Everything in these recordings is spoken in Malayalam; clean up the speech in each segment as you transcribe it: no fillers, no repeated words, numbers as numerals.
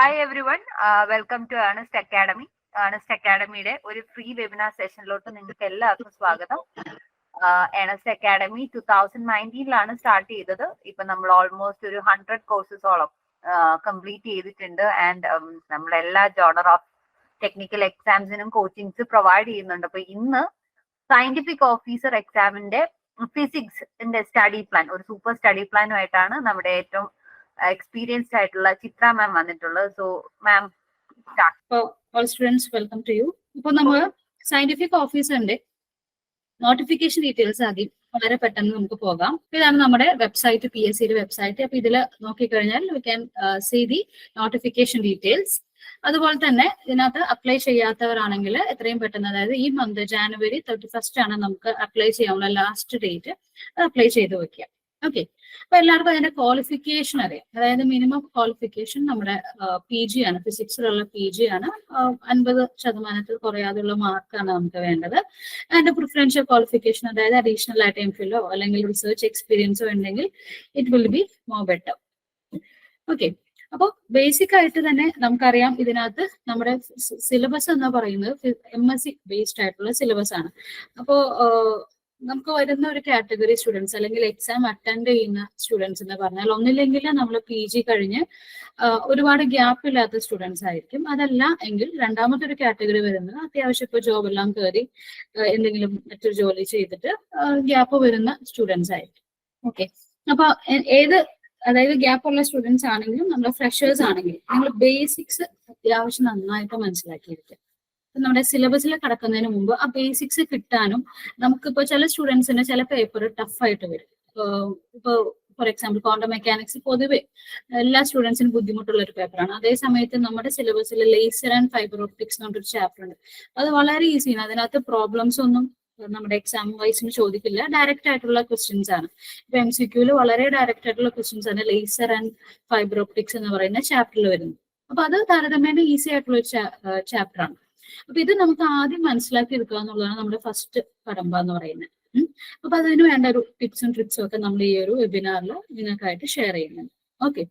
Hi every one, welcome to Ernest academy. Ernest അക്കാഡമിയുടെ ഒരു ഫ്രീ വെബിനാർ സെഷനിലോട്ട് നിങ്ങൾക്ക് എല്ലാവർക്കും സ്വാഗതം. ഏണസ്റ്റ് അക്കാഡമി 2019 സ്റ്റാർട്ട് ചെയ്തത്. ഇപ്പൊ നമ്മൾ ഓൾമോസ്റ്റ് ഒരു 100 കോഴ്സസോളം കംപ്ലീറ്റ് ചെയ്തിട്ടുണ്ട്. ആൻഡ് നമ്മൾ എല്ലാ ജോണർ ഓഫ് ടെക്നിക്കൽ എക്സാംസിനും കോച്ചിങ്സ് പ്രൊവൈഡ് ചെയ്യുന്നുണ്ട്. അപ്പൊ ഇന്ന് സയന്റിഫിക് ഓഫീസർ എക്സാമിന്റെ ഫിസിക്സിന്റെ സ്റ്റഡി പ്ലാൻ, ഒരു സൂപ്പർ സ്റ്റഡി പ്ലാനുമായിട്ടാണ് നമ്മുടെ ഏറ്റവും experienced ആയിട്ടുള്ള ചിത്ര മാം വന്നിട്ടുള്ളത്. So ma'am all students, welcome to you. ഇപ്പൊ നമ്മൾ സയന്റിഫിക് ഓഫീസറിന്റെ നോട്ടിഫിക്കേഷൻ ഡീറ്റെയിൽസ് ആദ്യം വളരെ പെട്ടെന്ന് നമുക്ക് പോകാം. ഇതാണ് നമ്മുടെ വെബ്സൈറ്റ്, PSC വെബ്സൈറ്റ്. അപ്പൊ ഇതിൽ നോക്കിക്കഴിഞ്ഞാൽ we can see the notification details. അതുപോലെ തന്നെ ഇതിനകത്ത് അപ്ലൈ ചെയ്യാത്തവരാണെങ്കിൽ എത്രയും പെട്ടെന്ന്, അതായത് ഈ മന്ത് January 31 ആണ് നമുക്ക് അപ്ലൈ ചെയ്യാനുള്ള ലാസ്റ്റ് ഡേറ്റ്, അത് അപ്ലൈ ചെയ്ത് വെക്കാം. ഓക്കെ, അപ്പൊ എല്ലാവർക്കും അതിന്റെ ക്വാളിഫിക്കേഷൻ അറിയാം. അതായത് മിനിമം ക്വാളിഫിക്കേഷൻ നമ്മുടെ PG ആണ്, ഫിസിക്സിലുള്ള PG ആണ്. 50% കുറയാതെയുള്ള മാർക്കാണ് നമുക്ക് വേണ്ടത്. അതിന്റെ പ്രിഫറൻഷ്യൽ ക്വാളിഫിക്കേഷൻ, അതായത് അഡീഷണൽ ആയിട്ട് MPhil അല്ലെങ്കിൽ റിസർച്ച് എക്സ്പീരിയൻസോ ഉണ്ടെങ്കിൽ it will be more better. Okay, അപ്പോൾ ബേസിക് ആയിട്ട് തന്നെ നമുക്കറിയാം ഇതിനകത്ത് നമ്മുടെ സിലബസ് എന്ന് പറയുന്നത് MSc ബേസ്ഡ് ആയിട്ടുള്ള സിലബസ് ആണ്. അപ്പോൾ നമുക്ക് വരുന്ന ഒരു കാറ്റഗറി സ്റ്റുഡൻസ് അല്ലെങ്കിൽ എക്സാം അറ്റൻഡ് ചെയ്യുന്ന സ്റ്റുഡൻസ് എന്ന് പറഞ്ഞാൽ ഒന്നില്ലെങ്കിൽ നമ്മൾ PG കഴിഞ്ഞ് ഒരുപാട് ഗ്യാപ്പ് ഇല്ലാത്ത സ്റ്റുഡൻസ് ആയിരിക്കും. അതല്ല എങ്കിൽ രണ്ടാമത്തെ ഒരു കാറ്റഗറി വരുന്നത് അത്യാവശ്യം ഇപ്പോൾ ജോബ് എല്ലാം കയറി എന്തെങ്കിലും മറ്റൊരു ജോലി ചെയ്തിട്ട് ഗ്യാപ്പ് വരുന്ന സ്റ്റുഡൻസ് ആയിരിക്കും. ഓക്കെ, അപ്പൊ അതായത് ഗ്യാപ്പ് ഉള്ള സ്റ്റുഡൻസ് ആണെങ്കിലും നമ്മുടെ ഫ്രഷേഴ്സ് ആണെങ്കിലും നിങ്ങൾ ബേസിക്സ് അത്യാവശ്യം നന്നായിട്ട് മനസ്സിലാക്കിയിരിക്കും. നമ്മുടെ സിലബസിൽ കടക്കുന്നതിന് മുമ്പ് ആ ബേസിക്സ് കിട്ടാനും നമുക്കിപ്പോൾ ചില സ്റ്റുഡൻസിന് ചില പേപ്പർ ടഫായിട്ട് വരും. ഇപ്പോൾ ഫോർ എക്സാമ്പിൾ ക്വാണ്ടം മെക്കാനിക്സ് പൊതുവെ എല്ലാ സ്റ്റുഡൻസിനും ബുദ്ധിമുട്ടുള്ള ഒരു പേപ്പറാണ്. അതേ സമയത്ത് നമ്മുടെ സിലബസിൽ ലേസർ ആൻഡ് ഫൈബർ ഓപ്റ്റിക്സ് എന്ന് പറഞ്ഞൊരു ചാപ്റ്റർ ഉണ്ട്. അത് വളരെ ഈസിയാണ്. അതിനകത്ത് പ്രോബ്ലംസ് ഒന്നും നമ്മുടെ എക്സാം വൈസിന് ചോദിക്കില്ല, ഡയറക്റ്റ് ആയിട്ടുള്ള ക്വസ്റ്റ്യൻസ് ആണ്. ഇപ്പൊ MCQ വളരെ ഡയറക്റ്റ് ആയിട്ടുള്ള ക്വസ്റ്റ്യൻസ് ആണ് ലേസർ ആൻഡ് ഫൈബർ ഓപ്റ്റിക്സ് എന്ന് പറയുന്ന ചാപ്റ്ററിൽ വരുന്നത്. അപ്പൊ അത് താരതമ്യേന ഈസി ആയിട്ടുള്ള ഒരു ചാപ്റ്റർ ആണ്. അപ്പൊ ഇത് നമുക്ക് ആദ്യം മനസ്സിലാക്കി എടുക്കുക എന്നുള്ളതാണ് നമ്മുടെ ഫസ്റ്റ് കടമ്പ എന്ന് പറയുന്നത്. അപ്പൊ അതിന് വേണ്ട ഒരു ടിപ്സും ട്രിക്സും ഒക്കെ നമ്മൾ ഈ ഒരു വെബിനാറിൽ നിങ്ങൾക്കായിട്ട് ഷെയർ ചെയ്യുന്നുണ്ട്. ഓക്കെ,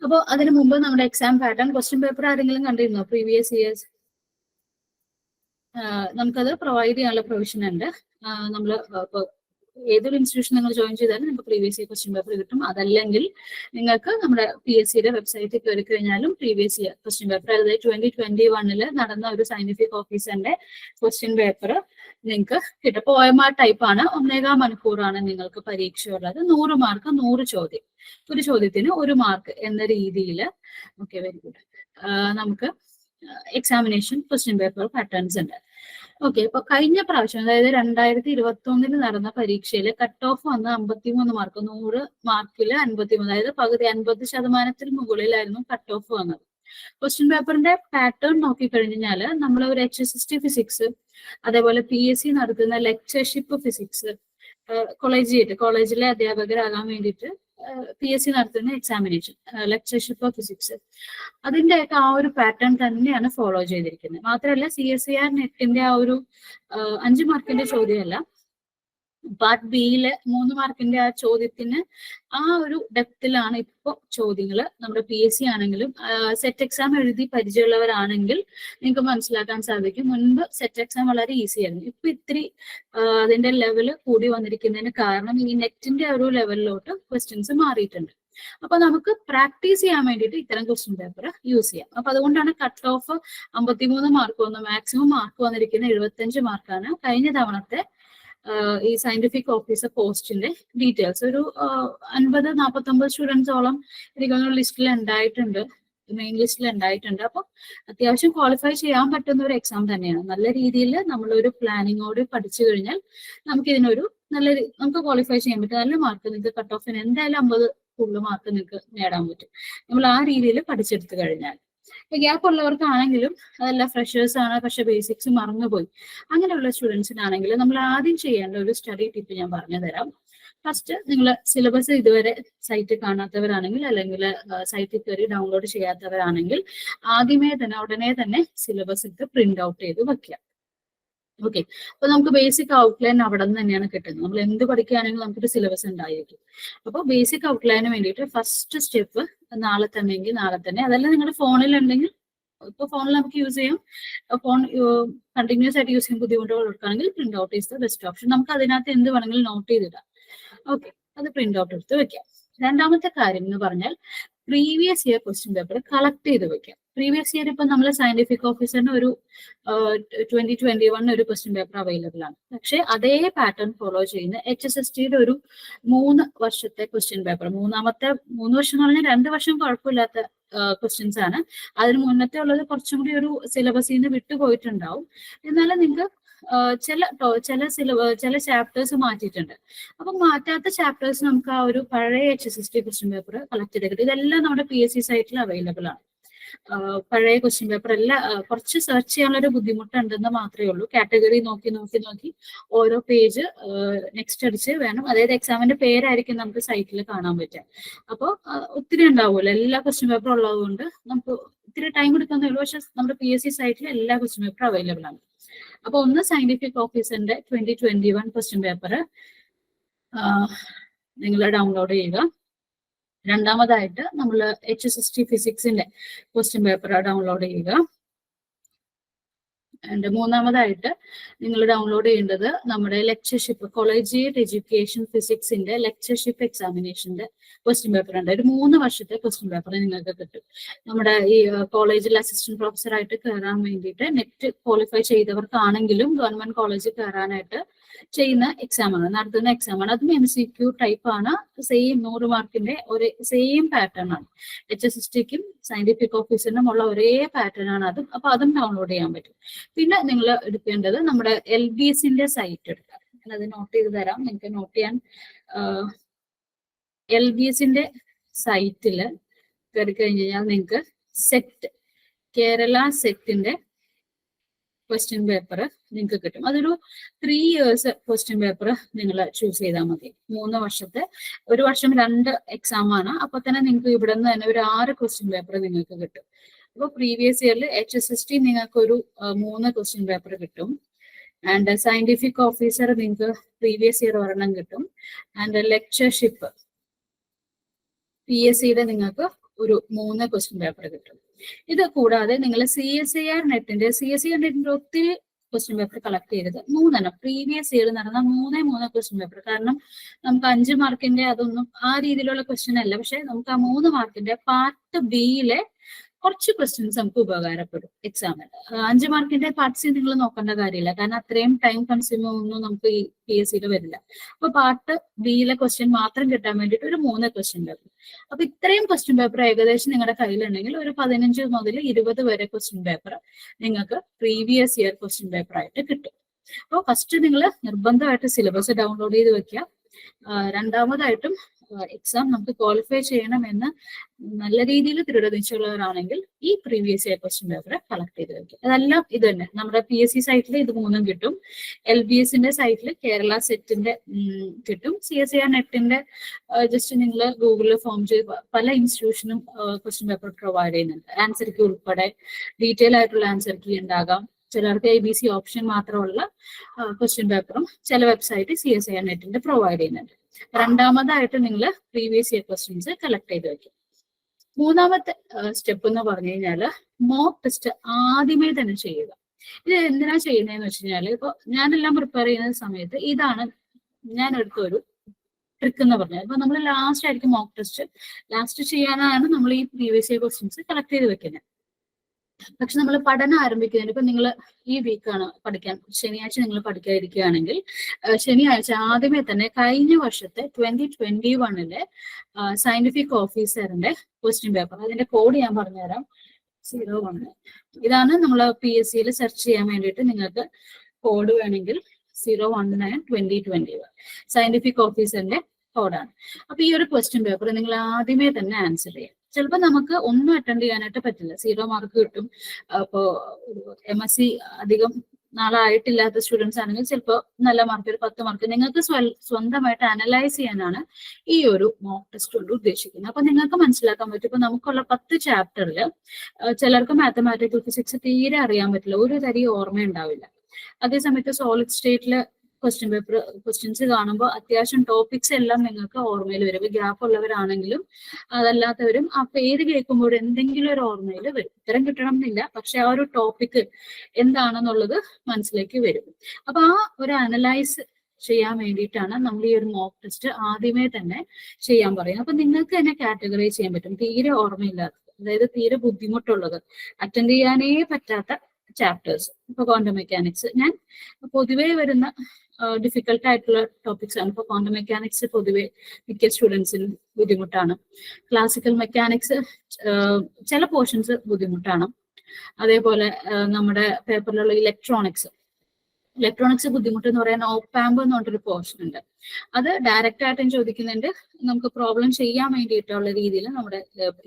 അപ്പോൾ അതിനു മുമ്പ് നമ്മുടെ എക്സാം പാറ്റേൺ, ക്വസ്റ്റ്യൻ പേപ്പർ ആരെങ്കിലും കണ്ടിരുന്നോ പ്രീവിയസ് ഇയേഴ്സ്? നമുക്കത് പ്രൊവൈഡ് ചെയ്യാനുള്ള പ്രൊവിഷൻ ഉണ്ട്. നമ്മൾ ഇപ്പോൾ ഏതൊരു ഇൻസ്റ്റിറ്റ്യൂഷൻ നിങ്ങൾ ജോയിൻ ചെയ്താലും നിങ്ങൾക്ക് പ്രീവിയസ് ഇയർ ക്വസ്റ്റ്യൻ പേപ്പർ കിട്ടും. അതല്ലെങ്കിൽ നിങ്ങൾക്ക് നമ്മുടെ PSC വെബ്സൈറ്റിൽ കയറി കഴിഞ്ഞാലും പ്രീവിയസ് ഇയർ ക്വസ്റ്റ്യൻ പേപ്പർ, അതായത് 2021 നടന്ന ഒരു സയന്റിഫിക് ഓഫീസറിന്റെ ക്വസ്റ്റ്യൻ പേപ്പർ നിങ്ങൾക്ക് കിട്ടും. ഇപ്പോൾ OMR ടൈപ്പ് ആണ്, 1.25 മണിക്കൂറാണ് നിങ്ങൾക്ക് പരീക്ഷയുള്ളത്. 100 മാർക്ക് 100 ചോദ്യം, ഒരു ചോദ്യത്തിന് 1 മാർക്ക് എന്ന രീതിയിൽ. Okay, very good. നമുക്ക് എക്സാമിനേഷൻ ക്വസ്റ്റ്യൻ പേപ്പർ പാറ്റേൺസ് ഉണ്ട്. ഓക്കെ, ഇപ്പൊ കഴിഞ്ഞ പ്രാവശ്യം അതായത് 2021 നടന്ന പരീക്ഷയിൽ കട്ട് ഓഫ് വന്ന് 53 മാർക്ക്, 100 മാർക്കിൽ 53, അതായത് പകുതി 50% മുകളിലായിരുന്നു കട്ട് ഓഫ് വന്നത്. ക്വസ്റ്റ്യൻ പേപ്പറിന്റെ പാറ്റേൺ നോക്കിക്കഴിഞ്ഞാൽ നമ്മൾ ഒരു HSST ഫിസിക്സ്, അതേപോലെ PSC നടത്തുന്ന ലെക്ചർഷിപ്പ് ഫിസിക്സ്, കോളേജിലെ അധ്യാപകരാകാൻ വേണ്ടിയിട്ട് PSC നടത്തുന്ന എക്സാമിനേഷൻ ലെക്ചർഷിപ്പ് ഓഫ് ഫിസിക്സ്, അതിൻ്റെയൊക്കെ ആ ഒരു പാറ്റേൺ തന്നെയാണ് ഫോളോ ചെയ്തിരിക്കുന്നത്. മാത്രമല്ല CSIR നെറ്റിന്റെ ആ ഒരു 5 മാർക്കിന്റെ ചോദ്യമല്ല, പാർട്ട് ബിയിലെ 3 മാർക്കിന്റെ ആ ചോദ്യത്തിന് ആ ഒരു ഡെപ്തിലാണ് ഇപ്പോൾ ചോദ്യങ്ങൾ. നമ്മുടെ PSC ആണെങ്കിലും സെറ്റ് എക്സാം എഴുതി പരിചയമുള്ളവരാണെങ്കിൽ നിങ്ങൾക്ക് മനസ്സിലാക്കാൻ സാധിക്കും. മുൻപ് സെറ്റ് എക്സാം വളരെ ഈസി ആയിരുന്നു. ഇപ്പൊ ഇത്തിരി അതിന്റെ ലെവൽ കൂടി വന്നിരിക്കുന്നതിന് കാരണം ഈ നെറ്റിന്റെ ഒരു ലെവലിലോട്ട് ക്വസ്റ്റ്യൻസ് മാറിയിട്ടുണ്ട്. അപ്പൊ നമുക്ക് പ്രാക്ടീസ് ചെയ്യാൻ വേണ്ടിയിട്ട് ഇത്തരം ക്വസ്റ്റ്യൻ പേപ്പർ യൂസ് ചെയ്യാം. അപ്പൊ അതുകൊണ്ടാണ് കട്ട് ഓഫ് 53 മാർക്ക് വന്നു. മാക്സിമം മാർക്ക് വന്നിരിക്കുന്ന 75 മാർക്കാണ്. കഴിഞ്ഞ തവണത്തെ ഈ സയന്റിഫിക് ഓഫീസർ പോസ്റ്റിന്റെ ഡീറ്റെയിൽസ് ഒരു 50-49 സ്റ്റുഡൻസോളം എനിക്കൊന്ന് ലിസ്റ്റിൽ ഉണ്ടായിട്ടുണ്ട്, മെയിൻ ലിസ്റ്റിൽ ഉണ്ടായിട്ടുണ്ട്. അപ്പൊ അത്യാവശ്യം ക്വാളിഫൈ ചെയ്യാൻ പറ്റുന്ന ഒരു എക്സാം തന്നെയാണ്. നല്ല രീതിയിൽ നമ്മളൊരു പ്ലാനിങ്ങോട് പഠിച്ചു കഴിഞ്ഞാൽ നമുക്ക് ക്വാളിഫൈ ചെയ്യാൻ പറ്റും. നല്ല മാർക്ക് നിങ്ങൾക്ക് കട്ട് ഓഫിന് എന്തായാലും 50 കൂടുതൽ മാർക്ക് നിങ്ങൾക്ക് നേടാൻ പറ്റും നമ്മൾ ആ രീതിയിൽ പഠിച്ചെടുത്തു കഴിഞ്ഞാൽ. ഗ്യാപ്പ് ഉള്ളവർക്കാണെങ്കിലും അതല്ല ഫ്രഷേഴ്സ് ആണ് പക്ഷെ ബേസിക്സ് മറന്നുപോയി, അങ്ങനെയുള്ള സ്റ്റുഡൻസിനാണെങ്കിൽ നമ്മൾ ആദ്യം ചെയ്യേണ്ട ഒരു സ്റ്റഡി ടിപ്പ് ഞാൻ പറഞ്ഞു തരാം. ഫസ്റ്റ്, നിങ്ങൾ സിലബസ് ഇതുവരെ സൈറ്റിൽ കാണാത്തവരാണെങ്കിൽ അല്ലെങ്കിൽ സൈറ്റിൽ കയറി ഡൗൺലോഡ് ചെയ്യാത്തവരാണെങ്കിൽ ഉടനെ തന്നെ സിലബസ് ഇത് പ്രിന്റ് ഔട്ട് ചെയ്ത് വെക്കുക. ഓക്കെ, അപ്പൊ നമുക്ക് ബേസിക് ഔട്ട്ലൈൻ അവിടെ നിന്ന് തന്നെയാണ് കിട്ടുന്നത്. നമ്മൾ എന്ത് പഠിക്കുകയാണെങ്കിലും നമുക്കൊരു സിലബസ് ഉണ്ടായിരിക്കും. അപ്പോൾ ബേസിക് ഔട്ട്ലൈന് വേണ്ടിയിട്ട് ഫസ്റ്റ് സ്റ്റെപ്പ് നാളെ തന്നെ എങ്കിൽ നാളെ തന്നെ, അതല്ല നിങ്ങളുടെ ഫോണിൽ ഉണ്ടെങ്കിൽ ഇപ്പൊ ഫോണിൽ നമുക്ക് യൂസ് ചെയ്യാം. ഫോൺ കണ്ടിന്യൂസ് ആയിട്ട് യൂസ് ചെയ്യാൻ ബുദ്ധിമുട്ടുകൾ എടുക്കുകയാണെങ്കിൽ print out is the best option. നമുക്ക് അതിനകത്ത് എന്ത് വേണമെങ്കിലും നോട്ട് ചെയ്തിടാം. ഓക്കെ, അത് പ്രിന്റ് ഔട്ട് എടുത്ത് വെക്കാം. രണ്ടാമത്തെ കാര്യം എന്ന് പറഞ്ഞാൽ previous year question paper collect ചെയ്ത് വെക്കാം. പ്രീവിയസ് ഇയർ ഇപ്പൊ നമ്മൾ സയന്റിഫിക് ഓഫീസറിന് ഒരു 2021 ഒരു ക്വസ്റ്റ്യൻ പേപ്പർ അവൈലബിൾ ആണ്. പക്ഷെ അതേ പാറ്റേൺ ഫോളോ ചെയ്യുന്ന HSSTയുടെ ഒരു 3 വർഷത്തെ ക്വസ്റ്റ്യൻ പേപ്പർ, 3 വർഷം എന്ന് പറഞ്ഞാൽ 2 വർഷം കുഴപ്പമില്ലാത്ത ക്വസ്റ്റ്യൻസ് ആണ്. അതിന് മുന്നത്തെ ഉള്ളത് കുറച്ചും കൂടി ഒരു സിലബസിൽ നിന്ന് വിട്ടുപോയിട്ടുണ്ടാവും. എന്നാലും നിങ്ങൾക്ക് ചില ചാപ്റ്റേഴ്സ് മാറ്റിയിട്ടുണ്ട്. അപ്പൊ മാറ്റാത്ത ചാപ്റ്റേഴ്സ് നമുക്ക് ആ ഒരു പഴയ HSST ക്വസ്റ്റ്യൻ പേപ്പർ കളക്ട് ചെയ്ത് കിട്ടും. ഇതെല്ലാം നമ്മുടെ PSC സൈറ്റിൽ അവൈലബിൾ ആണ്. പഴയ ക്വസ്റ്റ്യൻ പേപ്പർ എല്ലാം കുറച്ച് സെർച്ച് ചെയ്യാനുള്ള ഒരു ബുദ്ധിമുട്ടുണ്ടെന്ന് മാത്രമേ ഉള്ളൂ. കാറ്റഗറി നോക്കി ഓരോ പേജ് നെക്സ്റ്റ് അടിച്ച് വേണം. അതായത് എക്സാമിന്റെ പേരായിരിക്കും നമുക്ക് സൈറ്റിൽ കാണാൻ പറ്റുക. അപ്പോൾ ഒത്തിരി ഉണ്ടാവുമല്ലോ, എല്ലാ ക്വസ്റ്റ്യൻ പേപ്പറും ഉള്ളത് കൊണ്ട് നമുക്ക് ഇത്തിരി ടൈം എടുക്കുന്നേ ഉള്ളൂ. പക്ഷെ നമ്മുടെ PSC സൈറ്റിൽ എല്ലാ ക്വസ്റ്റ്യൻ പേപ്പറും അവൈലബിൾ ആണ്. അപ്പൊ ഒന്ന് സയന്റിഫിക് ഓഫീസറിന്റെ 2021 ക്വസ്റ്റ്യൻ പേപ്പർ നിങ്ങൾ ഡൗൺലോഡ് ചെയ്യുക. രണ്ടാമതായിട്ട് നമ്മൾ HSST ഫിസിക്സിന്റെ ക്വസ്റ്റ്യൻ പേപ്പർ ഡൗൺലോഡ് ചെയ്യുക. ആൻഡ് മൂന്നാമതായിട്ട് നിങ്ങൾ ഡൗൺലോഡ് ചെയ്യേണ്ടത് നമ്മുടെ ലെക്ചർഷിപ്പ്, കൊളേജിയേറ്റ് എഡ്യൂക്കേഷൻ ഫിസിക്സിന്റെ ലെക്ചർഷിപ്പ് എക്സാമിനേഷന്റെ ക്വസ്റ്റ്യൻ പേപ്പർ ഉണ്ട്. ഒരു 3 വർഷത്തെ ക്വസ്റ്റ്യൻ പേപ്പർ നിങ്ങൾക്ക് കിട്ടും. നമ്മുടെ ഈ കോളേജിൽ അസിസ്റ്റന്റ് പ്രൊഫസർ ആയിട്ട് കയറാൻ വേണ്ടിയിട്ട് നെറ്റ് ക്വാളിഫൈ ചെയ്തവർക്കാണെങ്കിലും ഗവൺമെന്റ് കോളേജിൽ കയറാനായിട്ട് ചെയ്യുന്ന എക്സാമാണ്, നടത്തുന്ന എക്സാമാണ്. അതും MCQ ടൈപ്പ് ആണ്. സെയിം 100 മാർക്കിന്റെ ഒരേ സെയിം പാറ്റേൺ ആണ്. HSSTക്കും സയന്റിഫിക് ഓഫീസറിനും ഉള്ള ഒരേ പാറ്റേൺ ആണ് അതും. അപ്പൊ അതും ഡൗൺലോഡ് ചെയ്യാൻ പറ്റും. പിന്നെ നിങ്ങൾ എടുക്കേണ്ടത് നമ്മുടെ LBSന്റെ സൈറ്റ് എടുക്കുക. അത് നോട്ട് ചെയ്ത് തരാം, നിങ്ങൾക്ക് നോട്ട് ചെയ്യാൻ. LBSന്റെ സൈറ്റിൽ കയറി കഴിഞ്ഞ് കഴിഞ്ഞാൽ നിങ്ങൾക്ക് സെറ്റ്, കേരള സെറ്റിന്റെ ക്വസ്റ്റ്യൻ പേപ്പർ നിങ്ങൾക്ക് കിട്ടും. അതൊരു 3 ഇയേഴ്സ് ക്വസ്റ്റ്യൻ പേപ്പർ നിങ്ങൾ ചൂസ് ചെയ്താൽ മതി. 3 വർഷത്തെ, ഒരു വർഷം 2 എക്സാം ആണ്. അപ്പൊ തന്നെ നിങ്ങൾക്ക് ഇവിടെ നിന്ന് തന്നെ ഒരു 6 ക്വസ്റ്റ്യൻ പേപ്പർ നിങ്ങൾക്ക് കിട്ടും. അപ്പൊ പ്രീവിയസ് ഇയറിൽ HSST നിങ്ങൾക്ക് ഒരു 3 ക്വസ്റ്റ്യൻ പേപ്പർ കിട്ടും. ആൻഡ് സയന്റിഫിക് ഓഫീസർ നിങ്ങൾക്ക് പ്രീവിയസ് ഇയർ ഒരെണ്ണം കിട്ടും. ആൻഡ് ലെക്ചർഷിപ്പ് PSCയുടെ നിങ്ങൾക്ക് ഒരു 3 ക്വസ്റ്റ്യൻ പേപ്പർ കിട്ടും. ഇത് കൂടാതെ നിങ്ങൾ CSIR നെറ്റിന്റെ ഒത്തിരി ക്വസ്റ്റ്യൻ പേപ്പർ കളക്ട് ചെയ്തത് 3 പ്രീവിയസ് ഇയർ നടന്ന 3 ക്വസ്റ്റ്യൻ പേപ്പർ. കാരണം നമുക്ക് 5 മാർക്കിന്റെ അതൊന്നും ആ രീതിയിലുള്ള ക്വസ്റ്റ്യൻ അല്ല. പക്ഷെ നമുക്ക് ആ 3 മാർക്കിന്റെ പാർട്ട് ബിയിലെ കുറച്ച് ക്വസ്റ്റ്യൻസ് നമുക്ക് ഉപകാരപ്പെടും എക്സാമിൽ. 5 മാർക്കിന്റെ പാർട്ട് സി നിങ്ങൾ നോക്കേണ്ട കാര്യമില്ല, കാരണം അത്രയും ടൈം കൺസ്യൂമർ ഒന്നും നമുക്ക് ഈ PSCയിൽ വരില്ല. അപ്പൊ പാർട്ട് ബിയിലെ ക്വസ്റ്റ്യൻ മാത്രം കിട്ടാൻ വേണ്ടിയിട്ട് ഒരു 3 ക്വസ്റ്റ്യൻ പേപ്പർ. അപ്പൊ ഇത്രയും ക്വസ്റ്റ്യൻ പേപ്പർ ഏകദേശം നിങ്ങളുടെ കയ്യിലുണ്ടെങ്കിൽ ഒരു 15 മുതൽ 20 വരെ ക്വസ്റ്റ്യൻ പേപ്പർ നിങ്ങൾക്ക് പ്രീവിയസ് ഇയർ ക്വസ്റ്റ്യൻ പേപ്പർ ആയിട്ട് കിട്ടും. അപ്പോൾ ഫസ്റ്റ് നിങ്ങൾ നിർബന്ധമായിട്ട് സിലബസ് ഡൗൺലോഡ് ചെയ്ത് വെക്കുക. രണ്ടാമതായിട്ടും എക്സാം നമുക്ക് ക്വാളിഫൈ ചെയ്യണമെന്ന് നല്ല രീതിയിൽ ദൃഢനിശ്ചയമുള്ളവരാണെങ്കിൽ ഈ previous year question paper collect ചെയ്ത് വെക്കുക. അതെല്ലാം ഇത് തന്നെ നമ്മുടെ PSC സൈറ്റിൽ ഇത് 3 കിട്ടും. LBSന്റെ സൈറ്റിൽ കേരള സെറ്റിന്റെ കിട്ടും. CSIR നെറ്റിന്റെ ജസ്റ്റ് നിങ്ങൾ ഗൂഗിളിൽ ഫോം ചെയ്ത് പല ഇൻസ്റ്റിറ്റ്യൂഷനും ക്വസ്റ്റ്യൻ പേപ്പർ പ്രൊവൈഡ് ചെയ്യുന്നുണ്ട്. ആൻസർ കീ ഉൾപ്പെടെ ഡീറ്റെയിൽ ആയിട്ടുള്ള ആൻസർ കീ ഉണ്ടാകാം. ചിലർക്ക് ABC ഓപ്ഷൻ മാത്രമുള്ള ക്വസ്റ്റ്യൻ പേപ്പറും ചില വെബ്സൈറ്റ് CSIR നെറ്റിന്റെ പ്രൊവൈഡ് ചെയ്യുന്നുണ്ട്. രണ്ടാമതായിട്ട് നിങ്ങൾ പ്രീവിയസ് ഇയർ ക്വസ്റ്റ്യൻസ് കളക്ട് ചെയ്ത് വെക്കും. മൂന്നാമത്തെ സ്റ്റെപ്പ് എന്ന് പറഞ്ഞു കഴിഞ്ഞാൽ മോക്ക് ടെസ്റ്റ് ആദ്യമേ തന്നെ ചെയ്യുക. ഇത് എന്തിനാ ചെയ്യുന്നതെന്ന് വെച്ച് കഴിഞ്ഞാൽ, ഇപ്പൊ ഞാനെല്ലാം പ്രിപ്പയർ ചെയ്യുന്ന സമയത്ത് ഇതാണ് ഞാൻ എടുത്ത ഒരു ട്രിക്ക് എന്ന് പറഞ്ഞാൽ, ഇപ്പൊ നമ്മൾ ലാസ്റ്റ് ആയിരിക്കും മോക്ക് ടെസ്റ്റ്. ലാസ്റ്റ് ചെയ്യാനാണ് നമ്മൾ ഈ പ്രീവിയസ് ഇയർ ക്വസ്റ്റ്യൻസ് കളക്ട് ചെയ്ത് വെക്കുന്നത്. പക്ഷെ നമ്മൾ പഠനം ആരംഭിക്കുന്നതിന് ഇപ്പൊ നിങ്ങൾ ഈ വീക്കാണ് പഠിക്കാൻ, ശനിയാഴ്ച നിങ്ങൾ പഠിക്കാതിരിക്കുകയാണെങ്കിൽ ശനിയാഴ്ച ആദ്യമേ തന്നെ കഴിഞ്ഞ വർഷത്തെ 2021 സയന്റിഫിക് ഓഫീസറിന്റെ ക്വസ്റ്റ്യൻ പേപ്പർ, അതിന്റെ കോഡ് ഞാൻ പറഞ്ഞുതരാം. 01 ഇതാണ് നമ്മൾ PSCയിൽ സെർച്ച് ചെയ്യാൻ വേണ്ടിയിട്ട് നിങ്ങൾക്ക് കോഡ് വേണമെങ്കിൽ 019-2021 സയന്റിഫിക് ഓഫീസറിന്റെ കോഡാണ്. അപ്പൊ ഈ ഒരു ക്വസ്റ്റ്യൻ പേപ്പർ നിങ്ങൾ ആദ്യമേ തന്നെ ആൻസർ ചെയ്യാം. ചിലപ്പോൾ നമുക്ക് ഒന്നും അറ്റൻഡ് ചെയ്യാനായിട്ട് പറ്റില്ല, 0 മാർക്ക് കിട്ടും. അപ്പോ MSc അധികം നാളായിട്ടില്ലാത്ത സ്റ്റുഡൻസ് ആണെങ്കിൽ ചിലപ്പോൾ നല്ല മാർക്ക്, ഒരു 10 മാർക്ക് നിങ്ങൾക്ക് സ്വന്തമായിട്ട് അനലൈസ് ചെയ്യാനാണ് ഈ ഒരു മോക്ക് ടെസ്റ്റ് കൊണ്ട് ഉദ്ദേശിക്കുന്നത്. അപ്പൊ നിങ്ങൾക്ക് മനസ്സിലാക്കാൻ പറ്റും, ഇപ്പൊ നമുക്കുള്ള 10 ചാപ്റ്ററിൽ ചിലർക്ക് മാത്തമാറ്റിക്കൽ ഫിസിക്സ് തീരെ അറിയാൻ പറ്റില്ല, ഒരു തരി ഓർമ്മ ഉണ്ടാവില്ല. അതേസമയത്ത് സോളിഡ് സ്റ്റേറ്റില് ക്വസ്റ്റ്യൻ പേപ്പർ ക്വസ്റ്റ്യൻസ് കാണുമ്പോൾ അത്യാവശ്യം ടോപ്പിക്സ് എല്ലാം നിങ്ങൾക്ക് ഓർമ്മയിൽ വരും. ഗ്യാപ്പ് ഉള്ളവരാണെങ്കിലും അതല്ലാത്തവരും ആ പേര് കേൾക്കുമ്പോൾ എന്തെങ്കിലും ഒരു ഓർമ്മയിൽ വരും. ഉത്തരം കിട്ടണം എന്നില്ല, പക്ഷെ ആ ഒരു ടോപ്പിക് എന്താണെന്നുള്ളത് മനസ്സിലേക്ക് വരും. അപ്പൊ ആ ഒരു അനലൈസ് ചെയ്യാൻ വേണ്ടിയിട്ടാണ് നമ്മൾ ഈ ഒരു മോക്ക് ടെസ്റ്റ് ആദ്യമേ തന്നെ ചെയ്യാൻ പറയുന്നത്. അപ്പൊ നിങ്ങൾക്ക് തന്നെ കാറ്റഗറൈസ് ചെയ്യാൻ പറ്റും. തീരെ ഓർമ്മയില്ലാത്തത്, അതായത് തീരെ ബുദ്ധിമുട്ടുള്ളത്, അറ്റൻഡ് ചെയ്യാനേ പറ്റാത്ത ചാപ്റ്റേഴ്സ്. ഇപ്പൊ ക്വാണ്ടം മെക്കാനിക്സ് ഞാൻ പൊതുവേ വരുന്ന ഡിഫിക്കൽട്ട് ആയിട്ടുള്ള ടോപ്പിക്സ് ആണ്. ഇപ്പൊ ക്വാണ്ടം മെക്കാനിക്സ് പൊതുവെ മിക്ക സ്റ്റുഡൻസിനും ബുദ്ധിമുട്ടാണ്. ക്ലാസിക്കൽ മെക്കാനിക്സ് ചില പോർഷൻസ് ബുദ്ധിമുട്ടാണ്. അതേപോലെ നമ്മുടെ പേപ്പറിലുള്ള ഇലക്ട്രോണിക്സ് ബുദ്ധിമുട്ട് എന്ന് പറയാൻ ഓപ്പാമ്പ് എന്ന് പറഞ്ഞൊരു പോർഷൻ ഉണ്ട്. അത് ഡയറക്റ്റ് ആയിട്ടും ചോദിക്കുന്നുണ്ട്, നമുക്ക് പ്രോബ്ലം ചെയ്യാൻ വേണ്ടിയിട്ടുള്ള രീതിയിൽ നമ്മുടെ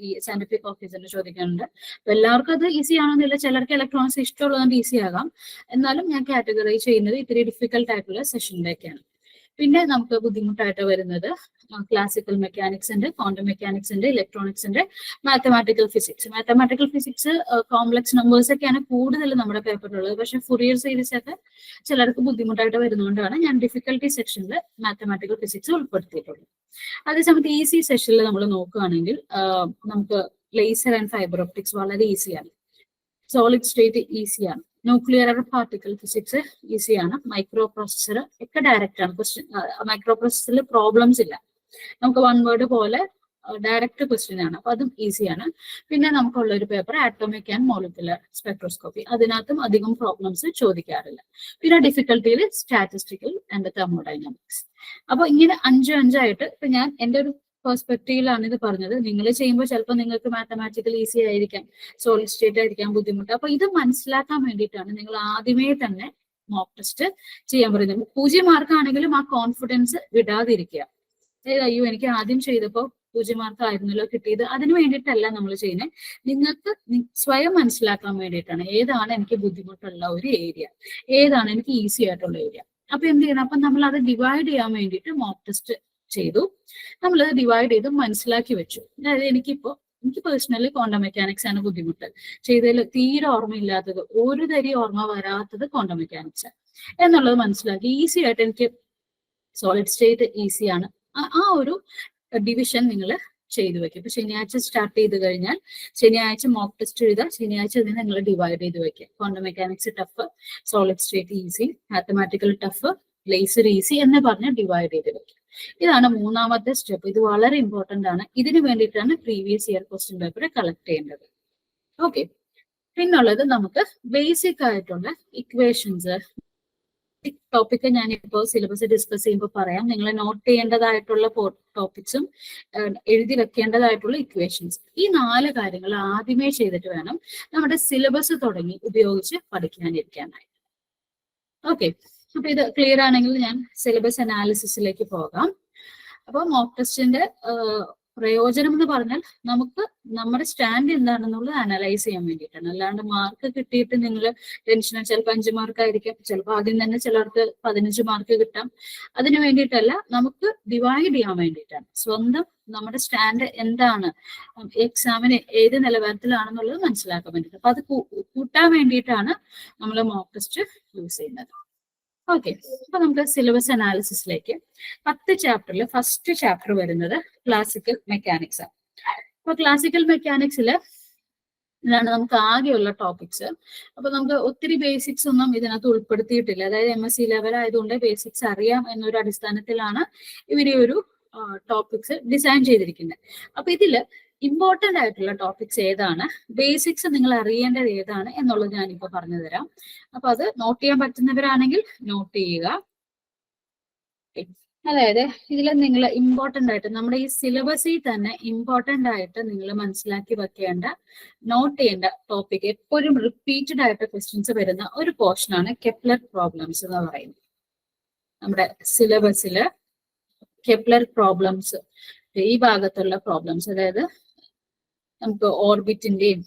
ഈ സയന്റിഫിക് ഓഫീസറിന് ചോദിക്കുന്നുണ്ട്. അപ്പൊ എല്ലാവർക്കും അത് ഈസി ആണെന്നില്ല, ചിലർക്ക് ഇലക്ട്രോണിക്സ് ഇഷ്ടമുള്ളതുകൊണ്ട് ഈസി ആകാം. എന്നാലും ഞാൻ കാറ്റഗറൈസ് ചെയ്യുന്നത് ഇത്തിരി ഡിഫിക്കൽട്ട് ആയിട്ടുള്ള സെഷനിലേക്കാണ്. പിന്നെ നമുക്ക് ബുദ്ധിമുട്ടായിട്ട് വരുന്നത് ക്ലാസിക്കൽ മെക്കാനിക്സ് ഉണ്ട്, ക്വാണ്ടം മെക്കാനിക്സ് ഉണ്ട്, ഇലക്ട്രോണിക്സ് ഉണ്ട്, മാത്തമാറ്റിക്കൽ ഫിസിക്സ് കോംപ്ലക്സ് നമ്പേഴ്സ് ഒക്കെയാണ് കൂടുതൽ നമ്മുടെ പേപ്പറിലുള്ളത്. പക്ഷെ ഫുറിയർ സീരീസ് ഒക്കെ ചിലർക്ക് ബുദ്ധിമുട്ടായിട്ട് വരുന്നതുകൊണ്ടാണ് ഞാൻ ഡിഫിക്കൽട്ടി സെക്ഷനിൽ മാത്തമാറ്റിക്കൽ ഫിസിക്സ് ഉൾപ്പെടുത്തിയിട്ടുള്ളത്. അതേസമയത്ത് ഈസി സെഷനിൽ നമ്മൾ നോക്കുകയാണെങ്കിൽ നമുക്ക് ലേസർ ആൻഡ് ഫൈബർ ഒപ്റ്റിക്സ് വളരെ ഈസിയാണ്. സോളിഡ് സ്റ്റേറ്റ് ഈസിയാണ്. ന്യൂക്ലിയർ പാർട്ടിക്കൽ ഫിസിക്സ് ഈസിയാണ്. മൈക്രോ പ്രോസസർ ഒക്കെ ഡയറക്റ്റ് ആണ്. ക്വസ്റ്റ്യൻ മൈക്രോ പ്രോസസറിൽ പ്രോബ്ലംസ് ഇല്ല, നമുക്ക് വൺ വേർഡ് പോലെ ഡയറക്റ്റ് ക്വസ്റ്റ്യൻ ആണ്. അപ്പൊ അതും ഈസിയാണ്. പിന്നെ നമുക്കുള്ള ഒരു paper atomic and molecular spectroscopy, അതിനകത്തും അധികം പ്രോബ്ലംസ് ചോദിക്കാറില്ല. പിന്നെ ഡിഫിക്കൽട്ടിയിൽ സ്റ്റാറ്റിസ്റ്റിക്കൽ ആൻഡ് തെർമോഡൈനാമിക്സ്. അപ്പൊ ഇങ്ങനെ 5 ഇപ്പൊ ഞാൻ എൻ്റെ ഒരു പെർസ്പെക്റ്റീവിലാണ് ഇത് പറഞ്ഞത്. നിങ്ങൾ ചെയ്യുമ്പോൾ ചിലപ്പോൾ നിങ്ങൾക്ക് മാത്തമാറ്റിക്കൽ ഈസി ആയിരിക്കാം, സോളിഡ് സ്റ്റേറ്റ് ആയിരിക്കാം ബുദ്ധിമുട്ട്. അപ്പൊ ഇത് മനസ്സിലാക്കാൻ വേണ്ടിയിട്ടാണ് നിങ്ങൾ ആദ്യമേ തന്നെ മോക്ക് ടെസ്റ്റ് ചെയ്യാൻ പറയുന്നത്. 0 മാർക്ക് ആണെങ്കിലും ആ കോൺഫിഡൻസ് വിടാതിരിക്കുക. അയ്യോ എനിക്ക് ആദ്യം ചെയ്തപ്പോൾ 0 മാർക്ക് ആയിരുന്നല്ലോ കിട്ടിയത്, അതിന് വേണ്ടിയിട്ടല്ല നമ്മൾ ചെയ്യുന്നത്. നിങ്ങൾക്ക് സ്വയം മനസ്സിലാക്കാൻ വേണ്ടിയിട്ടാണ് ഏതാണ് എനിക്ക് ബുദ്ധിമുട്ടുള്ള ഒരു ഏരിയ, ഏതാണ് എനിക്ക് ഈസി ആയിട്ടുള്ള ഏരിയ. അപ്പൊ എന്ത് ചെയ്യണം, അപ്പൊ നമ്മൾ അത് ഡിവൈഡ് ചെയ്യാൻ വേണ്ടിയിട്ട് മോക്ക് ടെസ്റ്റ് ചെയ്തു. നമ്മളത് ഡിവൈഡ് ചെയ്ത് മനസ്സിലാക്കി വെച്ചു. അതായത് എനിക്ക് പേഴ്സണലി ക്വാണ്ടം മെക്കാനിക്സ് ആണ് ബുദ്ധിമുട്ട്. ചെയ്തതിൽ തീരെ ഓർമ്മയില്ലാത്തത്, ഒരു തരി ഓർമ്മ വരാത്തത് ക്വാണ്ടം മെക്കാനിക്സ് എന്നുള്ളത് മനസ്സിലാക്കി. ഈസി ആയിട്ട് എനിക്ക് സോളിഡ് സ്റ്റേറ്റ് ഈസിയാണ്. ആ ഒരു ഡിവിഷൻ നിങ്ങൾ ചെയ്തു വെക്കും. ഇപ്പൊ ശനിയാഴ്ച സ്റ്റാർട്ട് ചെയ്ത് കഴിഞ്ഞാൽ ശനിയാഴ്ച മോക്ക് ടെസ്റ്റ് എഴുതുക, ശനിയാഴ്ച ഇതിനെ നിങ്ങൾ ഡിവൈഡ് ചെയ്ത് വെക്കുക. Quantum mechanics tough, solid state easy, mathematical tough, laser easy എന്ന് പറഞ്ഞ് ഡിവൈഡ് ചെയ്ത് വെക്കുക. ഇതാണ് 3ാമത്തെ സ്റ്റെപ്പ്. ഇത് വളരെ ഇമ്പോർട്ടന്റ് ആണ്. ഇതിന് വേണ്ടിയിട്ടാണ് previous year question paper collect ചെയ്യേണ്ടത്. ഓക്കെ, പിന്നുള്ളത് നമുക്ക് ബേസിക് ആയിട്ടുള്ള ഇക്വേഷൻസ്. ടോപ്പിക്ക് ഞാനിപ്പോൾ സിലബസ് ഡിസ്കസ് ചെയ്യുമ്പോൾ പറയാം. നിങ്ങൾ നോട്ട് ചെയ്യേണ്ടതായിട്ടുള്ള ടോപ്പിക്സും എഴുതി വെക്കേണ്ടതായിട്ടുള്ള ഇക്വേഷൻസ്. ഈ 4 കാര്യങ്ങൾ ആദ്യമേ ചെയ്തിട്ട് വേണം നമ്മുടെ സിലബസ് തുടങ്ങി ഉപയോഗിച്ച് പഠിക്കാനിരിക്കാനായി. ഓക്കെ, അപ്പൊ ഇത് ക്ലിയർ ആണെങ്കിൽ ഞാൻ സിലബസ് അനാലിസിസിലേക്ക് പോകാം. അപ്പോൾ മോക്ക് ടെസ്റ്റിന്റെ പ്രയോജനം എന്ന് പറഞ്ഞാൽ നമുക്ക് നമ്മുടെ സ്റ്റാൻഡ് എന്താണെന്നുള്ളത് അനലൈസ് ചെയ്യാൻ വേണ്ടിയിട്ടാണ്. അല്ലാണ്ട് മാർക്ക് കിട്ടിയിട്ട് നിങ്ങൾ ടെൻഷൻ, ചിലപ്പോൾ 5 മാർക്ക് ആയിരിക്കും, ചിലപ്പോൾ ആദ്യം തന്നെ ചിലർക്ക് 15 മാർക്ക് കിട്ടാം. അതിന് വേണ്ടിയിട്ടല്ല, നമുക്ക് ഡിവൈഡ് ചെയ്യാൻ വേണ്ടിയിട്ടാണ്. സ്വന്തം നമ്മുടെ സ്റ്റാൻഡ് എന്താണ്, എക്സാമിന് ഏത് നിലവാരത്തിലാണെന്നുള്ളത് മനസ്സിലാക്കാൻ വേണ്ടിയിട്ട്. അപ്പൊ അത് കൂട്ടാൻ വേണ്ടിയിട്ടാണ് നമ്മൾ മോക്ക് ടെസ്റ്റ് യൂസ് ചെയ്യുന്നത്. ഓക്കെ, അപ്പൊ നമുക്ക് സിലബസ് അനാലിസിസിലേക്ക് 10 ചാപ്റ്ററിൽ ഫസ്റ്റ് ചാപ്റ്റർ വരുന്നത് ക്ലാസിക്കൽ മെക്കാനിക്സ് ആണ്. അപ്പൊ ക്ലാസിക്കൽ മെക്കാനിക്സിൽ ഇതാണ് നമുക്ക് ആകെയുള്ള ടോപ്പിക്സ്. അപ്പൊ നമുക്ക് ഒത്തിരി ബേസിക്സ് ഒന്നും ഇതിനകത്ത് ഉൾപ്പെടുത്തിയിട്ടില്ല. അതായത് MSc ലെവൽ ആയതുകൊണ്ട് ബേസിക്സ് അറിയാം എന്നൊരു അടിസ്ഥാനത്തിലാണ് ഇവര് ഒരു ടോപ്പിക്സ് ഡിസൈൻ ചെയ്തിരിക്കുന്നത്. അപ്പൊ ഇതില് ഇമ്പോർട്ടന്റ് ആയിട്ടുള്ള ടോപ്പിക്സ് ഏതാണ്, ബേസിക്സ് നിങ്ങൾ അറിയേണ്ടത് ഏതാണ് എന്നുള്ളത് ഞാനിപ്പോ പറഞ്ഞു തരാം. അപ്പൊ അത് നോട്ട് ചെയ്യാൻ പറ്റുന്നവരാണെങ്കിൽ നോട്ട് ചെയ്യുക. അതായത് ഇതിൽ നിങ്ങൾ ഇമ്പോർട്ടന്റ് ആയിട്ട് നമ്മുടെ ഈ സിലബസിൽ തന്നെ ഇമ്പോർട്ടന്റ് ആയിട്ട് നിങ്ങൾ മനസ്സിലാക്കി വെക്കേണ്ട, നോട്ട് ചെയ്യേണ്ട ടോപ്പിക്, എപ്പോഴും റിപ്പീറ്റഡ് ആയിട്ട് ക്വസ്റ്റ്യൻസ് വരുന്ന ഒരു പോർഷനാണ് കെപ്ലർ പ്രോബ്ലംസ് എന്ന് പറയുന്നത്. നമ്മുടെ സിലബസില് കെപ്ലർ പ്രോബ്ലംസ്, ഈ ഭാഗത്തുള്ള പ്രോബ്ലംസ്, അതായത് നമുക്ക് ഓർബിറ്റിന്റെയും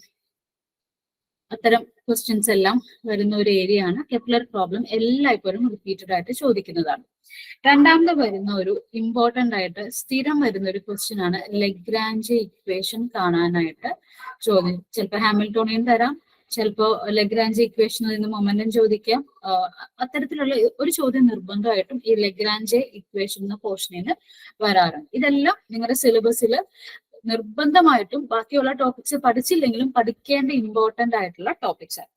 അത്തരം ക്വസ്റ്റ്യൻസ് എല്ലാം വരുന്ന ഒരു ഏരിയ ആണ് കെപ്ലർ പ്രോബ്ലം. എല്ലായ്പ്പോഴും റിപ്പീറ്റഡ് ആയിട്ട് ചോദിക്കുന്നതാണ്. രണ്ടാമത് വരുന്ന ഒരു ഇമ്പോർട്ടന്റ് ആയിട്ട് സ്ഥിരം വരുന്ന ഒരു ക്വസ്റ്റ്യൻ ആണ് ലഗ്രാഞ്ച് ഇക്വേഷൻ കാണാനായിട്ട് ചോദ്യം. ചിലപ്പോൾ ഹാമിൽട്ടോണിയൻ തരാം, ചിലപ്പോ ലഗ്രാഞ്ച് ഇക്വേഷനിൽ നിന്ന് മൊമെന്റം ചോദിക്കാം. അത്തരത്തിലുള്ള ഒരു ചോദ്യം നിർബന്ധമായിട്ടും ഈ ലഗ്രാഞ്ച് ഇക്വേഷൻ എന്ന പോർഷനിൽ നിന്ന് വരാറുണ്ട്. ഇതെല്ലാം നിങ്ങളുടെ സിലബസിൽ നിർബന്ധമായിട്ടും ബാക്കിയുള്ള ടോപ്പിക്സ് പഠിച്ചില്ലെങ്കിലും പഠിക്കേണ്ട ഇമ്പോർട്ടന്റ് ആയിട്ടുള്ള ടോപ്പിക്സ് ആണ്.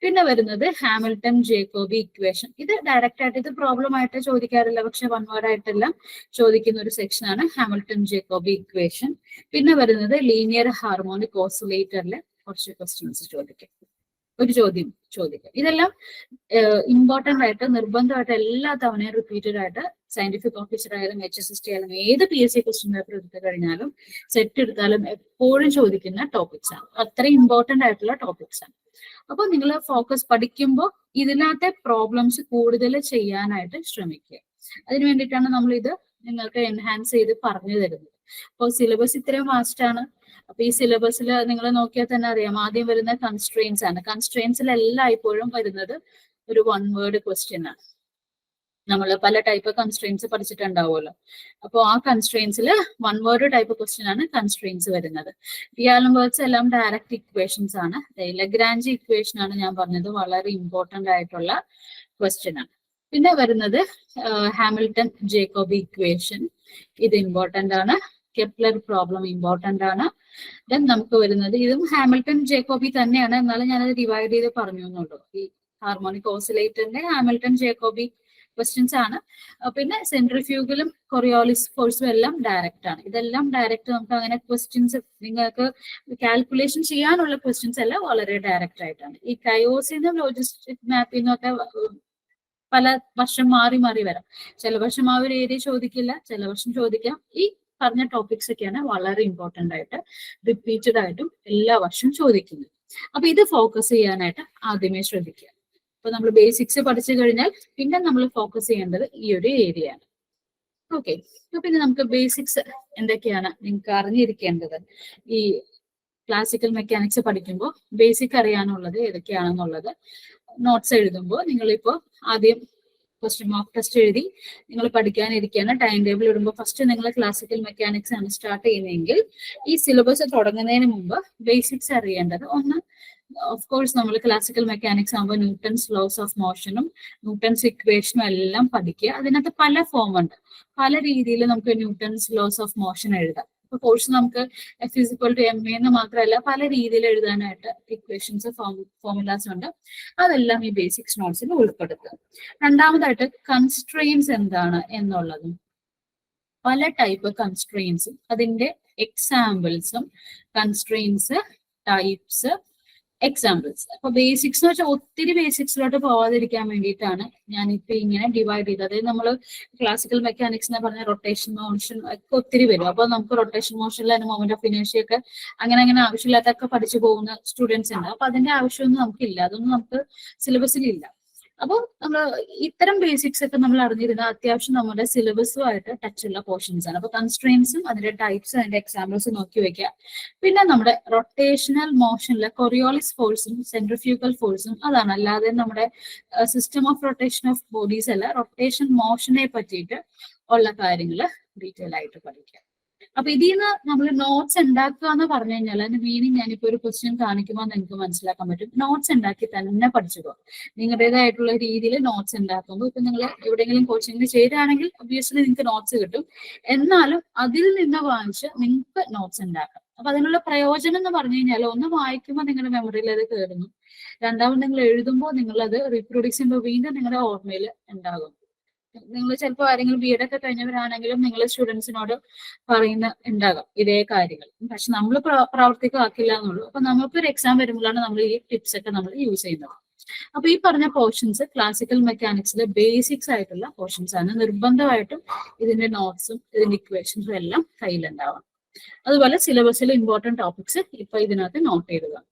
പിന്നെ വരുന്നത് ഹാമിൽട്ടൺ ജേക്കോബി ഇക്വേഷൻ. ഇത് ഡയറക്റ്റ് ആയിട്ട് ഇത് പ്രോബ്ലം ആയിട്ട് ചോദിക്കാറില്ല, പക്ഷെ വൺ വേർഡ് ആയിട്ടെല്ലാം ചോദിക്കുന്ന ഒരു സെക്ഷൻ ആണ് ഹാമിൽട്ടൺ ജേക്കോബി ഇക്വേഷൻ. പിന്നെ വരുന്നത് ലീനിയർ ഹാർമോണിക് ഓസിലേറ്ററിലെ കുറച്ച് ക്വസ്റ്റ്യൻസ് ഒരു ചോദ്യം ചോദിക്കും. ഇതെല്ലാം ഇമ്പോർട്ടന്റ് ആയിട്ട് നിർബന്ധമായിട്ട് എല്ലാ തവണയും റിപ്പീറ്റഡ് ആയിട്ട് സയന്റിഫിക് ഓഫീസർ ആയാലും HSST ആയാലും ഏത് PSC ക്വസ്റ്റ്യൻ പേപ്പർ എടുത്തു കഴിഞ്ഞാലും സെറ്റ് എടുത്താലും എപ്പോഴും ചോദിക്കുന്ന ടോപ്പിക്സ് ആണ്. അത്രയും ഇമ്പോർട്ടന്റ് ആയിട്ടുള്ള ടോപ്പിക്സ് ആണ്. അപ്പൊ നിങ്ങൾ ഫോക്കസ് പഠിക്കുമ്പോൾ ഇതിനകത്തെ പ്രോബ്ലംസ് കൂടുതൽ ചെയ്യാനായിട്ട് ശ്രമിക്കുക. അതിനു വേണ്ടിയിട്ടാണ് നമ്മൾ ഇത് നിങ്ങൾക്ക് എൻഹാൻസ് ചെയ്ത് പറഞ്ഞു തരുന്നത്. അപ്പോൾ സിലബസ് ഇത്രയും വാസ്റ്റ് ആണ്. അപ്പൊ ഈ സിലബസിൽ നിങ്ങൾ നോക്കിയാൽ തന്നെ അറിയാം, ആദ്യം വരുന്ന കൺസ്ട്രെയിൻസ് ആണ്. കൺസ്ട്രെയിൻസിൽ എല്ലായ്പ്പോഴും വരുന്നത് ഒരു വൺ വേർഡ് ക്വസ്റ്റ്യൻ ആണ്. നമ്മൾ പല ടൈപ്പ് കൺസ്ട്രെയിൻസ് പഠിച്ചിട്ടുണ്ടാവുമല്ലോ. അപ്പോൾ ആ കൺസ്ട്രെയിൻസിൽ വൺ വേർഡ് ടൈപ്പ് ക്വസ്റ്റ്യൻ ആണ് കൺസ്ട്രെയിൻസ് വരുന്നത്. ഡിയാലംബേർട്സ് എല്ലാം ഡയറക്റ്റ് ഇക്വേഷൻസ് ആണ്. ലഗ്രാഞ്ച് ഇക്വേഷൻ ആണ് ഞാൻ പറഞ്ഞത്, വളരെ ഇമ്പോർട്ടന്റ് ആയിട്ടുള്ള ക്വസ്റ്റ്യൻ ആണ്. പിന്നെ വരുന്നത് ഹാമിൽട്ടൺ ജേക്കോബി ഇക്വേഷൻ, ഇത് ഇമ്പോർട്ടന്റ് ആണ്. കെപ്ലർ പ്രോബ്ലം ഇമ്പോർട്ടന്റ് ആണ്. ദെൻ നമുക്ക് വരുന്നത് ഇതും ഹാമിൽട്ടൺ ജേക്കോബി തന്നെയാണ്, എന്നാലും ഞാനത് ഡിവൈഡ് ചെയ്ത് പറഞ്ഞു എന്നുള്ളൂ. ഈ ഹാർമോണിക് ഓസിലേറ്ററിന്റെ ഹാമിൽട്ടൺ ജേക്കോബി ക്വസ്റ്റ്യൻസ് ആണ്. പിന്നെ സെൻട്രിഫ്യൂഗലും കൊറിയോളിസ് ഫോഴ്സും എല്ലാം ഡയറക്റ്റ് ആണ്. ഇതെല്ലാം ഡയറക്റ്റ്, നമുക്ക് അങ്ങനെ ക്വസ്റ്റ്യൻസ് നിങ്ങൾക്ക് കാൽക്കുലേഷൻ ചെയ്യാനുള്ള ക്വസ്റ്റ്യൻസ് എല്ലാം വളരെ ഡയറക്റ്റ് ആയിട്ടാണ്. ഈ കയോസിനും ലോജിസ്റ്റിക് മാപ്പിന്നും ഒക്കെ പല വർഷം മാറി മാറി വരാം. ചില വർഷം ആ ഒരു ഏരിയ ചോദിക്കില്ല, ചില വർഷം ചോദിക്കാം. ഈ പറഞ്ഞ ടോപ്പിക്സ് ഒക്കെയാണ് വളരെ ഇമ്പോർട്ടന്റ് ആയിട്ട് റിപ്പീറ്റഡ് ആയിട്ടും എല്ലാ വർഷവും ചോദിക്കുന്നത്. അപ്പൊ ഇത് ഫോക്കസ് ചെയ്യാനായിട്ട് ആദ്യമേ ശ്രദ്ധിക്കുക. അപ്പൊ നമ്മൾ ബേസിക്സ് പഠിച്ചു കഴിഞ്ഞാൽ പിന്നെ നമ്മൾ ഫോക്കസ് ചെയ്യേണ്ടത് ഈ ഒരു ഏരിയ ആണ്. ഓക്കെ, പിന്നെ നമുക്ക് ബേസിക്സ് എന്തൊക്കെയാണ് നിങ്ങൾക്ക് അറിഞ്ഞിരിക്കേണ്ടത്. ഈ ക്ലാസിക്കൽ മെക്കാനിക്സ് പഠിക്കുമ്പോൾ ബേസിക് അറിയാനുള്ളത് ഏതൊക്കെയാണെന്നുള്ളത് നോട്ട്സ് എഴുതുമ്പോൾ നിങ്ങളിപ്പോ ആദ്യം ക്വസ്റ്റ്യൻ മോക്ക് ടെസ്റ്റ് എഴുതി നിങ്ങൾ പഠിക്കാനിരിക്കുകയാണ്. ടൈം ടേബിൾ ഇടുമ്പോൾ ഫസ്റ്റ് നിങ്ങൾ ക്ലാസിക്കൽ മെക്കാനിക്സ് ആണ് സ്റ്റാർട്ട് ചെയ്യുന്നതെങ്കിൽ ഈ സിലബസ് തുടങ്ങുന്നതിന് മുമ്പ് ബേസിക്സ് അറിയേണ്ടത് ഒന്ന്, ഓഫ് കോഴ്സ് നമ്മൾ ക്ലാസിക്കൽ മെക്കാനിക്സ് ആകുമ്പോൾ ന്യൂട്ടൺസ് ലോസ് ഓഫ് മോഷനും ന്യൂട്ടൺസ് ഇക്വേഷനും എല്ലാം പഠിക്കുക. അതിനകത്ത് പല ഫോം ഉണ്ട്, പല രീതിയിൽ നമുക്ക് ന്യൂട്ടൺസ് ലോസ് ഓഫ് മോഷൻ എഴുതാം. അപ്പൊ കോഴ്സ് നമുക്ക് F=ma എന്ന് മാത്രമല്ല പല രീതിയിൽ എഴുതാനായിട്ട് ഇക്വേഷൻസ് ഫോർമുലാസ് ഉണ്ട്. അതെല്ലാം ഈ ബേസിക്സ് നോട്ട്സിൽ ഉൾപ്പെടുത്തുക. രണ്ടാമതായിട്ട് കൺസ്ട്രെയിൻസ് എന്താണ് എന്നുള്ളതും, പല ടൈപ്പ് കൺസ്ട്രെയിൻസും അതിന്റെ എക്സാമ്പിൾസും, കൺസ്ട്രെയിൻസ് ടൈപ്സ് എക്സാമ്പിൾസ്. അപ്പൊ ബേസിക്സ് എന്ന് വെച്ചാൽ ഒത്തിരി ബേസിക്സിലോട്ട് പോവാതിരിക്കാൻ വേണ്ടിയിട്ടാണ് ഞാനിപ്പോ ഇങ്ങനെ ഡിവൈഡ് ചെയ്തത്. അതായത് നമ്മൾ ക്ലാസിക്കൽ മെക്കാനിക്സ് എന്ന് പറഞ്ഞ റൊട്ടേഷൻ മോഷൻ ഒക്കെ ഒത്തിരി വരും. അപ്പൊ നമുക്ക് റൊട്ടേഷൻ മോഷനിൽ അതിന് മൊമെന്റ് ഓഫ് ഇനേർഷ്യ ഒക്കെ അങ്ങനെ ആവശ്യമില്ലാത്തൊക്കെ പഠിച്ചു പോകുന്ന സ്റ്റുഡൻസ് ഉണ്ട്. അപ്പൊ അതിന്റെ ആവശ്യമൊന്നും നമുക്കില്ല, അതൊന്നും നമുക്ക് സിലബസിലില്ല. അപ്പോൾ നമ്മൾ ഇത്തരം ബേസിക്സ് ഒക്കെ നമ്മൾ അറിഞ്ഞിരുന്ന അത്യാവശ്യം നമ്മുടെ സിലബസുമായിട്ട് ടച്ച് ഉള്ള പോർഷൻസ് ആണ്. അപ്പൊ കൺസ്ട്രെയിൻസും അതിന്റെ ടൈപ്സും അതിന്റെ എക്സാമ്പിൾസും നോക്കി വെക്കുക. പിന്നെ നമ്മുടെ റൊട്ടേഷണൽ മോഷനിലെ കൊറിയോളിസ് ഫോഴ്സും സെൻട്രിഫ്യൂഗൽ ഫോഴ്സും അതാണ്, അല്ലാതെ നമ്മുടെ system of rotation of bodies അല്ല, റൊട്ടേഷൻ മോഷനെ പറ്റിയിട്ട് ഉള്ള കാര്യങ്ങൾ ഡീറ്റെയിൽ ആയിട്ട് പഠിക്കുക. അപ്പൊ ഇതിൽ നിന്ന് നമ്മൾ നോട്ട്സ് ഉണ്ടാക്കുക എന്ന് പറഞ്ഞു കഴിഞ്ഞാൽ അതിന്റെ മീനിങ് ഞാനിപ്പോ ഒരു ക്വസ്റ്റ്യൻ കാണിക്കുമ്പോൾ നിങ്ങൾക്ക് മനസ്സിലാക്കാൻ പറ്റും. നോട്ട്സ് ഉണ്ടാക്കി തന്നെ പഠിച്ചു പോകും. നിങ്ങളുടേതായിട്ടുള്ള രീതിയിൽ നോട്ട്സ് ഉണ്ടാക്കുമ്പോൾ ഇപ്പൊ നിങ്ങൾ എവിടെയെങ്കിലും കോച്ചിങ്ങിന് ചെയ്താണെങ്കിൽ ഒബ്വിയസ്ലി നിങ്ങൾക്ക് നോട്ട്സ് കിട്ടും. എന്നാലും അതിൽ നിന്ന് വാങ്ങിച്ച് നിങ്ങൾക്ക് നോട്ട്സ് ഉണ്ടാക്കാം. അപ്പൊ അതിനുള്ള പ്രയോജനം എന്ന് പറഞ്ഞു കഴിഞ്ഞാൽ ഒന്ന് വായിക്കുമ്പോൾ നിങ്ങളുടെ മെമ്മറിയിൽ അത് കയറുന്നു, രണ്ടാമത് നിങ്ങൾ എഴുതുമ്പോൾ നിങ്ങളത് റീപ്രൊഡ്യൂസ് ചെയ്യുമ്പോൾ വീണ്ടും നിങ്ങളുടെ ഓർമ്മയിൽ ഉണ്ടാകും. നിങ്ങൾ ചിലപ്പോൾ ആരെങ്കിലും B.Ed ഒക്കെ കഴിഞ്ഞവരാണെങ്കിലും നിങ്ങൾ സ്റ്റുഡൻസിനോട് പറയുന്ന ഉണ്ടാകാം ഇതേ കാര്യങ്ങൾ, പക്ഷെ നമ്മൾ പ്രാവർത്തികമാക്കില്ല എന്നുള്ളൂ. അപ്പൊ നമുക്കൊരു എക്സാം വരുമ്പോഴാണ് നമ്മൾ ഈ ടിപ്സ് ഒക്കെ നമ്മൾ യൂസ് ചെയ്യുന്നത്. അപ്പൊ ഈ പറഞ്ഞ പോർഷൻസ് ക്ലാസിക്കൽ മെക്കാനിക്സിലെ ബേസിക്സ് ആയിട്ടുള്ള പോർഷൻസ് ആണ്. നിർബന്ധമായിട്ടും ഇതിന്റെ നോട്ട്സും ഇതിന്റെ ഇക്വേഷൻസും എല്ലാം കയ്യിലുണ്ടാവാം. അതുപോലെ സിലബസിലെ ഇമ്പോർട്ടന്റ് ടോപ്പിക്സ് ഇപ്പൊ ഇതിനകത്ത് നോട്ട് ചെയ്തതാണ്.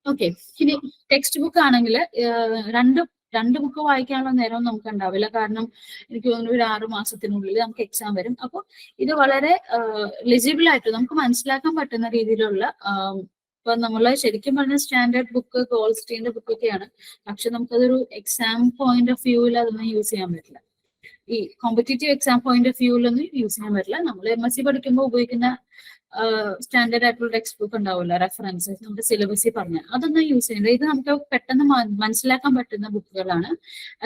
ഓക്കെ, ഇനി ടെക്സ്റ്റ് ബുക്ക് ആണെങ്കിൽ രണ്ട് ബുക്ക് വായിക്കാനുള്ള നേരം നമുക്ക് ഉണ്ടാവില്ല. കാരണം എനിക്ക് തോന്നുന്നു ഒരു 6 മാസത്തിനുള്ളിൽ നമുക്ക് എക്സാം വരും. അപ്പോൾ ഇത് വളരെ ലെജിബിൾ ആയിട്ട് നമുക്ക് മനസ്സിലാക്കാൻ പറ്റുന്ന രീതിയിലുള്ള ഇപ്പൊ നമ്മൾ ശരിക്കും പറഞ്ഞ സ്റ്റാൻഡേർഡ് ബുക്ക് ഗോൾസ്റ്റീന്റെ ബുക്കൊക്കെയാണ്. പക്ഷെ നമുക്കതൊരു എക്സാം പോയിന്റ് ഓഫ് വ്യൂവിൽ അതൊന്നും യൂസ് ചെയ്യാൻ പറ്റില്ല. ഈ കോമ്പറ്റേറ്റീവ് എക്സാം പോയിന്റ് ഓഫ് വ്യൂവിലൊന്നും യൂസ് ചെയ്യാൻ പറ്റില്ല. നമ്മൾ MSc പഠിക്കുമ്പോൾ ഉപയോഗിക്കുന്ന സ്റ്റാൻഡേർഡ് ആയിട്ടുള്ള ടെക്സ്റ്റ് ബുക്ക് ഉണ്ടാവില്ല, റെഫറൻസ് നമ്മുടെ സിലബസിൽ പറഞ്ഞ അതൊന്നും യൂസ് ചെയ്യുന്നത്. ഇത് നമുക്ക് പെട്ടെന്ന് മനസ്സിലാക്കാൻ പറ്റുന്ന ബുക്കുകളാണ്.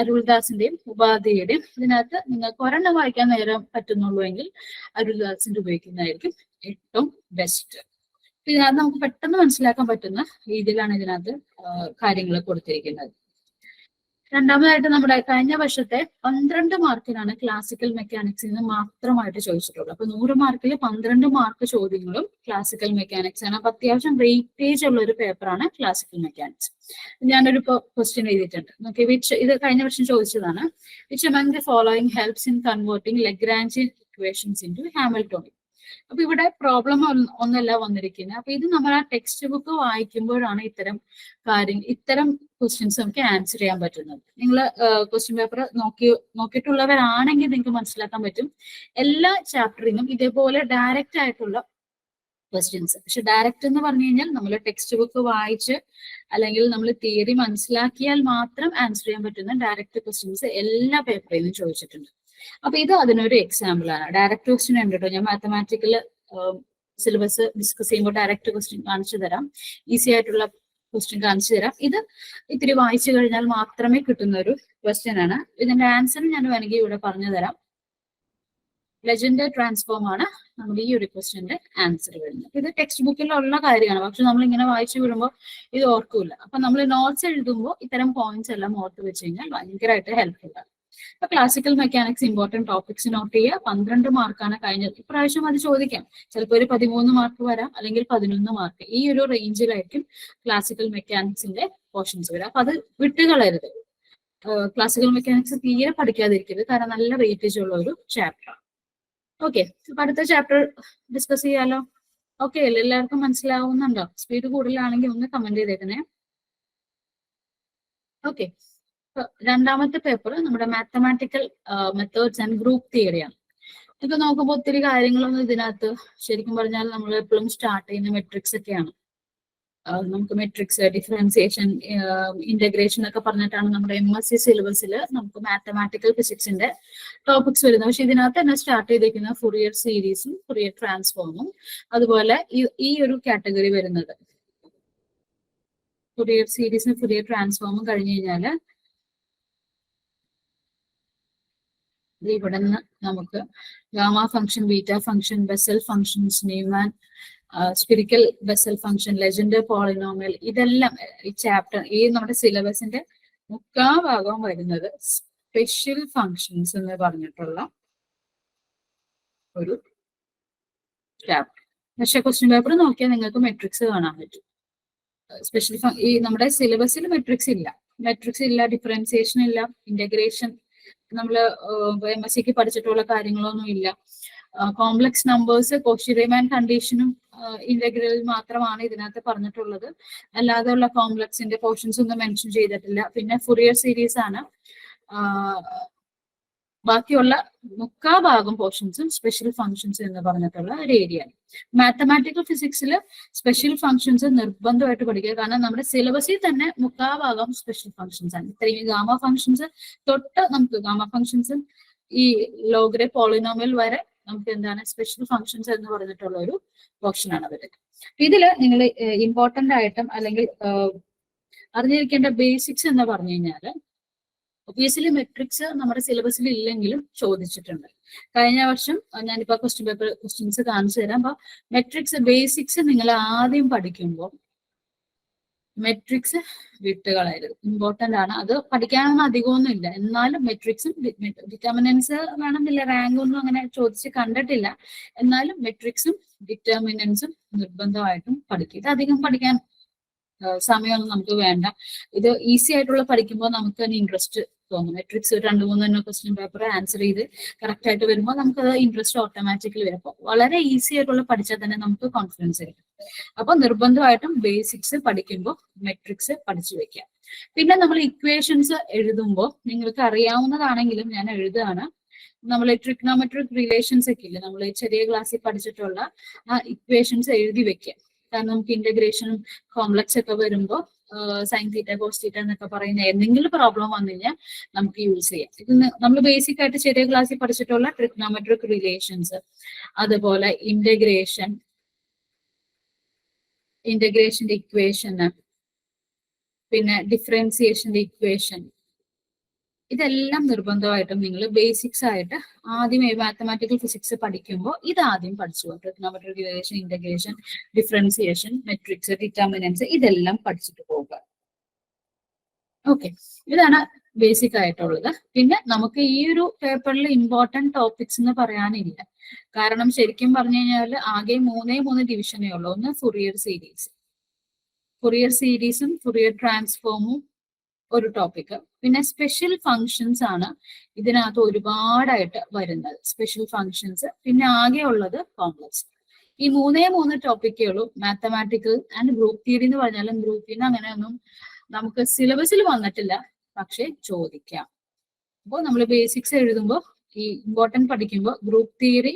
അരുൾദാസിന്റെയും ഉപാധ്യായുടെയും. ഇതിനകത്ത് നിങ്ങൾക്ക് ഒരെണ്ണം വായിക്കാൻ നേരം പറ്റുന്നുള്ളൂ എങ്കിൽ അരുൾദാസിന്റെ ഉപയോഗിക്കുന്നതായിരിക്കും ഏറ്റവും ബെസ്റ്റ്. ഇതിനകത്ത് നമുക്ക് പെട്ടെന്ന് മനസ്സിലാക്കാൻ പറ്റുന്ന രീതിയിലാണ് ഇതിനകത്ത് കാര്യങ്ങൾ കൊടുത്തിരിക്കുന്നത്. രണ്ടാമതായിട്ട് നമ്മുടെ കഴിഞ്ഞ വർഷത്തെ 12 മാർക്കിനാണ് ക്ലാസിക്കൽ മെക്കാനിക്സിൽ നിന്ന് മാത്രമായിട്ട് ചോദിച്ചിട്ടുള്ളത്. അപ്പൊ 100 മാർക്കിൽ 12 മാർക്ക് ചോദ്യങ്ങളും ക്ലാസിക്കൽ മെക്കാനിക്സ് ആണ്. അപ്പൊ അത്യാവശ്യം വെയിറ്റേജ് ഉള്ള ഒരു പേപ്പറാണ് ക്ലാസിക്കൽ മെക്കാനിക്സ്. ഞാനൊരു ക്വസ്റ്റ്യൻ എഴുതിയിട്ടുണ്ട്. ഓക്കെ, ഇത് കഴിഞ്ഞ വർഷം ചോദിച്ചതാണ്. Which among the following helps in converting Lagrangian equations into Hamiltonian? അപ്പൊ ഇവിടെ പ്രോബ്ലം ഒന്നല്ല വന്നിരിക്കുന്നത്. അപ്പൊ ഇത് നമ്മൾ ആ ടെക്സ്റ്റ് ബുക്ക് വായിക്കുമ്പോഴാണ് ഇത്തരം ക്വസ്റ്റ്യൻസ് നമുക്ക് ആൻസർ ചെയ്യാൻ പറ്റുന്നത്. നിങ്ങൾ ക്വസ്റ്റ്യൻ പേപ്പർ നോക്കിയിട്ടുള്ളവരാണെങ്കിൽ നിങ്ങൾക്ക് മനസ്സിലാക്കാൻ പറ്റും. എല്ലാ ചാപ്റ്ററിനും ഇതേപോലെ ഡയറക്റ്റ് ആയിട്ടുള്ള ക്വസ്റ്റ്യൻസ്. പക്ഷെ ഡയറക്റ്റ് എന്ന് പറഞ്ഞു കഴിഞ്ഞാൽ നമ്മൾ ടെക്സ്റ്റ് ബുക്ക് വായിച്ച് അല്ലെങ്കിൽ നമ്മൾ തിയറി മനസ്സിലാക്കിയാൽ മാത്രം ആൻസർ ചെയ്യാൻ പറ്റുന്ന ഡയറക്റ്റ് ക്വസ്റ്റ്യൻസ് എല്ലാ പേപ്പറിൽ നിന്നും ചോദിച്ചിട്ടുണ്ട്. അപ്പൊ ഇത് അതിനൊരു എക്സാമ്പിൾ ആണ്. ഡയറക്റ്റ് ക്വസ്റ്റ്യൻ ഉണ്ട് കേട്ടോ. ഞാൻ മാത്തമാറ്റിക്കൽ സിലബസ് ഡിസ്കസ് ചെയ്യുമ്പോൾ ഡയറക്റ്റ് ക്വസ്റ്റ്യൻ കാണിച്ചു തരാം, ഈസി ആയിട്ടുള്ള ക്വസ്റ്റ്യൻ കാണിച്ചു തരാം. ഇത് ഇത്തിരി വായിച്ചു കഴിഞ്ഞാൽ മാത്രമേ കിട്ടുന്ന ഒരു ക്വസ്റ്റ്യൻ ആണ്. ഇതിന്റെ ആൻസർ ഞാൻ വേണമെങ്കിൽ ഇവിടെ പറഞ്ഞു തരാം. ലെജൻഡർ ട്രാൻസ്ഫോം ആണ് നമ്മുടെ ഈ ഒരു ക്വസ്റ്റ്യന്റെ ആൻസർ വരുന്നത്. ഇത് ടെക്സ്റ്റ് ബുക്കിലുള്ള കാര്യമാണ്, പക്ഷെ നമ്മൾ ഇങ്ങനെ വായിച്ചു വിടുമ്പോൾ ഇത് ഓർക്കൂല. അപ്പൊ നമ്മൾ നോട്ട്സ് എഴുതുമ്പോൾ ഇത്തരം പോയിന്റ്സ് എല്ലാം ഓർത്ത് വെച്ച് കഴിഞ്ഞാൽ ഭയങ്കരമായിട്ട് ഹെൽപ്ഫുൾ ആണ്. അപ്പൊ classical mechanics important topics note ചെയ്യുക. 12 മാർക്കാണ് കഴിഞ്ഞത്. ഇപ്രാവശ്യം അത് ചോദിക്കാം. ചിലപ്പോൾ ഒരു 13 മാർക്ക് വരാം, അല്ലെങ്കിൽ 11 മാർക്ക്. ഈ ഒരു റേഞ്ചിലായിരിക്കും ക്ലാസിക്കൽ മെക്കാനിക്സിന്റെ പോർഷൻസ് വരാം. അപ്പൊ അത് വിട്ടുകളയരുത്. ക്ലാസിക്കൽ മെക്കാനിക്സ് തീരെ പഠിക്കാതിരിക്കരുത്, കാരണം നല്ല വെയിറ്റേജ് ഉള്ള ഒരു ചാപ്റ്റർ. ഓക്കെ, അപ്പൊ അടുത്ത ചാപ്റ്റർ ഡിസ്കസ് ചെയ്യാലോ. ഓക്കെ അല്ലേ? എല്ലാവർക്കും മനസ്സിലാവുന്നുണ്ടോ? സ്പീഡ് കൂടുതലാണെങ്കിൽ ഒന്ന് കമന്റ് ചെയ്തേക്കണേ. ഓക്കെ, രണ്ടാമത്തെ പേപ്പർ നമ്മുടെ മാത്തമാറ്റിക്കൽ മെത്തേഡ്സ് ആൻഡ് ഗ്രൂപ്പ് തിയറിയാണ്. ഇപ്പൊ നോക്കുമ്പോൾ ഒത്തിരി കാര്യങ്ങളൊന്നും ഇതിനകത്ത് ശരിക്കും പറഞ്ഞാൽ നമ്മൾ എപ്പോഴും സ്റ്റാർട്ട് ചെയ്യുന്ന മെട്രിക്സ് ഒക്കെയാണ്. നമുക്ക് മെട്രിക്സ്, ഡിഫറൻസിയേഷൻ, ഇന്റഗ്രേഷൻ ഒക്കെ പറഞ്ഞിട്ടാണ് നമ്മുടെ MSc സിലബസിൽ നമുക്ക് മാത്തമാറ്റിക്കൽ ഫിസിക്സിന്റെ ടോപ്പിക്സ് വരുന്നത്. പക്ഷെ ഇതിനകത്ത് തന്നെ സ്റ്റാർട്ട് ചെയ്തിരിക്കുന്ന ഫുറിയർ സീരീസും ഫുറിയർ ട്രാൻസ്ഫോമും അതുപോലെ ഈ ഒരു കാറ്റഗറി വരുന്നത്. ഫുറിയർ സീരീസും ഫുറിയർ ട്രാൻസ്ഫോമും കഴിഞ്ഞു കഴിഞ്ഞാല് ഇവിടെ നിന്ന് നമുക്ക് gamma function, beta function, Bessel functions, Neumann, spherical Bessel function, Legendre polynomial, ഇതെല്ലാം ഈ ചാപ്റ്റർ ഈ നമ്മുടെ സിലബസിന്റെ മുക്കാൽ ഭാഗം വരുന്നത് സ്പെഷ്യൽ ഫംഗ്ഷൻസ് എന്ന് പറഞ്ഞിട്ടുള്ള ഒരു ചാപ്റ്റർ. പക്ഷെ ക്വസ്റ്റ്യൻ പേപ്പർ നോക്കിയാൽ നിങ്ങൾക്ക് മെട്രിക്സ് കാണാൻ പറ്റും. സ്പെഷ്യൽ ഈ നമ്മുടെ സിലബസിൽ മെട്രിക്സ് ഇല്ല, ഡിഫറൻസിയേഷൻ ഇല്ല, ഇന്റഗ്രേഷൻ നമ്മൾ MScക്ക് പഠിച്ചിട്ടുള്ള കാര്യങ്ങളൊന്നും ഇല്ല. കോംപ്ലക്സ് നമ്പേഴ്സ്, കോഷി റീമാൻ കണ്ടീഷനും ഇന്റഗ്രൽ മാത്രമാണ് ഇതിനകത്ത് പറഞ്ഞിട്ടുള്ളത്. അല്ലാതെ ഉള്ള കോംപ്ലക്സിന്റെ പോർഷൻസ് ഒന്നും മെൻഷൻ ചെയ്തിട്ടില്ല. പിന്നെ ഫുറിയർ സീരീസ് ആണ്. ബാക്കിയുള്ള മുക്കാ ഭാഗം പോർഷൻസും സ്പെഷ്യൽ ഫംഗ്ഷൻസ് എന്ന് പറഞ്ഞിട്ടുള്ള ഒരു ഏരിയ ആണ്. മാത്തമാറ്റിക്കൽ ഫിസിക്സിൽ സ്പെഷ്യൽ ഫംഗ്ഷൻസ് നിർബന്ധമായിട്ട് പഠിക്കുക, കാരണം നമ്മുടെ സിലബസിൽ തന്നെ മുക്കാ ഭാഗം സ്പെഷ്യൽ ഫംഗ്ഷൻസ് ആണ്. ഇത്രയും ഗാമ ഫംഗ്ഷൻസ് തൊട്ട് നമുക്ക് ഗാമ ഫംഗ്ഷൻസ് ഈ ലോഗ്രെ പോളിനോമിയൽ വരെ നമുക്ക് എന്താണ് സ്പെഷ്യൽ ഫംഗ്ഷൻസ് എന്ന് പറഞ്ഞിട്ടുള്ള ഒരു പോർഷൻ ആണ് അവര്. ഇതില് നിങ്ങൾ ഇമ്പോർട്ടന്റ് ആയിട്ടും അല്ലെങ്കിൽ അറിഞ്ഞിരിക്കേണ്ട ബേസിക്സ് എന്ന് പറഞ്ഞു കഴിഞ്ഞാല് ഒബിയസ്ലി മെട്രിക്സ് നമ്മുടെ സിലബസിൽ ഇല്ലെങ്കിലും ചോദിച്ചിട്ടുണ്ട്. കഴിഞ്ഞ വർഷം ഞാനിപ്പോ ക്വസ്റ്റ്യൻ പേപ്പർ ക്വസ്റ്റ്യൻസ് കാണിച്ചു തരാം. അപ്പൊ മെട്രിക്സ് ബേസിക്സ് നിങ്ങൾ ആദ്യം പഠിക്കുമ്പോൾ മെട്രിക്സ് വിട്ടുകളയരുത്, ഇമ്പോർട്ടന്റ് ആണ്. അത് പഠിക്കാനൊന്നും അധികമൊന്നും ഇല്ല, എന്നാലും മെട്രിക്സും ഡിറ്റർമിനൻസ് വേണമെന്നില്ല, റാങ്ക് ഒന്നും അങ്ങനെ ചോദിച്ച് കണ്ടിട്ടില്ല. എന്നാലും മെട്രിക്സും ഡിറ്റർമിനൻസും നിർബന്ധമായിട്ടും പഠിക്കുക. ഇത് അധികം പഠിക്കാൻ സമയമൊന്നും നമുക്ക് വേണ്ട. ഇത് ഈസി ആയിട്ടുള്ള പഠിക്കുമ്പോൾ നമുക്ക് തന്നെ ഇൻട്രസ്റ്റ് തോന്നും. മെട്രിക്സ് 2-3 ക്വസ്റ്റ്യൻ പേപ്പർ ആൻസർ ചെയ്ത് കറക്റ്റ് ആയിട്ട് വരുമ്പോൾ നമുക്കത് ഇൻട്രസ്റ്റ് ഓട്ടോമാറ്റിക്കലി വരും. അപ്പോൾ വളരെ ഈസി ആയിട്ടുള്ള പഠിച്ചാൽ തന്നെ നമുക്ക് കോൺഫിഡൻസ് കിട്ടും. അപ്പൊ നിർബന്ധമായിട്ടും ബേസിക്സ് പഠിക്കുമ്പോൾ മെട്രിക്സ് പഠിച്ചു വെക്കുക. പിന്നെ നമ്മൾ ഇക്വേഷൻസ് എഴുതുമ്പോൾ നിങ്ങൾക്ക് അറിയാവുന്നതാണെങ്കിലും ഞാൻ എഴുതുകയാണ്. നമ്മൾ ട്രിഗ്നോമെട്രിക് റിലേഷൻസ് ഒക്കെ ഇല്ലേ, നമ്മൾ ചെറിയ ക്ലാസ്സിൽ പഠിച്ചിട്ടുള്ള ആ ഇക്വേഷൻസ് എഴുതി വെക്കുക. കാരണം നമുക്ക് ഇന്റഗ്രേഷനും കോംപ്ലക്സ് ഒക്കെ വരുമ്പോൾ സൈൻ തീറ്റ കോസ് തീറ്റ എന്നൊക്കെ പറയുന്ന എന്തെങ്കിലും പ്രോബ്ലം വന്നു കഴിഞ്ഞാൽ നമുക്ക് യൂസ് ചെയ്യാം. ഇത് നമ്മൾ ബേസിക് ആയിട്ട് ചെറിയ ക്ലാസ്സിൽ പഠിച്ചിട്ടുള്ള ട്രിഗ്നോമെട്രിക് റിലേഷൻസ്, അതുപോലെ ഇന്റഗ്രേഷന്റെ ഇക്വേഷന്, പിന്നെ ഡിഫറൻസിയേഷന്റെ ഇക്വേഷൻ, ഇതെല്ലാം നിർബന്ധമായിട്ടും നിങ്ങൾ ബേസിക്സ് ആയിട്ട് ആദ്യമേ മാത്തമാറ്റിക്കൽ ഫിസിക്സ് പഠിക്കുമ്പോൾ ഇതാദ്യം പഠിച്ചു. Trigonometric relation, integration, differentiation, matrix, determinants, ഇതെല്ലാം പഠിച്ചിട്ട് പോവുക. ഓക്കെ, ഇതാണ് ബേസിക് ആയിട്ടുള്ളത്. പിന്നെ നമുക്ക് ഈ ഒരു പേപ്പറിൽ ഇമ്പോർട്ടന്റ് ടോപ്പിക്സ് എന്ന് പറയാനില്ല. കാരണം ശരിക്കും പറഞ്ഞു കഴിഞ്ഞാൽ ആകെ മൂന്നേ ഡിവിഷനേ ഉള്ളൂ. ഒന്ന് ഫുറിയർ സീരീസും ഫുറിയർ ട്രാൻസ്ഫോമും ഒരു ടോപ്പിക്. പിന്നെ സ്പെഷ്യൽ ഫങ്ഷൻസ് ആണ് ഇതിനകത്ത് ഒരുപാടായിട്ട് വരുന്നത്, സ്പെഷ്യൽ ഫങ്ഷൻസ്. പിന്നെ ആകെ ഉള്ളത് കോംപ്ലക്സ്. ഈ മൂന്ന് ടോപ്പിക്കേ ഉള്ളൂ. മാത്തമാറ്റിക്കൽ ആൻഡ് ഗ്രൂപ്പ് തിയറി എന്ന് പറഞ്ഞാലും ഗ്രൂപ്പ് തിയറി അങ്ങനെയൊന്നും നമുക്ക് സിലബസിൽ വന്നിട്ടില്ല, പക്ഷെ ചോദിക്കാം. അപ്പോൾ നമ്മൾ ബേസിക്സ് എഴുതുമ്പോൾ ഈ ഇമ്പോർട്ടൻറ്റ് പഠിക്കുമ്പോൾ ഗ്രൂപ്പ് തിയറി,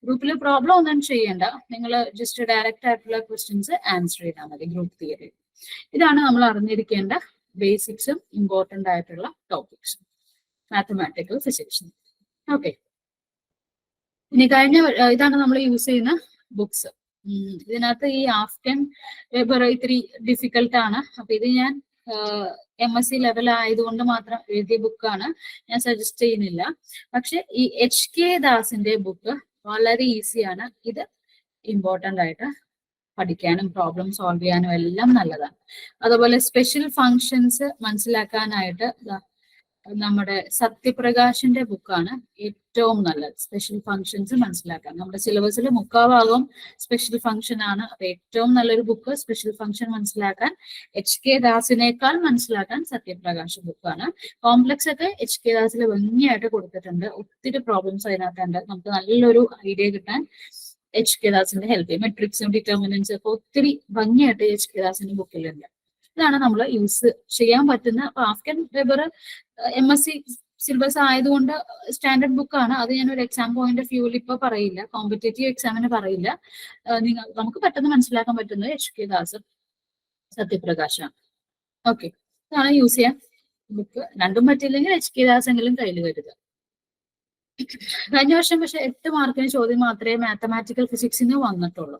ഗ്രൂപ്പിൽ പ്രോബ്ലം ഒന്നും ചെയ്യേണ്ട, നിങ്ങൾ ജസ്റ്റ് ഡയറക്റ്റ് ആയിട്ടുള്ള ക്വസ്റ്റ്യൻസ് ആൻസർ ചെയ്താൽ മതി ഗ്രൂപ്പ് തിയറി. ഇതാണ് നമ്മൾ അറിഞ്ഞിരിക്കേണ്ട ബേസിക്സും ഇമ്പോർട്ടൻ്റ് ആയിട്ടുള്ള ടോപ്പിക്സ് മാത്തമാറ്റിക്കൽ ഫിസിക്സ്. ഓക്കെ, ഇനി ഇതാണ് നമ്മൾ യൂസ് ചെയ്യുന്ന ബുക്സ്. ഇതിനകത്ത് ഈ ആഫ്റ്റൻ വെബർ ഇത്തിരി ഡിഫിക്കൽട്ട് ആണ്. അപ്പൊ ഇത് ഞാൻ MSc ലെവൽ ആയതുകൊണ്ട് മാത്രം എഴുതിയ ബുക്കാണ്, ഞാൻ സജസ്റ്റ് ചെയ്യുന്നില്ല. പക്ഷെ ഈ HK ദാസിന്റെ ബുക്ക് വളരെ ഈസിയാണ്. ഇത് ഇമ്പോർട്ടൻ്റ് ആയിട്ട് പഠിക്കാനും പ്രോബ്ലം സോൾവ് ചെയ്യാനും എല്ലാം നല്ലതാണ്. അതുപോലെ സ്പെഷ്യൽ ഫങ്ഷൻസ് മനസ്സിലാക്കാനായിട്ട് നമ്മുടെ സത്യപ്രകാശിന്റെ ബുക്കാണ് ഏറ്റവും നല്ലത്. സ്പെഷ്യൽ ഫങ്ഷൻസ് മനസ്സിലാക്കാൻ നമ്മുടെ സിലബസിൽ മുക്കാഭാഗം സ്പെഷ്യൽ ഫങ്ഷൻ ആണ്. അപ്പൊ ഏറ്റവും നല്ലൊരു ബുക്ക് സ്പെഷ്യൽ ഫങ്ഷൻ മനസ്സിലാക്കാൻ HK ദാസിനേക്കാൾ മനസ്സിലാക്കാൻ സത്യപ്രകാശ് ബുക്കാണ്. കോംപ്ലക്സ് ഒക്കെ HK ദാസിൽ ഭംഗിയായിട്ട് കൊടുത്തിട്ടുണ്ട്. ഒത്തിരി പ്രോബ്ലംസ് അതിനകത്തുണ്ട്. നമുക്ക് നല്ലൊരു ഐഡിയ കിട്ടാൻ HK ദാസിന്റെ ഹെൽപ്പ് ചെയ്യും. മെട്രിക്സും ഡിറ്റർമിനൻസും ഒക്കെ ഒത്തിരി ഭംഗിയായിട്ട് HK ദാസിന്റെ ബുക്കിലുണ്ട്. ഇതാണ് നമ്മൾ യൂസ് ചെയ്യാൻ പറ്റുന്ന. അപ്പൊ ആഫ്റ്റൻ വെബർ MSc സിലബസ് ആയതുകൊണ്ട് സ്റ്റാൻഡേർഡ് ബുക്കാണ്. അത് ഞാൻ ഒരു എക്സാം പോയിന്റ് ഓഫ് വ്യൂവിൽ ഇപ്പൊ പറയില്ല, കോമ്പറ്റേറ്റീവ് എക്സാമിന് പറയില്ല. നമുക്ക് പെട്ടെന്ന് മനസ്സിലാക്കാൻ പറ്റുന്നത് HK ദാസ്, സത്യപ്രകാശാണ്. ഓക്കെ, ഇതാണ് യൂസ് ചെയ്യാൻ ബുക്ക്. രണ്ടും പറ്റില്ലെങ്കിൽ HK ദാസ് എങ്കിലും കയ്യിൽ കരുതുക. കഴിഞ്ഞ വർഷം പക്ഷെ 8 മാർക്കിന് ചോദ്യം മാത്രമേ മാത്തമാറ്റിക്കൽ ഫിസിക്സിന് വന്നിട്ടുള്ളൂ.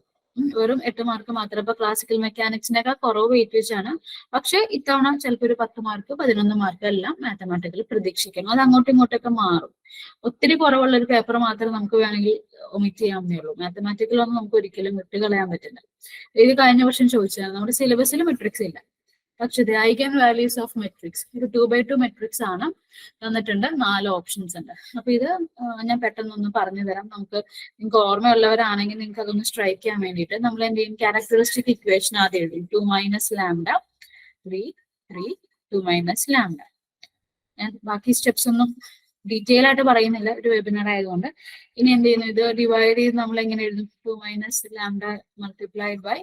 വെറും 8 മാർക്ക് മാത്രം. ഇപ്പൊ ക്ലാസിക്കൽ മെക്കാനിക്സിനൊക്കെ കുറവ് വെയിറ്റേജ് ആണ്. പക്ഷെ ഇത്തവണ ചിലപ്പോൾ ഒരു 10 മാർക്ക് 11 മാർക്ക് എല്ലാം മാത്തമാറ്റിക്കൽ പ്രതീക്ഷിക്കണം. അത് അങ്ങോട്ടും ഇങ്ങോട്ടൊക്കെ മാറും. ഒത്തിരി കുറവുള്ള ഒരു പേപ്പർ മാത്രമേ നമുക്ക് വേണമെങ്കിൽ ഒമിറ്റ് ചെയ്യാവുന്നേ ഉള്ളൂ. മാത്തമാറ്റിക്കൽ ഒന്നും നമുക്ക് ഒരിക്കലും വിട്ടുകളയാൻ പറ്റില്ല. ഇത് കഴിഞ്ഞ വർഷം ചോദിച്ചതാണ്. നമ്മുടെ സിലബസിൽ മെട്രിക്സ് ഇല്ല, പക്ഷെ the eigen values of matrix ഒരു 2x2 മെട്രിക്സ് ആണ് തന്നിട്ടുണ്ട്. 4 ഓപ്ഷൻസ് ഉണ്ട്. അപ്പൊ ഇത് ഞാൻ പെട്ടെന്നൊന്ന് പറഞ്ഞു തരാം. നിങ്ങൾക്ക് ഓർമ്മയുള്ളവരാണെങ്കിൽ നിങ്ങൾക്ക് അതൊന്ന് സ്ട്രൈക്ക് ചെയ്യാൻ വേണ്ടിയിട്ട് നമ്മൾ എന്ത് ചെയ്യും, ക്യാരക്ടറിസ്റ്റിക് ഇക്വേഷൻ ആദ്യം എഴുതും. 2 - λ 3 3 2 - λ. ഞാൻ ബാക്കി സ്റ്റെപ്സ് ഒന്നും ഡീറ്റെയിൽ ആയിട്ട് പറയുന്നില്ല, ഒരു വെബിനാർ ആയതുകൊണ്ട്. ഇനി എന്ത് ചെയ്യുന്നു, ഇത് ഡിവൈഡ് ചെയ്ത് നമ്മൾ എങ്ങനെ എഴുതും, 2 - λ മൾട്ടിപ്ലൈഡ് ബൈ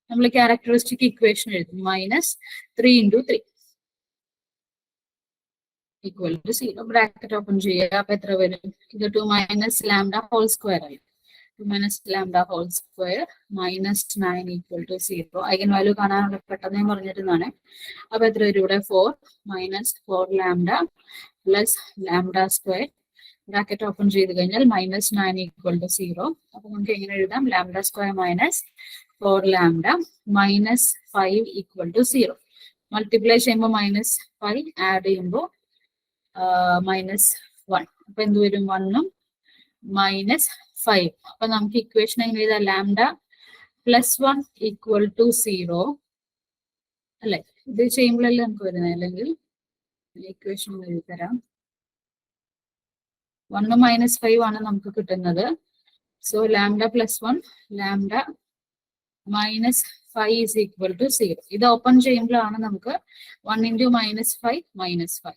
നമ്മൾ ക്യാരക്ടറിസ്റ്റിക് ഇക്വേഷൻ എഴുതും -3 × 3 ഈക്വൽ ടു 0. ബ്രാക്കറ്റ് ഓപ്പൺ ചെയ്യുക. അപ്പൊ എത്ര വരും, ഇത് 2 - λ ഹോൾ സ്ക്വയർ ആയി. 2 - λ whole square -9 equal to 0. Eigen value കാണാനുള്ള പെട്ടെന്ന് ഞാൻ പറഞ്ഞിരുന്നതാണ്. അപ്പൊ എത്ര വരും ഇവിടെ, 4 - 4 λ പ്ലസ് λ സ്ക്വയർ. ബ്രാക്കറ്റ് ഓപ്പൺ ചെയ്ത് കഴിഞ്ഞാൽ -9 ഈക്വൽ ടു 0. അപ്പൊ നമുക്ക് എങ്ങനെ എഴുതാം, λ സ്ക്വയർ -4 λ -5 ഈക്വൽ ടു 0. മൾട്ടിപ്ലൈ ചെയ്യുമ്പോൾ -5, ആഡ് ചെയ്യുമ്പോൾ -1. അപ്പൊ എന്ത് വരും, 1 ഉം -5. അപ്പൊ നമുക്ക് ഇക്വേഷൻ എങ്ങനെ എഴുതാം, λ +1 ഈക്വൽ ടു 0 അല്ലെ. ഇത് ചെയ്യുമ്പോഴല്ലേ നമുക്ക് വരുന്നത്, അല്ലെങ്കിൽ ഇക്വേഷൻ എഴുതി തരാം. 1 -5 ആണ് നമുക്ക് കിട്ടുന്നത്. So λ +1 λ -5 is equal to 0. ഇത് ഓപ്പൺ ചെയ്യുമ്പോഴാണ് നമുക്ക് 1 × -5 -5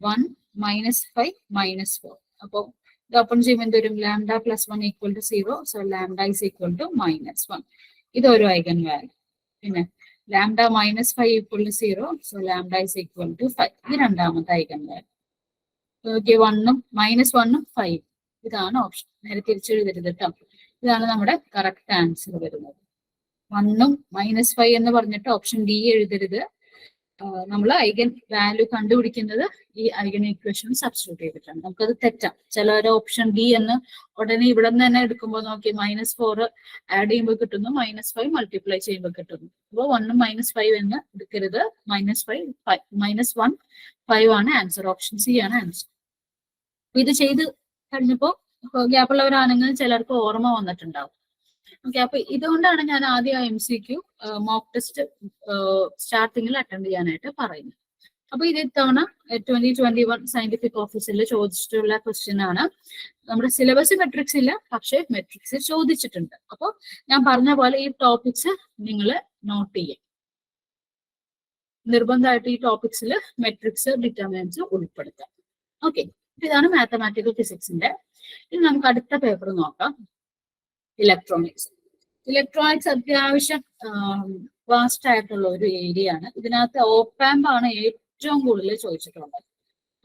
1 -5 -4. അപ്പോൾ ഇത് ഓപ്പൺ ചെയ്യുമ്പോൾ എന്ത് വരും, λ +1 equal to 0. So λ is equal to -1. ഇതൊരു ഐഗൻ വാല്യൂ. പിന്നെ λ -5 equal to 0. So λ is equal to 5. ഇത് രണ്ടാമത്തെ ഐഗൻ വാല്യൂ. ഓക്കെ, 1 ഉം -1 ഉം 5. ഇതാണ് ഓപ്ഷൻ. നേരെ തിരിച്ചെഴുതരുത് കേട്ടോ. ഇതാണ് നമ്മുടെ കറക്റ്റ് ആൻസർ വരുന്നത്. 1ഉം -5 എന്ന് പറഞ്ഞിട്ട് ഓപ്ഷൻ ഡി എഴുതരുത്. നമ്മൾ ഐഗൻ വാല്യൂ കണ്ടുപിടിക്കുന്നത് ഈ ഐഗൻ ഇക്വേഷൻ സബ്സ്റ്റിറ്റ്യൂട്ട് ചെയ്തിട്ടാണ്. നമുക്കത് തെറ്റാം. ചിലർ ഓപ്ഷൻ ഡി എന്ന് ഉടനെ ഇവിടെ നിന്ന് തന്നെ എടുക്കുമ്പോൾ നോക്കി -4 ആഡ് ചെയ്യുമ്പോൾ കിട്ടുന്നു, -5 മൾട്ടിപ്ലൈ ചെയ്യുമ്പോൾ കിട്ടുന്നു. അപ്പോൾ 1ഉം -5 എന്ന് എടുക്കരുത്. -1 5 ആണ് ആൻസർ. ഓപ്ഷൻ സി ആണ് ആൻസർ. ഇത് ചെയ്ത് കഴിഞ്ഞപ്പോൾ ഗ്യാപ്പുള്ളവരാണെങ്കിൽ ചിലർക്ക് ഓർമ്മ വന്നിട്ടുണ്ടാവും. ഓക്കെ, അപ്പൊ ഇതുകൊണ്ടാണ് ഞാൻ ആദ്യം MCQ മോക്ക് ടെസ്റ്റ് സ്റ്റാർട്ടിങ്ങിൽ അറ്റൻഡ് ചെയ്യാനായിട്ട് പറയുന്നത്. അപ്പൊ ഇത് ഇത്തവണ 2021 സയന്റിഫിക് ഓഫീസിൽ ചോദിച്ചിട്ടുള്ള ക്വസ്റ്റ്യൻ ആണ്. നമ്മുടെ സിലബസ് മെട്രിക്സ് ഇല്ല, പക്ഷെ മെട്രിക്സ് ചോദിച്ചിട്ടുണ്ട്. അപ്പോൾ ഞാൻ പറഞ്ഞ പോലെ ഈ ടോപ്പിക്സ് നിങ്ങൾ നോട്ട് ചെയ്യും. നിർബന്ധമായിട്ട് ഈ ടോപ്പിക്സിൽ മെട്രിക്സ് ഡിറ്റർമിനൻസ് ഉൾപ്പെടുത്താം. ഓക്കെ, ഇതാണ് മാത്തമാറ്റിക്കൽ ഫിസിക്സിന്റെ. ഇനി നമുക്ക് അടുത്ത പേപ്പർ നോക്കാം. ഇലക്ട്രോണിക്സ്. ഇലക്ട്രോണിക്സ് അത്യാവശ്യം വാസ്റ്റ് ആയിട്ടുള്ള ഒരു ഏരിയ ആണ്. ഇതിനകത്ത് ഓപ്പാമ്പ് ആണ് ഏറ്റവും കൂടുതൽ ചോദിച്ചിട്ടുള്ളത്.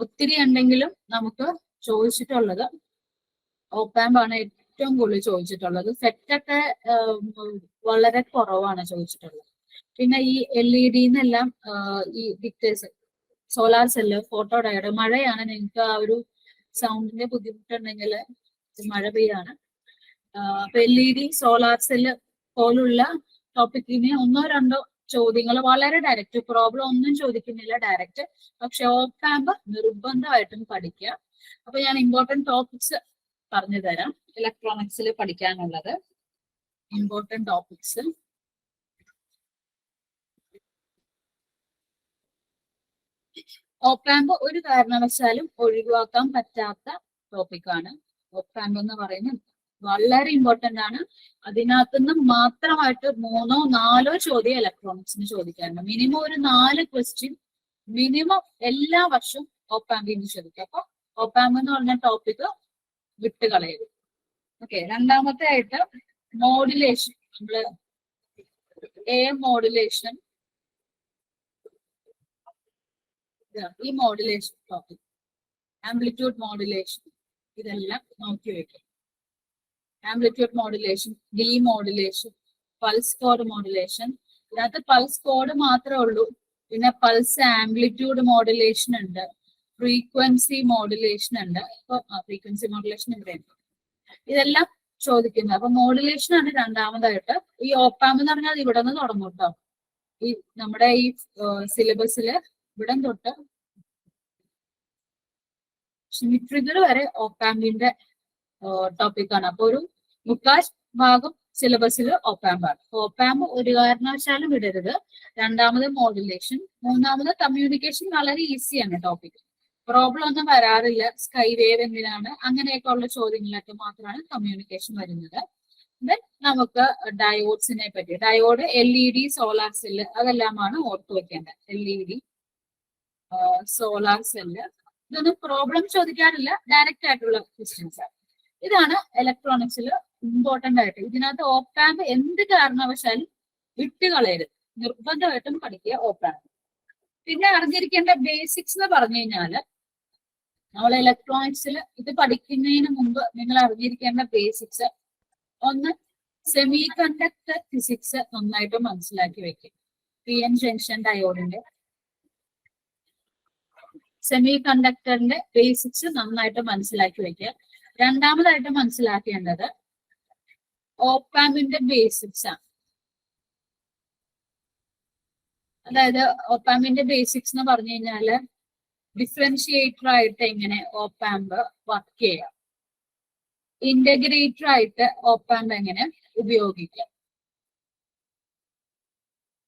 ഒത്തിരി ഉണ്ടെങ്കിലും നമുക്ക് ചോദിച്ചിട്ടുള്ളത് ഓപ്പാമ്പ് ആണ് ഏറ്റവും കൂടുതൽ ചോദിച്ചിട്ടുള്ളത്. സെറ്റൊക്കെ വളരെ കുറവാണ് ചോദിച്ചിട്ടുള്ളത്. പിന്നെ ഈ LED എന്നെല്ലാം ഈ ഡിക്റ്റേഴ്സ്, സോലാർ സെല്ല്, ഫോട്ടോ ഡയോഡ്, മഴയാണ്. നിങ്ങൾക്ക് ആ ഒരു സൗണ്ടിന്റെ ബുദ്ധിമുട്ടുണ്ടെങ്കിൽ മഴ പെയ്യാണ്. അപ്പൊ LED, സോലാർ സെല്ല് പോലുള്ള ടോപ്പിക്കിന് 1-2 ചോദ്യങ്ങൾ വളരെ ഡയറക്റ്റ്, പ്രോബ്ലം ഒന്നും ചോദിക്കുന്നില്ല, ഡയറക്റ്റ്. പക്ഷെ ഓപ്പാമ്പ് നിർബന്ധമായിട്ടും പഠിക്കുക. അപ്പൊ ഞാൻ ഇമ്പോർട്ടന്റ് ടോപ്പിക്സ് പറഞ്ഞു തരാം. ഇലക്ട്രോണിക്സിൽ പഠിക്കാനുള്ളത് ഇമ്പോർട്ടന്റ് ടോപ്പിക്സ്. ഓപ്പാമ്പ് ഒരു കാരണവശാലും ഒഴിവാക്കാൻ പറ്റാത്ത ടോപ്പിക്കാണ്. ഓപ്പാമ്പ് എന്ന് പറയുന്നത് വളരെ ഇമ്പോർട്ടന്റ് ആണ്. അതിനകത്തുനിന്ന് മാത്രമായിട്ട് 3-4 ചോദ്യം ഇലക്ട്രോണിക്സിന് ചോദിക്കാറുണ്ട്. മിനിമം ഒരു 4 ക്വസ്റ്റ്യൻ മിനിമം എല്ലാ വർഷവും ഓപ്പാമ്പിന് ചോദിക്കും. അപ്പൊ ഓപ്പാമ്പ് എന്ന് പറഞ്ഞ ടോപ്പിക് വിട്ടുകളയരുത്. ഓക്കെ, രണ്ടാമത്തെ ആയിട്ട് മോഡുലേഷൻ. നമ്മള് മോഡുലേഷൻ, ഈ മോഡുലേഷൻ ടോപ്പിക്, ആംപ്ലിറ്റ്യൂഡ് മോഡുലേഷൻ, ഇതെല്ലാം നോക്കി വെക്കും. Amplitude modulation, demodulation, pulse code modulation. ഇതിനകത്ത് പൾസ് കോഡ് മാത്രമേ ഉള്ളൂ. പിന്നെ പൾസ് ആംപ്ലിറ്റ്യൂഡ് മോഡുലേഷൻ ഉണ്ട്, ഫ്രീക്വൻസി മോഡുലേഷൻ ഉണ്ട്. ഇപ്പൊ ഫ്രീക്വൻസി മോഡുലേഷൻ ഇവിടെ ഉണ്ട്. ഇതെല്ലാം ചോദിക്കുന്നത്. അപ്പൊ മോഡുലേഷൻ ആണ് രണ്ടാമതായിട്ട്. ഈ ഓപ്പാമ്പ് എന്ന് പറഞ്ഞാൽ ഇവിടെ നിന്ന് തുടങ്ങും കേട്ടോ. ഈ നമ്മുടെ ഈ സിലബസില് ഇവിടെ തൊട്ട് ട്രിഗർ വരെ ഓപ്പാമ്പിന്റെ ടോപ്പിക്കാണ്. അപ്പൊ ഒരു 3/4 ഭാഗം സിലബസിൽ ഓപ്പാമ്പാണ്. ഓപ്പാമ്പ് ഒരു കാരണവശാലും വിടരുത്. രണ്ടാമത് മോഡുലേഷൻ, മൂന്നാമത് കമ്മ്യൂണിക്കേഷൻ. വളരെ ഈസിയാണ് ടോപ്പിക്, പ്രോബ്ലം ഒന്നും വരാറില്ല. സ്കൈ വേവ് എന്തിനാണ്, അങ്ങനെയൊക്കെ ഉള്ള ചോദ്യങ്ങളൊക്കെ മാത്രമാണ് കമ്മ്യൂണിക്കേഷൻ വരുന്നത്. ദെൻ നമുക്ക് ഡയോഡ്സിനെ പറ്റി, ഡയോഡ്, LED, സോലാർ സെല്ല്, അതെല്ലാമാണ് ഓർത്തു വെക്കേണ്ടത്. LED, സോലാർ സെല്ല്, ഇതൊന്നും പ്രോബ്ലം ചോദിക്കാറില്ല, ഡയറക്റ്റ് ആയിട്ടുള്ള ക്വസ്റ്റ്യൻസ് ആണ്. ഇതാണ് ഇലക്ട്രോണിക്സിൽ ഇമ്പോർട്ടന്റ് ആയിട്ട്. ഇതിനകത്ത് ഓപ്പാമ്പ് എന്ത് കാരണവശാലും വിട്ടുകളയരുത്, നിർബന്ധമായിട്ടും പഠിക്കുക ഓപ്പാമ്പ്. പിന്നെ അറിഞ്ഞിരിക്കേണ്ട ബേസിക്സ് എന്ന് പറഞ്ഞു കഴിഞ്ഞാല്, നമ്മൾ ഇലക്ട്രോണിക്സിൽ ഇത് പഠിക്കുന്നതിന് മുമ്പ് നിങ്ങൾ അറിഞ്ഞിരിക്കേണ്ട ബേസിക്സ്, ഒന്ന് സെമി കണ്ടക്ടർ ഫിസിക്സ് നന്നായിട്ട് മനസ്സിലാക്കി വെക്കും. PN ജംഗ്ഷൻ ഡയോഡിന്റെ സെമി കണ്ടക്ടറിന്റെ ബേസിക്സ് നന്നായിട്ട് മനസ്സിലാക്കി വെക്കുക. രണ്ടാമതായിട്ട് മനസ്സിലാക്കേണ്ടത് ഓപ്പാമ്പിന്റെ ബേസിക്സ് ആണ്. അതായത് ഓപ്പാമ്പിന്റെ ബേസിക്സ് എന്ന് പറഞ്ഞു കഴിഞ്ഞാല് ഡിഫറൻഷിയേറ്റർ ആയിട്ട് എങ്ങനെ ഓപ്പാമ്പ് വർക്ക് ചെയ്യാം, ഇന്റഗ്രേറ്റർ ആയിട്ട് ഓപ്പാമ്പ് എങ്ങനെ ഉപയോഗിക്കാം,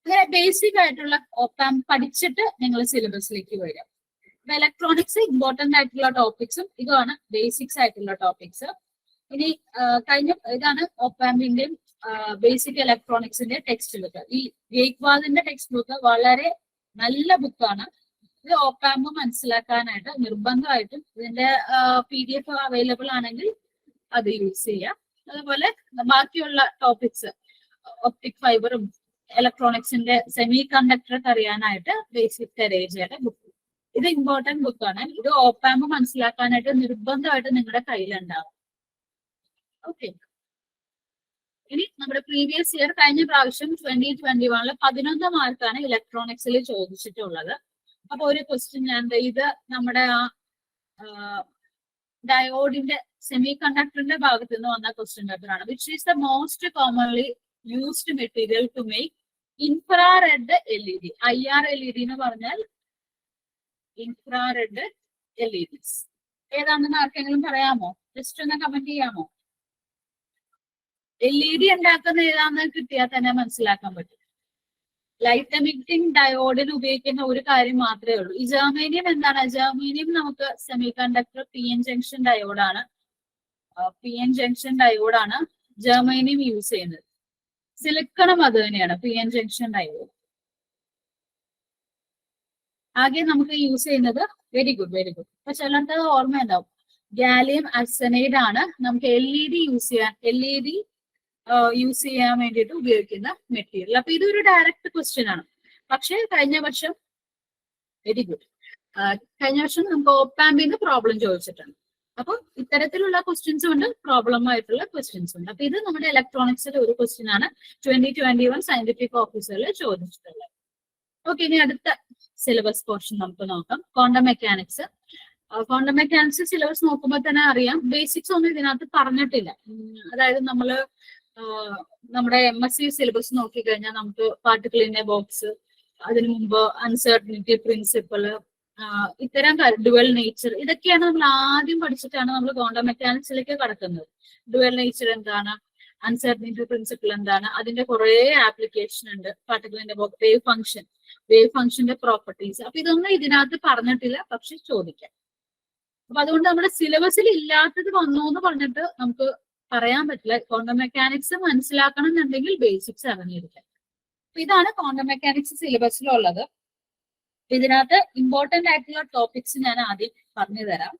അങ്ങനെ ബേസിക് ആയിട്ടുള്ള ഓപ്പാമ്പ് പഠിച്ചിട്ട് നിങ്ങൾ സിലബസിലേക്ക് വരാം. ഇലക്ട്രോണിക്സ് ഇമ്പോർട്ടന്റ് ആയിട്ടുള്ള ടോപ്പിക്സും ഇതാണ് ബേസിക്സ് ആയിട്ടുള്ള ടോപ്പിക്സ്. ഇനി ഇതാണ് ഓപ്പാമ്പിന്റെയും ബേസിക് ഇലക്ട്രോണിക്സിന്റെ ടെക്സ്റ്റ് ബുക്ക്. ഈ ഗേക്വാദിന്റെ ടെക്സ്റ്റ് ബുക്ക് വളരെ നല്ല ബുക്കാണ്. ഇത് ഓപ്പാമ്പ് മനസ്സിലാക്കാനായിട്ട് നിർബന്ധമായിട്ടും ഇതിന്റെ PDF അവൈലബിൾ ആണെങ്കിൽ അത് യൂസ് ചെയ്യാം. അതുപോലെ ബാക്കിയുള്ള ടോപ്പിക്സ്, ഒപ്റ്റിക് ഫൈബറും ഇലക്ട്രോണിക്സിന്റെ സെമി കണ്ടക്ടർ അറിയാനായിട്ട് ബേസിക് തെരേജയുടെ ബുക്ക്, ഇത് ഇമ്പോർട്ടന്റ് ബുക്കാണ്. ഇത് ഓപ്പാമ്പ് മനസ്സിലാക്കാനായിട്ട് നിർബന്ധമായിട്ട് നിങ്ങളുടെ കയ്യിലുണ്ടാവും. ഓക്കെ, ഇനി നമ്മുടെ പ്രീവിയസ് ഇയർ കഴിഞ്ഞ പ്രാവശ്യം 2021 11 മാർക്കാണ് ഇലക്ട്രോണിക്സിൽ ചോദിച്ചിട്ടുള്ളത്. അപ്പൊ ഒരു ക്വസ്റ്റ്യൻ ഞാൻ ഇത് നമ്മുടെ ആ ഡയോഡിന്റെ സെമി കണ്ടക്ടറിന്റെ ഭാഗത്ത് നിന്ന് വന്ന ക്വസ്റ്റ്യൻ പേപ്പറാണ്. Which is the most commonly used material to make infrared LED? IR LED എന്ന് പറഞ്ഞാൽ ഇൻഫ്രാറെഡ് LEDs. ഏതാണെന്ന് ആർക്കെങ്കിലും പറയാമോ? ജസ്റ്റ് ഒന്ന് കമന്റ് ചെയ്യാമോ? LED ഉണ്ടാക്കുന്ന ഏതാണെന്ന് കിട്ടിയാൽ തന്നെ മനസ്സിലാക്കാൻ പറ്റും. ലൈറ്റ് എമിറ്റിംഗ് ഡയോഡിന് ഉപയോഗിക്കുന്ന ഒരു കാര്യം മാത്രമേ ഉള്ളൂ. ഈ ജർമേനിയം എന്താണ്? ജർമേനിയം നമുക്ക് സെമി കണ്ടക്ടർ PN ജംഗ്ഷൻ ഡയോഡാണ്. PN ജംഗ്ഷൻ ഡയോഡാണ് ജർമേനിയം യൂസ് ചെയ്യുന്നത്. സിലിക്കണും അത് തന്നെയാണ്, PN ജംഗ്ഷൻ ഡയോഡ്. ആകെ നമുക്ക് യൂസ് ചെയ്യുന്നത് വെരി ഗുഡ്. അപ്പൊ ചിലർക്ക് ഓർമ്മയുണ്ടാവും, ഗാലിയം ആർസനൈഡ് ആണ് നമുക്ക് LED യൂസ് ചെയ്യാൻ വേണ്ടിയിട്ട് ഉപയോഗിക്കുന്ന മെറ്റീരിയൽ. അപ്പൊ ഇതൊരു ഡയറക്റ്റ് ക്വസ്റ്റ്യൻ ആണ്. പക്ഷെ കഴിഞ്ഞ വർഷം വെരി ഗുഡ്, കഴിഞ്ഞ വർഷം നമുക്ക് ഓപ്പാമ്പിന്ന് പ്രോബ്ലം ചോദിച്ചിട്ടുണ്ട്. അപ്പൊ ഇത്തരത്തിലുള്ള ക്വസ്റ്റ്യൻസും ഉണ്ട്, പ്രോബ്ലം ആയിട്ടുള്ള ക്വസ്റ്റ്യൻസ് ഉണ്ട്. അപ്പൊ ഇത് നമ്മുടെ ഇലക്ട്രോണിക്സിലെ ഒരു ക്വസ്റ്റ്യൻ ആണ് 2021 സയന്റിഫിക് ഓഫീസറിൽ ചോദിച്ചിട്ടുള്ളത്. ഓക്കെ, ഇനി അടുത്ത സിലബസ് പോർഷൻ നമുക്ക് നോക്കാം. Quantum mechanics. Quantum mechanics syllabus നോക്കുമ്പോൾ തന്നെ അറിയാം, ബേസിക്സ് ഒന്നും ഇതിനകത്ത് പറഞ്ഞിട്ടില്ല. അതായത് നമ്മുടെ MSc സിലബസ് നോക്കിക്കഴിഞ്ഞാൽ നമുക്ക് പാർട്ടിക്കിളിന്റെ ബോക്സ്, അതിനു മുമ്പ് അൺസർട്ടനിറ്റി പ്രിൻസിപ്പിൾ, ഇത്തരം ഡുവൽ നേച്ചർ, ഇതൊക്കെയാണ് നമ്മൾ ആദ്യം പഠിച്ചിട്ടാണ് നമ്മൾ ക്വാണ്ടം മെക്കാനിക്സിലേക്ക് കടക്കുന്നത്. ഡുവൽ നേച്ചർ എന്താണ്, അൺസർട്ടനിറ്റി പ്രിൻസിപ്പിൾ എന്താണ്, അതിന്റെ കുറെ ആപ്ലിക്കേഷൻ ഉണ്ട്. പാർട്ടിക്കിളിന്റെ ബോക്സ്, വേവ് ഫംഗ്ഷന്റെ പ്രോപ്പർട്ടീസ്. അപ്പൊ ഇതൊന്നും ഇതിനകത്ത് പറഞ്ഞിട്ടില്ല, പക്ഷെ ചോദിക്കാം. അപ്പൊ അതുകൊണ്ട് നമ്മുടെ സിലബസിൽ ഇല്ലാത്തത് വന്നു എന്ന് പറഞ്ഞിട്ട് നമുക്ക് പറയാൻ പറ്റില്ല. ക്വാണ്ടം മെക്കാനിക്സ് മനസ്സിലാക്കണം എന്നുണ്ടെങ്കിൽ ബേസിക്സ് അറിഞ്ഞിരിക്കാം. അപ്പൊ ഇതാണ് ക്വാണ്ടം മെക്കാനിക്സ് സിലബസിലുള്ളത്. ഇതിനകത്ത് ഇമ്പോർട്ടന്റ് ആയിട്ടുള്ള ടോപ്പിക്സ് ഞാൻ ആദ്യം പറഞ്ഞു തരാം.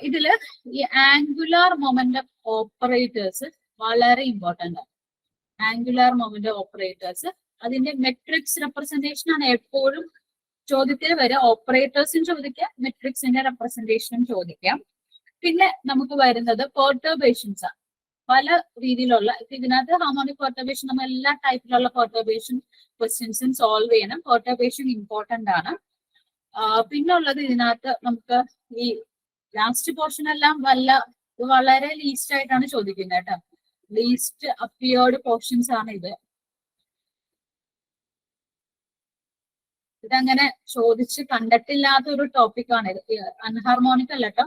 ഇതില് ഈ ആംഗുലാർ മൊമെന്റം ഓപ്പറേറ്റേഴ്സ് വളരെ ഇമ്പോർട്ടന്റ് ആണ്. ആംഗുലാർ മൊമെന്റം ഓപ്പറേറ്റേഴ്സ്, അതിന്റെ മെട്രിക്സ് റെപ്രസെന്റേഷൻ ആണ് എപ്പോഴും ചോദ്യത്തിൽ വരെ. ഓപ്പറേറ്റേഴ്സും ചോദിക്കാം, മെട്രിക്സിന്റെ റെപ്രസെന്റേഷനും ചോദിക്കാം. പിന്നെ നമുക്ക് വരുന്നത് പെർട്ടർബേഷൻസ് ആണ്. പല രീതിയിലുള്ള, ഇതിനകത്ത് ഹാർമോണിക് പെർട്ടർബേഷൻ, നമ്മൾ എല്ലാ ടൈപ്പിലുള്ള പെർട്ടർബേഷൻ ക്വസ്റ്റ്യൻസും സോൾവ് ചെയ്യണം. പെർട്ടർബേഷൻ ഇമ്പോർട്ടന്റ് ആണ്. പിന്നെ ഉള്ളത് ഇതിനകത്ത് നമുക്ക് ഈ ലാസ്റ്റ് പോർഷൻ എല്ലാം വളരെ ലീസ്റ്റ് ആയിട്ടാണ് ചോദിക്കുന്നത് കേട്ടോ. ലീസ്റ്റ് അപ്പിയേർഡ് പോർഷൻസ് ആണ് ഇത്. ഇതങ്ങനെ ചോദിച്ച് കണ്ടിട്ടില്ലാത്ത ഒരു ടോപ്പിക്കാണ് ഇത്. അൺഹാർമോണിക് അല്ല കേട്ടോ.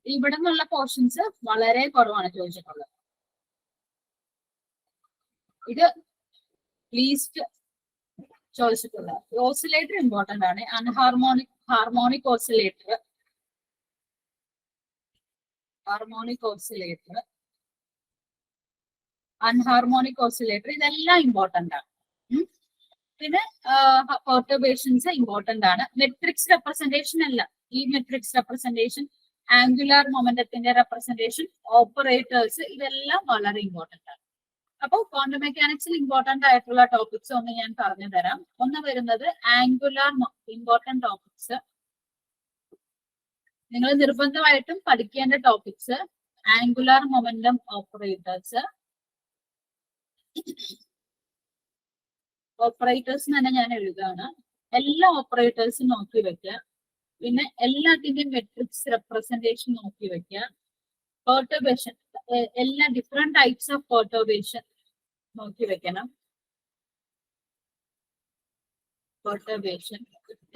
ഇവിടെ നിന്നുള്ള പോർഷൻസ് വളരെ കുറവാണ് ചോദിച്ചിട്ടുള്ളത്. ഇത് ലീസ്റ്റ് ചോദിച്ചിട്ടുള്ളത്. ഓസിലേറ്റർ ഇമ്പോർട്ടന്റ് ആണ്. ഹാർമോണിക് ഓസിലേറ്റർ അൺഹാർമോണിക് ഓസിലേറ്റർ, ഇതെല്ലാം ഇമ്പോർട്ടന്റ് ആണ്. പിന്നെ പെർട്ടർബേഷൻസ് ഇമ്പോർട്ടന്റ് ആണ്. മെട്രിക്സ് റെപ്രസെന്റേഷൻ അല്ല, ഈ മെട്രിക്സ് റെപ്രസെന്റേഷൻ, ആംഗുലാർ മൊമെന്റത്തിന്റെ റെപ്രസെന്റേഷൻ, ഓപ്പറേറ്റേഴ്സ്, ഇതെല്ലാം വളരെ ഇമ്പോർട്ടന്റ് ആണ്. അപ്പോൾ ക്വാണ്ടം മെക്കാനിക്സിൽ ഇമ്പോർട്ടന്റ് ആയിട്ടുള്ള ടോപ്പിക്സ് ഒന്ന് ഞാൻ പറഞ്ഞു തരാം. ഒന്ന് വരുന്നത് ആംഗുലാർ ഇമ്പോർട്ടന്റ് ടോപ്പിക്സ്. നിങ്ങൾ നിർബന്ധമായിട്ടും പഠിക്കേണ്ട topics angular momentum operators. Operators തന്നെ ഞാൻ എഴുതാണ്. എല്ലാ ഓപ്പറേറ്റേഴ്സും നോക്കി വെക്കുക. പിന്നെ എല്ലാത്തിന്റെയും മെട്രിക്സ് റെപ്രസെന്റേഷൻ നോക്കി വെക്കുക. പെർട്ടർബേഷൻ, എല്ലാ ഡിഫറെന്റ് ടൈപ്സ് ഓഫ് പെർട്ടർബേഷൻ നോക്കി വെക്കണം. Perturbation,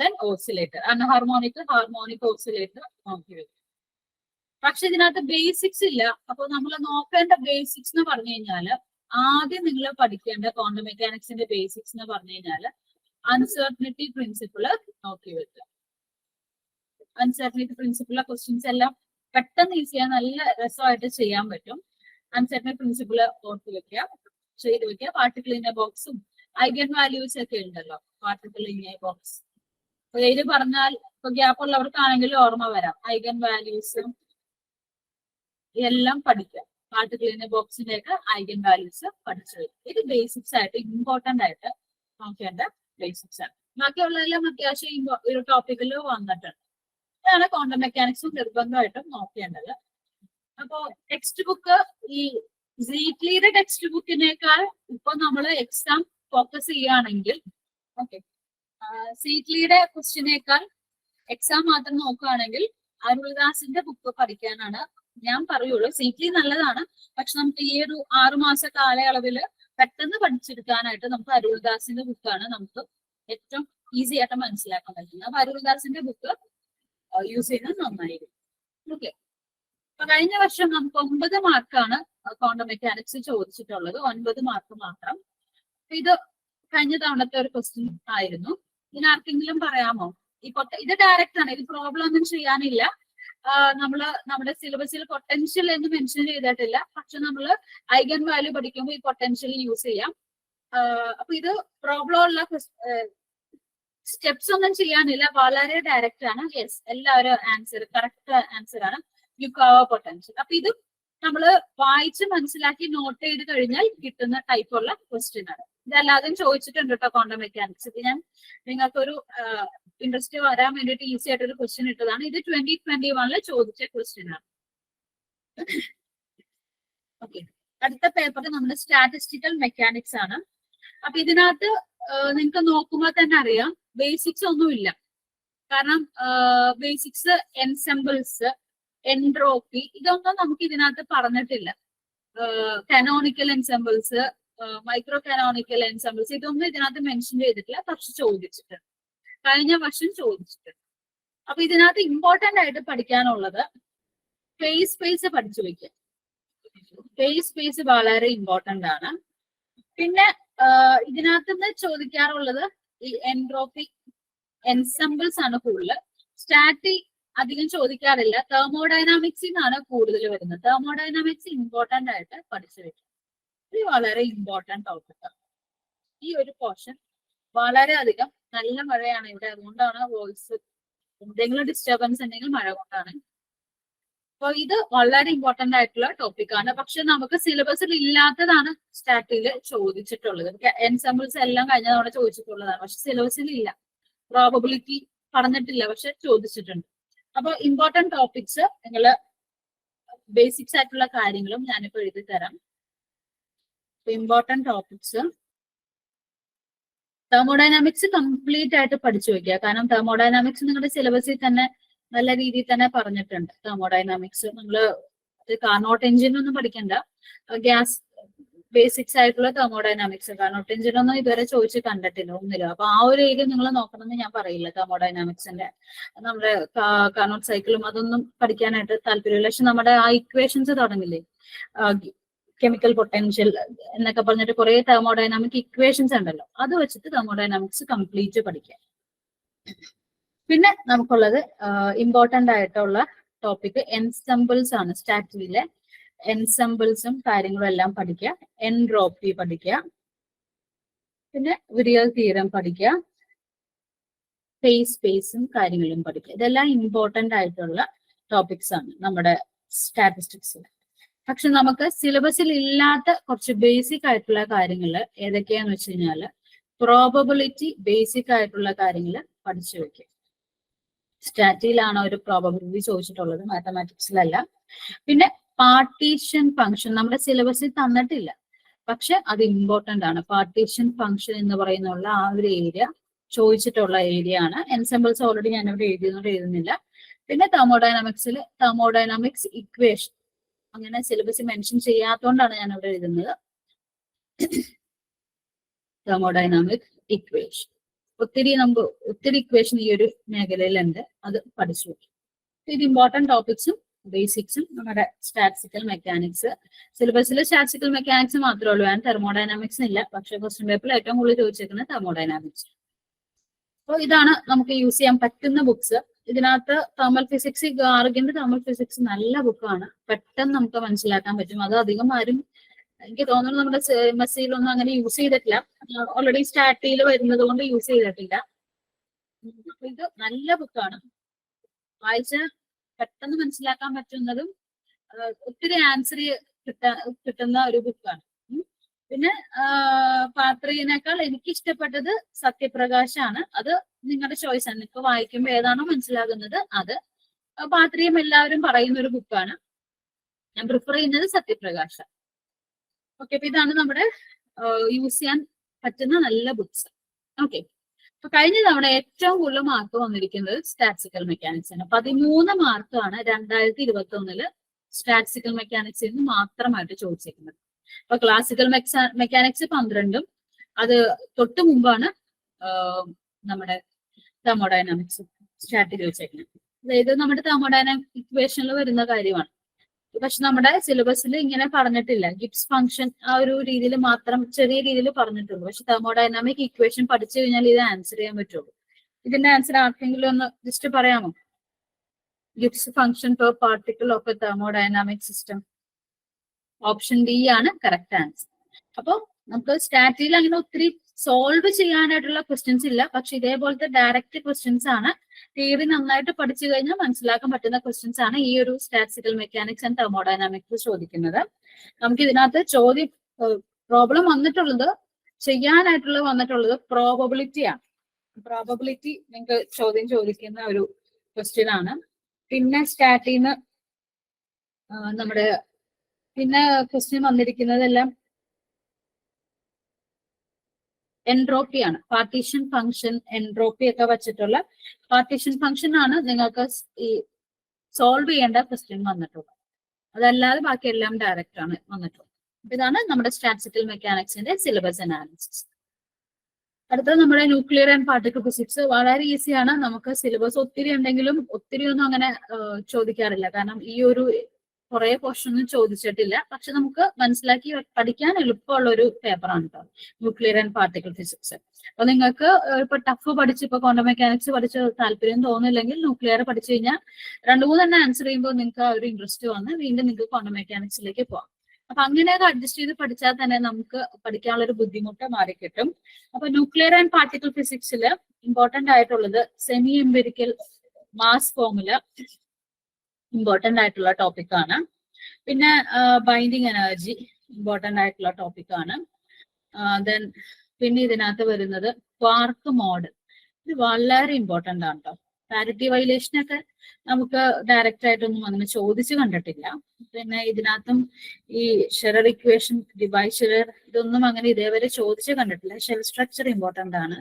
then oscillator, anharmonic, harmonic oscillator നോക്കി വെക്കുക. പക്ഷെ ഇതിനകത്ത് ബേസിക്സ് ഇല്ല. അപ്പൊ നമ്മൾ നോക്കേണ്ട ബേസിക്സ് എന്ന് പറഞ്ഞു കഴിഞ്ഞാല്, ആദ്യം നിങ്ങൾ പഠിക്കേണ്ട ക്വാണ്ടം മെക്കാനിക്സിന്റെ ബേസിക്സ് എന്ന് പറഞ്ഞു കഴിഞ്ഞാല് അൺസർട്ടനിറ്റി പ്രിൻസിപ്പിള് നോക്കി വെക്കുക. അൺസർട്ടനിറ്റി പ്രിൻസിപ്പിളിലെ ക്വസ്റ്റ്യൻസ് എല്ലാം പെട്ടെന്ന് ഈസിയാ, നല്ല രസമായിട്ട് ചെയ്യാൻ പറ്റും. അൺസർട്ടനിറ്റി പ്രിൻസിപ്പിള് ഓർത്ത് വെക്കുക, ചെയ്ത് വെക്കുക. പാർട്ടിക്കിളിന്റെ ബോക്സും ഐഗൻ വാല്യൂസ് ഒക്കെ ഉണ്ടല്ലോ, പാർട്ടിക്കിളിന്റെ ബോക്സ്. പേര് പറഞ്ഞാൽ ഇപ്പൊ ഗ്യാപ്പ് ഉള്ളവർക്കാണെങ്കിലും ഓർമ്മ വരാം. ഐഗൻ വാല്യൂസും എല്ലാം പഠിക്കുക. പാർട്ടിക്കിളിന്റെ ബോക്സിന്റെ ഒക്കെ ഐഗൻ വാല്യൂസ് പഠിച്ചു വരും. ഇത് ബേസിക്സ് ആയിട്ട് ഇമ്പോർട്ടന്റ് ആയിട്ട് നോക്കേണ്ട ബേസിക്സ് ആണ്. ബാക്കിയുള്ളതെല്ലാം അത്യാവശ്യം ഒരു ടോപ്പിക്കിൽ വന്നിട്ടുണ്ട്. ഇതാണ് ക്വാണ്ടം മെക്കാനിക്സും നിർബന്ധമായിട്ടും നോക്കേണ്ടത്. അപ്പോ ടെക്സ്റ്റ് ബുക്ക് ഈ സീറ്റ്ലിയുടെ ടെക്സ്റ്റ് ബുക്കിനേക്കാൾ ഇപ്പൊ നമ്മൾ എക്സാം ഫോക്കസ് ചെയ്യുകയാണെങ്കിൽ ഓക്കെ, സീറ്റ്ലിയുടെ ക്വസ്റ്റിനേക്കാൾ എക്സാം മാത്രം നോക്കുകയാണെങ്കിൽ അരുൾദാസിന്റെ ബുക്ക് പഠിക്കാനാണ് ഞാൻ പറയുള്ളൂ. സീറ്റ്ലി നല്ലതാണ്, പക്ഷെ നമുക്ക് ഈ ഒരു 6 മാസ കാലയളവില് പെട്ടെന്ന് പഠിച്ചെടുക്കാനായിട്ട് നമുക്ക് അരുൾദാസിന്റെ ബുക്കാണ് നമുക്ക് ഏറ്റവും ഈസി ആയിട്ട് മനസ്സിലാക്കാൻ പറ്റുന്നത്. അപ്പൊ അരുൾദാസിന്റെ ബുക്ക് യൂസ് ചെയ്യുന്നത് നന്നായിരിക്കും. ഓക്കെ, അപ്പൊ കഴിഞ്ഞ വർഷം നമുക്ക് 9 മാർക്കാണ് ക്വാണ്ടം മെക്കാനിക്സ് ചോദിച്ചിട്ടുള്ളത്, 9 മാർക്ക് മാത്രം. ഇത് കഴിഞ്ഞ തവണത്തെ ഒരു ക്വസ്റ്റ്യൻ ആയിരുന്നു. ഇതിനാർക്കെങ്കിലും പറയാമോ? ഇത് ഡയറക്റ്റ് ആണ്, ഇത് പ്രോബ്ലം ഒന്നും ചെയ്യാനില്ല. നമ്മുടെ സിലബസിൽ പൊട്ടൻഷ്യൽ എന്ന് മെൻഷൻ ചെയ്തിട്ടില്ല, പക്ഷെ നമ്മൾ ഐഗൻ വാല്യൂ പഠിക്കുമ്പോൾ ഈ പൊട്ടൻഷ്യൽ യൂസ് ചെയ്യാം. അപ്പൊ ഇത് പ്രോബ്ലം ഉള്ള സ്റ്റെപ്സ് ഒന്നും ചെയ്യാനില്ല, വളരെ ഡയറക്റ്റ് ആണ്. യെസ്, എല്ലാവരും ആൻസർ കറക്റ്റ് ആൻസർ ആണ്, യുക്കാവ പൊട്ടൻഷ്യൽ. അപ്പൊ ഇത് നമ്മൾ വായിച്ച് മനസ്സിലാക്കി നോട്ട് ചെയ്ത് കഴിഞ്ഞാൽ കിട്ടുന്ന ടൈപ്പ് ഉള്ള ക്വസ്റ്റ്യൻ ആണ്. ഇതല്ലാതും ചോദിച്ചിട്ടുണ്ട് കേട്ടോ ക്വാണ്ടം മെക്കാനിക്സ്. ഇത് ഞാൻ നിങ്ങൾക്കൊരു ഇൻട്രസ്റ്റ് വരാൻ വേണ്ടിയിട്ട് ഈസി ആയിട്ടൊരു ക്വസ്റ്റ്യൻ ഇട്ടതാണ്. ഇത് 2021 ചോദിച്ച ക്വസ്റ്റ്യൻ ആണ്. ഓക്കെ, അടുത്ത പേപ്പർ നമ്മുടെ സ്റ്റാറ്റിസ്റ്റിക്കൽ മെക്കാനിക്സ് ആണ്. അപ്പൊ ഇതിനകത്ത് നിങ്ങൾക്ക് നോക്കുമ്പോൾ തന്നെ അറിയാം ബേസിക്സ് ഒന്നുമില്ല. കാരണം ബേസിക്സ്, എൻസെമ്പിൾസ്, എൻട്രോപ്പി ഇതൊന്നും നമുക്ക് ഇതിനകത്ത് പറഞ്ഞിട്ടില്ല. കനോണിക്കൽ എൻസെമ്പിൾസ്, മൈക്രോ കനോണിക്കൽ എൻസെമ്പിൾസ് ഇതൊന്നും ഇതിനകത്ത് മെൻഷൻ ചെയ്തിട്ടില്ല, പക്ഷെ ചോദിച്ചിട്ടുണ്ട്, കഴിഞ്ഞ വർഷം ചോദിച്ചിട്ടുണ്ട്. അപ്പൊ ഇതിനകത്ത് ഇമ്പോർട്ടന്റ് ആയിട്ട് പഠിക്കാനുള്ളത് ഫേസ് സ്പേസ് പഠിച്ചു വെക്കുക. ഫേസ് സ്പേസ് വളരെ ഇമ്പോർട്ടന്റ് ആണ്. പിന്നെ ഇതിനകത്ത് നിന്ന് ചോദിക്കാറുള്ളത് ഈ എൻട്രോപ്പി, എൻസെമ്പിൾസ് ആണ് കൂടുതൽ. സ്റ്റാറ്റി അധികം ചോദിക്കാറില്ല. തെർമോഡൈനാമിക്സിൽ നിന്നാണ് കൂടുതൽ വരുന്നത്. തെർമോഡൈനാമിക്സ് ഇമ്പോർട്ടന്റ് ആയിട്ട് പഠിച്ചു വെക്കുക. ഇത് വളരെ ഇമ്പോർട്ടന്റ് ടോപ്പിക്. ഈ ഒരു പോർഷൻ വളരെയധികം, നല്ല മഴയാണ് ഇവിടെ, അതുകൊണ്ടാണ് വോയിസ് എന്തെങ്കിലും ഡിസ്റ്റർബൻസ് ഉണ്ടെങ്കിൽ മഴ കൊണ്ടാണ്. അപ്പൊ ഇത് വളരെ ഇമ്പോർട്ടന്റ് ആയിട്ടുള്ള ടോപ്പിക് ആണ്. പക്ഷെ നമുക്ക് സിലബസിൽ ഇല്ലാത്തതാണ് സ്റ്റാറ്റിൽ ചോദിച്ചിട്ടുള്ളത്. എൻസെമ്പിൾസ് എല്ലാം കഴിഞ്ഞ തവണ ചോദിച്ചിട്ടുള്ളതാണ്, പക്ഷെ സിലബസിൽ ഇല്ല. പ്രോബബിലിറ്റി പറഞ്ഞിട്ടില്ല, പക്ഷെ ചോദിച്ചിട്ടുണ്ട്. അപ്പൊ ഇമ്പോർട്ടന്റ് ടോപ്പിക്സ് നിങ്ങൾ ബേസിക്സ് ആയിട്ടുള്ള കാര്യങ്ങളും ഞാനിപ്പോ എഴുതി തരാം. ഇമ്പോർട്ടന്റ് ടോപ്പിക്സ് തെർമോഡൈനാമിക്സ് കംപ്ലീറ്റ് ആയിട്ട് പഠിച്ചു വെക്കുക. കാരണം തെർമോഡൈനാമിക്സ് നിങ്ങളുടെ സിലബസിൽ തന്നെ നല്ല രീതിയിൽ തന്നെ പറഞ്ഞിട്ടുണ്ട്. തെർമോഡൈനാമിക്സ് നിങ്ങൾ കാർനോട്ട് എഞ്ചിൻ ഒന്നും പഠിക്കണ്ട, ഗ്യാസ് ബേസിക്സ് ആയിട്ടുള്ള തെർമോഡൈനാമിക്സ്. കാർനോട്ട് എഞ്ചിൻ ഒന്നും ഇതുവരെ ചോദിച്ച് കണ്ടിട്ടില്ല ഒന്നില്ല. അപ്പൊ ആ ഒരു ഏരിയ നിങ്ങൾ നോക്കണമെന്ന് ഞാൻ പറയില്ല. തെർമോഡൈനാമിക്സിന്റെ നമ്മുടെ കാർനോട്ട് സൈക്കിളും അതൊന്നും പഠിക്കാനായിട്ട് താല്പര്യമില്ല. പക്ഷെ നമ്മുടെ ആ ഇക്വേഷൻസ് തുടങ്ങില്ലേ, കെമിക്കൽ പൊട്ടൻഷ്യൽ എന്നൊക്കെ പറഞ്ഞിട്ട് കുറെ തെർമോഡൈനാമിക് ഇക്വേഷൻസ് ഉണ്ടല്ലോ, അത് വെച്ചിട്ട് തെർമോഡൈനാമിക്സ് കംപ്ലീറ്റ് പഠിക്കാം. പിന്നെ നമുക്കുള്ളത് ഇമ്പോർട്ടന്റ് ആയിട്ടുള്ള ടോപ്പിക് എൻസെമ്പിൾസ് ആണ്. സ്റ്റാറ്റിലെ എൻസെമ്പിൾസും കാര്യങ്ങളും എല്ലാം പഠിക്കുക. എൻട്രോപ്പി പഠിക്കുക, പിന്നെ വിരിയൽ തിയറം പഠിക്കുക, ഫേസ് സ്പേസും കാര്യങ്ങളും പഠിക്കുക. ഇതെല്ലാം ഇമ്പോർട്ടന്റ് ആയിട്ടുള്ള ടോപ്പിക്സ് ആണ് നമ്മുടെ സ്റ്റാറ്റിസ്റ്റിക്സിൽ. പക്ഷെ നമുക്ക് സിലബസിൽ ഇല്ലാത്ത കുറച്ച് ബേസിക് ആയിട്ടുള്ള കാര്യങ്ങൾ ഏതൊക്കെയാന്ന് വെച്ച് കഴിഞ്ഞാൽ പ്രോബബിലിറ്റി ബേസിക് ആയിട്ടുള്ള കാര്യങ്ങൾ പഠിച്ചു വെക്കുക. സ്റ്റാറ്റിയിലാണ് ഒരു പ്രോബബിലിറ്റി ചോദിച്ചിട്ടുള്ളത്, മാത്തമാറ്റിക്സിലല്ല. പിന്നെ പാർട്ടീഷൻ ഫംഗ്ഷൻ നമ്മുടെ സിലബസിൽ തന്നിട്ടില്ല, പക്ഷെ അത് ഇമ്പോർട്ടന്റ് ആണ്. പാർട്ടീഷൻ ഫംഗ്ഷൻ എന്ന് പറയുന്നുള്ള ആ ഒരു ഏരിയ ചോദിച്ചിട്ടുള്ള ഏരിയ ആണ്. എൻസെമ്പിൾസ് ഓൾറെഡി ഞാൻ ഇവിടെ എഴുതുന്നില്ല. പിന്നെ തെർമോഡൈനാമിക്സിൽ തെർമോഡൈനാമിക്സ് ഇക്വേഷൻ അങ്ങനെ സിലബസ് മെൻഷൻ ചെയ്യാത്തതുകൊണ്ടാണ് ഞാൻ ഇവിടെ എഴുതുന്നത്. തെർമോഡൈനാമിക് ഇക്വേഷൻ ഒത്തിരി ഇക്വേഷൻ ഈ ഒരു മേഖലയിലുണ്ട്, അത് പഠിച്ചു. ഇത് ഇമ്പോർട്ടന്റ് ടോപ്പിക്സും ബേസിക്സും നമ്മുടെ സ്റ്റാറ്റിസ്റ്റിക്കൽ മെക്കാനിക്സ്. സിലബസിൽ സ്റ്റാറ്റിസ്റ്റിക്കൽ മെക്കാനിക്സ് മാത്രമേ ഉള്ളൂ, ഞാൻ തെർമോഡൈനാമിക്സ് ഇല്ല. പക്ഷെ ക്വസ്റ്റ്യൻ പേപ്പറിൽ ഏറ്റവും കൂടുതൽ ചോദിച്ചേക്കുന്നത് തെർമോഡൈനാമിക്സ്. അപ്പോൾ ഇതാണ് നമുക്ക് യൂസ് ചെയ്യാൻ പറ്റുന്ന ബുക്സ്. ഇതിനകത്ത് തെർമൽ ഫിസിക്സ്, ഗാർഗിന്റെ തെർമൽ ഫിസിക്സ് നല്ല ബുക്കാണ്, പെട്ടെന്ന് നമുക്ക് മനസ്സിലാക്കാൻ പറ്റും. അത് അധികം ആരും എനിക്ക് തോന്നുന്നു നമ്മുടെ മെസ്സിലൊന്നും അങ്ങനെ യൂസ് ചെയ്തിട്ടില്ല, ഓൾറെഡി സ്റ്റാറ്റിയിൽ വരുന്നത് കൊണ്ട് യൂസ് ചെയ്തിട്ടില്ല. ഇത് നല്ല ബുക്കാണ്, വായിച്ച പെട്ടെന്ന് മനസ്സിലാക്കാൻ പറ്റുന്നതും ഒത്തിരി ആൻസർ കിട്ടുന്ന ഒരു ബുക്കാണ്. പിന്നെ പാത്രിയേക്കാൾ എനിക്ക് ഇഷ്ടപ്പെട്ടത് സത്യപ്രകാശാണ്. അത് നിങ്ങളുടെ ചോയ്സ് ആണ്, നിങ്ങൾക്ക് വായിക്കുമ്പോൾ ഏതാണോ മനസ്സിലാകുന്നത് അത്. പാത്രിയം എല്ലാവരും പറയുന്ന ഒരു ബുക്കാണ്, ഞാൻ പ്രിഫർ ചെയ്യുന്നത് സത്യപ്രകാശ. ഓക്കെ, അപ്പൊ ഇതാണ് നമ്മുടെ യൂസ് ചെയ്യാൻ പറ്റുന്ന നല്ല ബുക്സ്. ഓക്കെ, അപ്പൊ കഴിഞ്ഞ തവണ ഏറ്റവും കൂടുതൽ മാർക്ക് വന്നിരിക്കുന്നത് സ്റ്റാറ്റിസ്റ്റിക്കൽ മെക്കാനിക്സിന്. 13 മാർക്കാണ് 2021 സ്റ്റാറ്റിസ്റ്റിക്കൽ മെക്കാനിക്സിൽ നിന്ന് മാത്രമായിട്ട് ചോദിച്ചിരിക്കുന്നത്. അപ്പൊ ക്ലാസിക്കൽ മെക്കാനിക്സ് 12, അത് തൊട്ട് മുമ്പാണ് നമ്മുടെ തെർമോഡൈനാമിക്സ് സ്റ്റാറ്റിക് വെച്ചേക്കുന്നത്. അതായത് നമ്മുടെ തെർമോഡൈനാമിക് ഇക്വേഷനിൽ വരുന്ന കാര്യമാണ്. പക്ഷെ നമ്മുടെ സിലബസിൽ ഇങ്ങനെ പറഞ്ഞിട്ടില്ല. ഗിബ്സ് ഫംഗ്ഷൻ ആ ഒരു രീതിയിൽ മാത്രം ചെറിയ രീതിയിൽ പറഞ്ഞിട്ടുള്ളൂ. പക്ഷെ തെർമോഡൈനാമിക് ഇക്വേഷൻ പഠിച്ചു കഴിഞ്ഞാൽ ഇത് ആൻസർ ചെയ്യാൻ പറ്റുള്ളൂ. ഇതിന്റെ ആൻസർ ആർക്കെങ്കിലും ഒന്ന് ജസ്റ്റ് പറയാമോ? Gibbs function per particle of A thermodynamic system. Option D ആണ് കറക്റ്റ് ആൻസർ. അപ്പൊ നമുക്ക് സ്റ്റാറ്റിയിൽ അങ്ങനെ ഒത്തിരി സോൾവ് ചെയ്യാനായിട്ടുള്ള ക്വസ്റ്റ്യൻസ് ഇല്ല. പക്ഷെ ഇതേപോലത്തെ ഡയറക്റ്റ് ക്വസ്റ്റ്യൻസ് ആണ്. തിയറി നന്നായിട്ട് പഠിച്ചു കഴിഞ്ഞാൽ മനസ്സിലാക്കാൻ പറ്റുന്ന ക്വസ്റ്റ്യൻസ് ആണ് ഈ ഒരു സ്റ്റാറ്റിസ്റ്റിക്കൽ മെക്കാനിക്സ് ആൻഡ് തെർമോഡൈനാമിക്സ് ചോദിക്കുന്നത്. നമുക്ക് ഇതിനകത്ത് പ്രോബ്ലം വന്നിട്ടുള്ളത് പ്രോബബിലിറ്റി ആണ്. പ്രോബബിലിറ്റി നിങ്ങൾക്ക് ചോദ്യം ചോദിക്കുന്ന ഒരു ക്വസ്റ്റ്യൻ ആണ്. പിന്നെ സ്റ്റാറ്റിന്ന് നമ്മുടെ പിന്നെ ക്വസ്റ്റ്യൻ വന്നിരിക്കുന്നതെല്ലാം എൻട്രോപ്പി ആണ്. പാർട്ടീഷൻ ഫംഗ്ഷൻ, എൻട്രോപ്പി ഒക്കെ വെച്ചിട്ടുള്ള പാർട്ടീഷൻ ഫംഗ്ഷൻ ആണ് നിങ്ങൾക്ക് ഈ സോൾവ് ചെയ്യേണ്ട ക്വസ്റ്റ്യൻ വന്നിട്ടുള്ളത്. അതല്ലാതെ ബാക്കി എല്ലാം ഡയറക്റ്റ് ആണ് വന്നിട്ടുള്ളത്. ഇതാണ് നമ്മുടെ സ്റ്റാറ്റിസ്റ്റിക്കൽ മെക്കാനിക്സിന്റെ സിലബസ് അനാലിസിസ്. അടുത്തത് നമ്മുടെ ന്യൂക്ലിയർ ആൻഡ് പാർട്ടിക്കിൾ ഫിസിക്സ്. വളരെ ഈസിയാണ്. നമുക്ക് സിലബസ് ഒത്തിരി ഉണ്ടെങ്കിലും ഒത്തിരി ഒന്നും അങ്ങനെ ചോദിക്കാറില്ല. കാരണം ഈ ഒരു കുറെ പോർഷൻ ഒന്നും ചോദിച്ചിട്ടില്ല. പക്ഷെ നമുക്ക് മനസ്സിലാക്കി പഠിക്കാൻ എളുപ്പമുള്ള ഒരു പേപ്പറാണ് കേട്ടോ ന്യൂക്ലിയർ ആൻഡ് പാർട്ടിക്കിൾ ഫിസിക്സ്. അപ്പൊ നിങ്ങൾക്ക് ഇപ്പൊ ടഫ് പഠിച്ച് ഇപ്പൊ ക്വാണ്ടം മെക്കാനിക്സ് പഠിച്ച് താല്പര്യം തോന്നില്ലെങ്കിൽ ന്യൂക്ലിയർ പഠിച്ചു കഴിഞ്ഞാൽ 2-3 ആൻസർ ചെയ്യുമ്പോൾ നിങ്ങൾക്ക് ആ ഒരു ഇൻട്രസ്റ്റ് വന്ന് വീണ്ടും നിങ്ങൾക്ക് ക്വാണ്ടം മെക്കാനിക്സിലേക്ക് പോവാം. അപ്പൊ അങ്ങനെയൊക്കെ അഡ്ജസ്റ്റ് ചെയ്ത് പഠിച്ചാൽ തന്നെ നമുക്ക് പഠിക്കാനുള്ള ഒരു ബുദ്ധിമുട്ട് മാറിക്കിട്ടും. അപ്പൊ ന്യൂക്ലിയർ ആൻഡ് പാർട്ടിക്കിൾ ഫിസിക്സിൽ ഇമ്പോർട്ടന്റ് ആയിട്ടുള്ളത് semi empirical mass formula important ആയിട്ടുള്ള ടോപ്പിക് ആണ്. പിന്നെ ബൈൻഡിങ് എനർജി ഇമ്പോർട്ടന്റ് ആയിട്ടുള്ള ടോപ്പിക് ആണ്. ദെൻ പിന്നെ ഇതിനകത്ത് വരുന്നത് ക്വാർക്ക് മോഡൽ. ഇത് വളരെ ഇമ്പോർട്ടന്റ് ആണ് കേട്ടോ. പാരിറ്റി വയലേഷനൊക്കെ നമുക്ക് ഡയറക്റ്റ് ആയിട്ടൊന്നും അങ്ങനെ ചോദിച്ചു കണ്ടിട്ടില്ല. പിന്നെ ഇതിനകത്തും ഈ ഷെറർ ഇക്വേഷൻ, ഡിബൈ ഷെറർ, ഇതൊന്നും അങ്ങനെ ഇതേവരെ ചോദിച്ചു കണ്ടിട്ടില്ല. ഷെൽ സ്ട്രക്ചർ ഇമ്പോർട്ടന്റ് ആണ്.